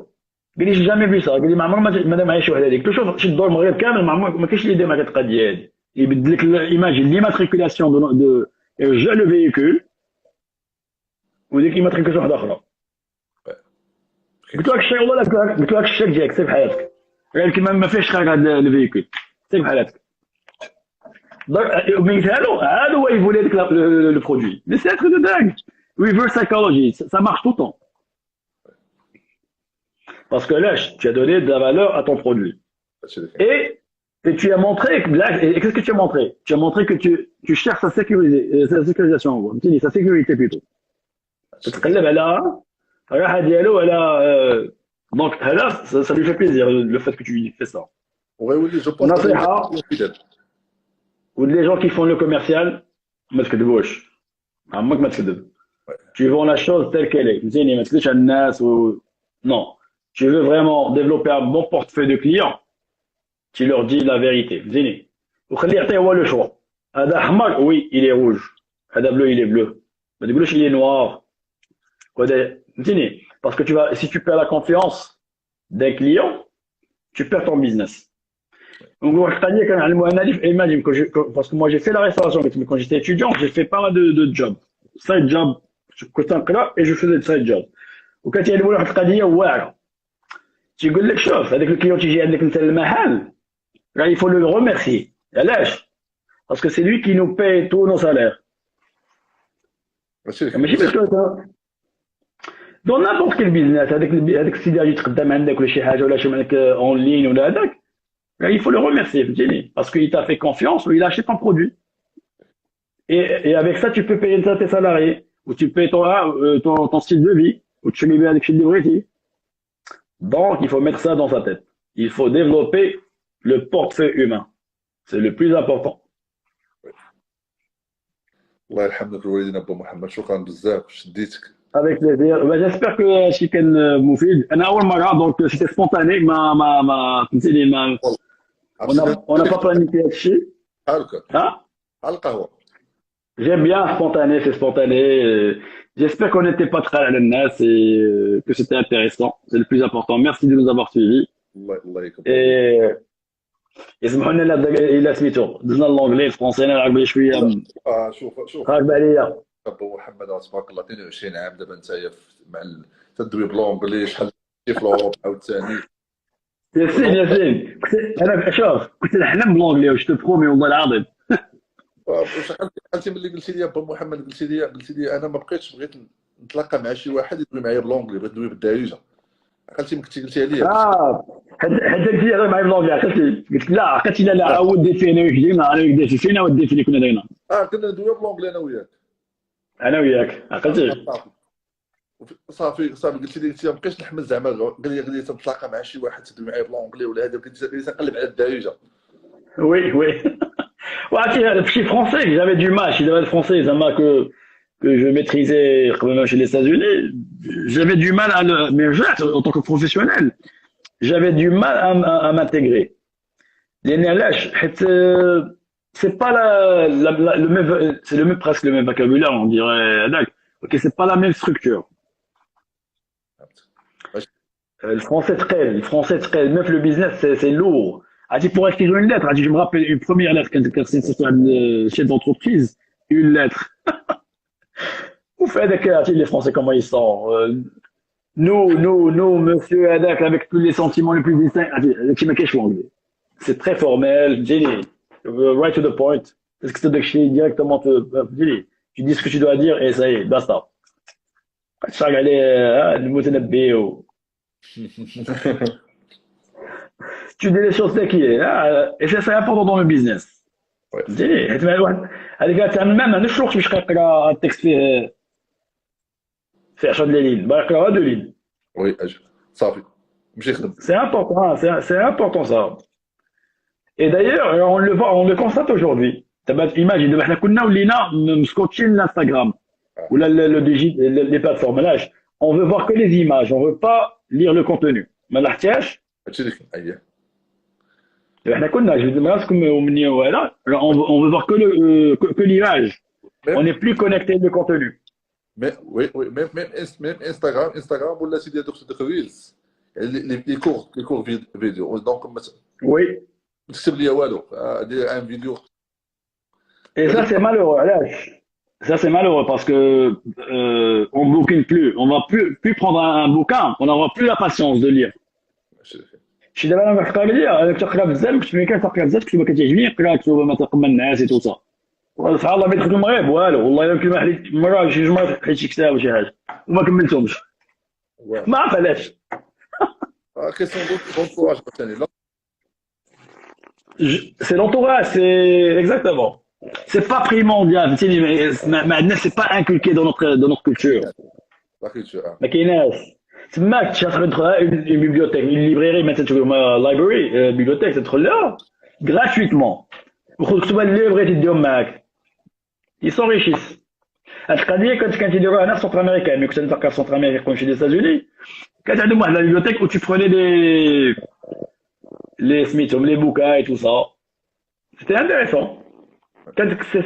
قال لي جامي في صا قال لي ما عمر ما معايا شي وحده هذيك قلت له شوف شد دور المغرب كامل ما كاينش اللي يدير معاك القضيه هذه يبدل لك الايماجين ليماتريكولاسيون دو رجع لو فيكول وديك ايماتريكولاسيون واحده اخرى قلت له هاك الشيء والله قلت له هاك الشيك ديالك سير بحالك قال لك ما فيهش خير هذا الفيكول سير بحالك مثالو هذا هو يفولي هذاك لو برودوي مي سي ان تروك دو داغ reverse psychology ça marche tout le temps parce que là tu as donné de la valeur à ton produit et tu as montré et qu'est-ce que tu as montré que tu cherches sa sécurisation sa sécurité plutôt تتقلب على الراحه ديالو على donc هذا ça lui fait plaisir le fait que tu lui fais ça وغيولي جو بونس نصيحه les gens qui font le commercial ما تكذبوش عمرك ما تكذب tu vends la chose telle qu'elle est فهمتيني ما تكذبش على الناس non tu veux vraiment développer un bon portefeuille de clients tu leur dis la vérité فهمتيني وخليه يعطيه هو le choix هذا احمر oui il est rouge هذا bleu il est bleu ما تقولوش il est noir وهذا فهمتيني parce que si tu perds la confiance d'un client tu perds ton business. Donc, parce que moi j'ai fait la restauration, mais quand j'étais étudiant, j'ai fait pas mal de jobs. Side job, et je faisais de side job. وكان تيعلموا واحد القضيه واعره تيقول لك شوف هذاك الكليون تيجي عندك انت المحل راه il faut le remercier علاش parce que c'est lui qui nous paye tous nos salaires ماشي باش dans n'importe quel business هذاك السيدي اللي تقدم عندك ولا شي حاجه ولا شي عندك اون لين ولا هذاك il faut le remercier parce qu'il t'a fait confiance ou il a acheté ton produit et avec ça tu peux payer tes salariés ou tu payes ton style de vie ou tu fais bien avec chez Libreti. Donc il faut mettre ça dans sa tête il faut développer le portefeuille humain c'est le plus important. الله يرحم لك الوالدين ابو محمد شكرا بزاف شديتك avec plaisir. Ben, j'espère que Chicken Moufid, أنا أول مرة donc c'était spontané ما فهمتيني ما والله عرفتي on n'a pas planifié هذا الشيء. بحال هكا Hein? على القهوه. J'aime bien spontané, c'est spontané. J'espère qu'on n'était pas très à l'ananas et que c'était intéressant. C'est le plus important. Merci de nous avoir suivis. الله يكبر بك. Et اسمحوا لنا إلا سميتو دزنا l'anglais الفرنسي أنا نلعب شوية شوف خارج عليا. ابو محمد تبارك الله 22 عام دابا انت مع تدوي بلونجلي شحال في اوروب عاوتاني. ياسين أنا شوف كنت نحلم بالانجلي واش تبرومي والله العظيم. شحال ملي قلتي لي ابو محمد قلتي لي انا ما بقيتش بغيت نتلاقى مع شي واحد يدوي معايا بلونجلي بغيت ندوي بالدارجه. عقلتي ما كنتي قلتيها لي. حتى قلت لي معايا بالانجلي عقلتي قلت لا عقلتي لا عاود دير فينا كديما انا دير فينا ودير فينا كنا دايرين. كنا ندوي بلونجلي انا وياك عقلتي. صافي قلت لي ما بقيتش نحمل زعما قال لي تنتلاقى مع شي واحد تدوي معايا بلونجلي ولا هذا كنت تنقلب على الدارجه. Oui. Ouais, le petit français, j'avais du mal. Si j'avais le français, que je maîtrisais même chez les États-Unis, j'avais du mal mais en tant que professionnel, j'avais du mal à m'intégrer. Les NLH, c'est pas le même, c'est presque le même vocabulaire, on dirait. Ok, c'est pas la même structure. Le français très, même le business, c'est lourd. Pour écrire une lettre, je me rappelle une première lettre quand c'est un chef d'entreprise, une lettre. Vous faites les Français comment ils sont. Nous, monsieur Hadak, avec tous les sentiments les plus distincts, c'est très formel, right to the point. Est-ce que c'est de directement tu dis ce que tu dois dire et ça y est, basta. Tu dis les choses telles qu'il est. Et c'est important dans le business. هذيك تماما انا الشروق باش كنقرا التكست فيه 10 لين باغي نقراها 2 لين. وي اجل صافي مشي يخدم. C'est important ça. Et d'ailleurs on le constate aujourd'hui. Imagine دابا حنا كنا ولينا مسكوتشين l'Instagram ou les plateformes là on veut voir que les images on veut pas lire le contenu ما لاحظتيش هادشي اللي اييه. On veut voir que l'image. On n'est plus connecté le contenu. Mais oui, même Instagram ولا سيدي دوك الريلز لي كور فيديو دونك Oui. تكتب لي والو دير ان فيديو. Et ça c'est malheureux. Ça c'est malheureux parce que on bouquine plus. On va plus prendre un bouquin. On n'aura plus la patience de lire. شي دابا انا كنقرا ليا انا كنقرا بزاف كنت ملي كنقرا بزاف كنت ما كتعجبني نقرا كتب ما تقبل الناس اي تو سا سبحان الله ما دخلت المغرب والو والله يمكن ما حليت مره شي جمعه حيت شي كتاب وشي حاجه وما كملتهمش ما عرف علاش. كيسيون دونطوراج ثاني لا سي لونتوراج سي اكزاكتومون سي با بريمونديال فهمتيني ما عندناش سي با انكولكي دون نوتر كولتور ما كايناش. تماك تدخل une bibliothèque une librairie مثلا تقول library bibliothèque تدخل لها gratuitement وخذ كتب اللي بغيتي ديهم معاك يسونريشيس. هاد القضيه كانت يديروها هنا في سونتر امريكان ملي كنت نتلقى في سونتر امريكا كنت في لي ستازوني كانت عندهم واحد لا بيبليوتيك و tu prenais les سميتهم les bouquins et tout ça c'était intéressant. كانت سي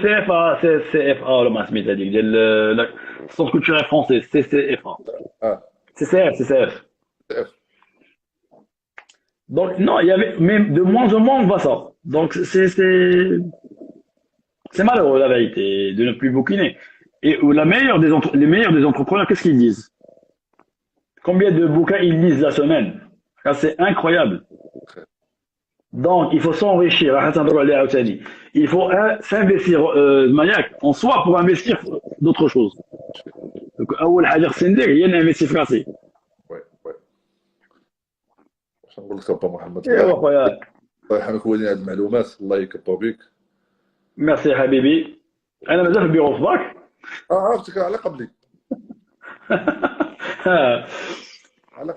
اف ا ولا ما سميت هذيك ديال السونتر كولتورال فرونسي سي اف ا CCF. Donc, non, il y avait, mais de moins en moins, on voit ça. Donc, c'est malheureux, la vérité, de ne plus bouquiner. Et les meilleurs des entrepreneurs, qu'est-ce qu'ils disent? Combien de bouquins ils lisent la semaine? C'est incroyable. Donc, il faut s'enrichir. Il faut s'investir en soi pour investir d'autres choses. Donc, أول حاجة خصني ندير هي نانفيستي في راسي. وي واش نقول لك ابا محمد ايوا خويا الله يرحمك ولينا هاد المعلومات الله يكبر بك. ميرسي حبيبي انا مازال في البيرو صباك. عرفتك على قبلي.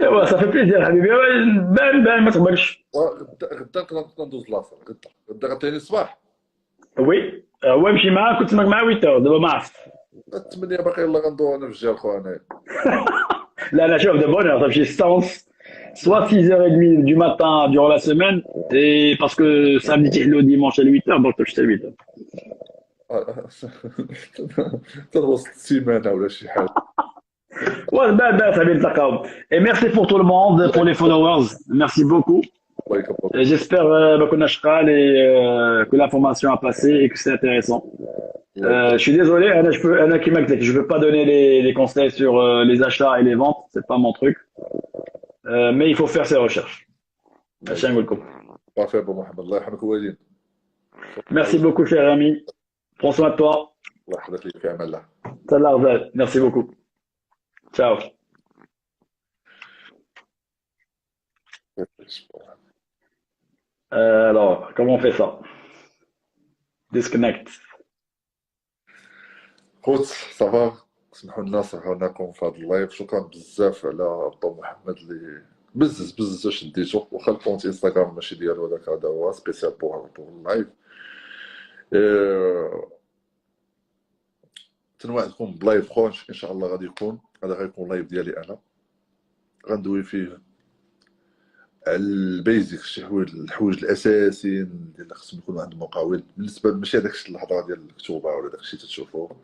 ايوا صافي بليزير حبيبي بان ما تقبلش. غدا نقدر ندوز لاصه غدا غتعطيني الصباح. وي هو يمشي معاه كنت مع 8 دابا ما عرفت. الثمانية باقي يلا غندور انا في الجهة الاخرى انايا. Là, la chef de bonne heure, j'ai séance, soit 6h30 du matin durant la semaine, et parce que samedi, le dimanche à 8h, donc je suis à 8h. تنوصل السيمانة ولا شي حاجة. Ouais, ben, ça vient de Takao. Et merci pour tout le monde, pour les followers. Merci beaucoup. الله يكبر. Et j'espère qu'on a chakal et que l'information a passé et que c'est intéressant. Je suis désolé, Anna Kimak, je ne peux pas donner les conseils sur les achats et les ventes, c'est pas mon truc. Mais il faut faire ses recherches. Hachem Goulkou. بارفي ابو محمد الله يرحمك الوالدين. Merci beaucoup, cher ami. Prends soin de toi. الله يحفظك لي في امان الله. Salah Ardal. Merci beaucoup. Ciao. Alors, comment on fait ça? Disconnect. خوت صافا سمحوا لنا صراحة لكم في هذا اللايف. شكرا بزاف على ابو محمد اللي بزز شديتو، واخا الكونت انستغرام ماشي ديالو هذاك، هذا هو سبيسيال بوغ اللايف. تنوعدكم بلايف خوش ان شاء الله غادي يكون، هذا غيكون لايف ديالي انا، غندوي فيه على البيزكس، شي الحوايج الاساسيين اللي خصهم يكونوا عند المقاول، بالنسبه ماشي هذاك اللحظه ديال الكتوبه ولا داك الشيء تتشوفوه.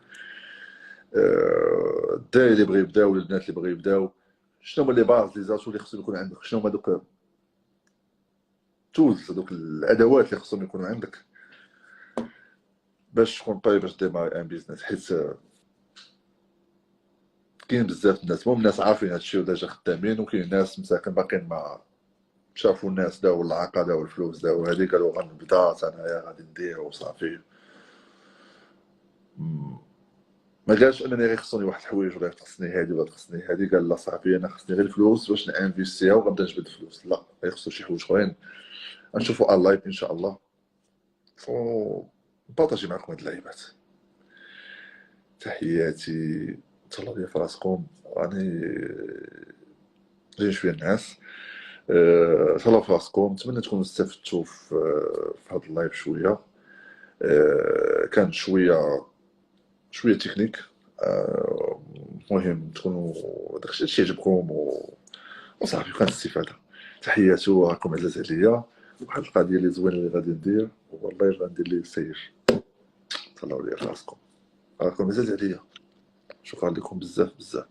الدراري اللي بغا يبداو ولا البنات اللي بغا يبداو، شنو هما لي باز لي زاتو اللي خصهم يكون عندك، شنو هما دوك تولز، دوك الادوات اللي خصهم يكونوا عندك باش تكون طيب باش ديماري ان بيزنس. حيت كاين بزاف الناس، المهم الناس عارفين هادشي وديجا خدامين، وكاين ناس مساكن باقيين ما شافوا الناس داو العاقه داو الفلوس داو هادي، قالوا غنبدا انايا غادي ندير وصافي. ما قالش انني غير خصني واحد الحوايج ولا خصني هادي ولا خصني هادي، قال لا صاحبي انا خصني غير الفلوس باش نانفيستيها وغنبدا نجبد فلوس. لا، غير خصو شي حوايج اخرين غنشوفوا اللايف ان شاء الله، ونبارطاجي معكم هاد اللعيبات. تحياتي، تهلاو ليا في راسكم، راني جاي شويه الناس. تهلاو في راسكم، نتمنى تكونوا استفدتوا في هاد اللايف شويه. كان شويه تكنيك. المهم تكونوا داكشي هادشي عجبكم وصافي كانت استفاده. تحياتي، وراكم عزاز عليا. واحد القضيه اللي زوينه اللي غادي ندير، والله غندير ليه سير. تهلاو ليا في راسكم، راكم عزاز عليا. شكرا لكم بزاف بزاف.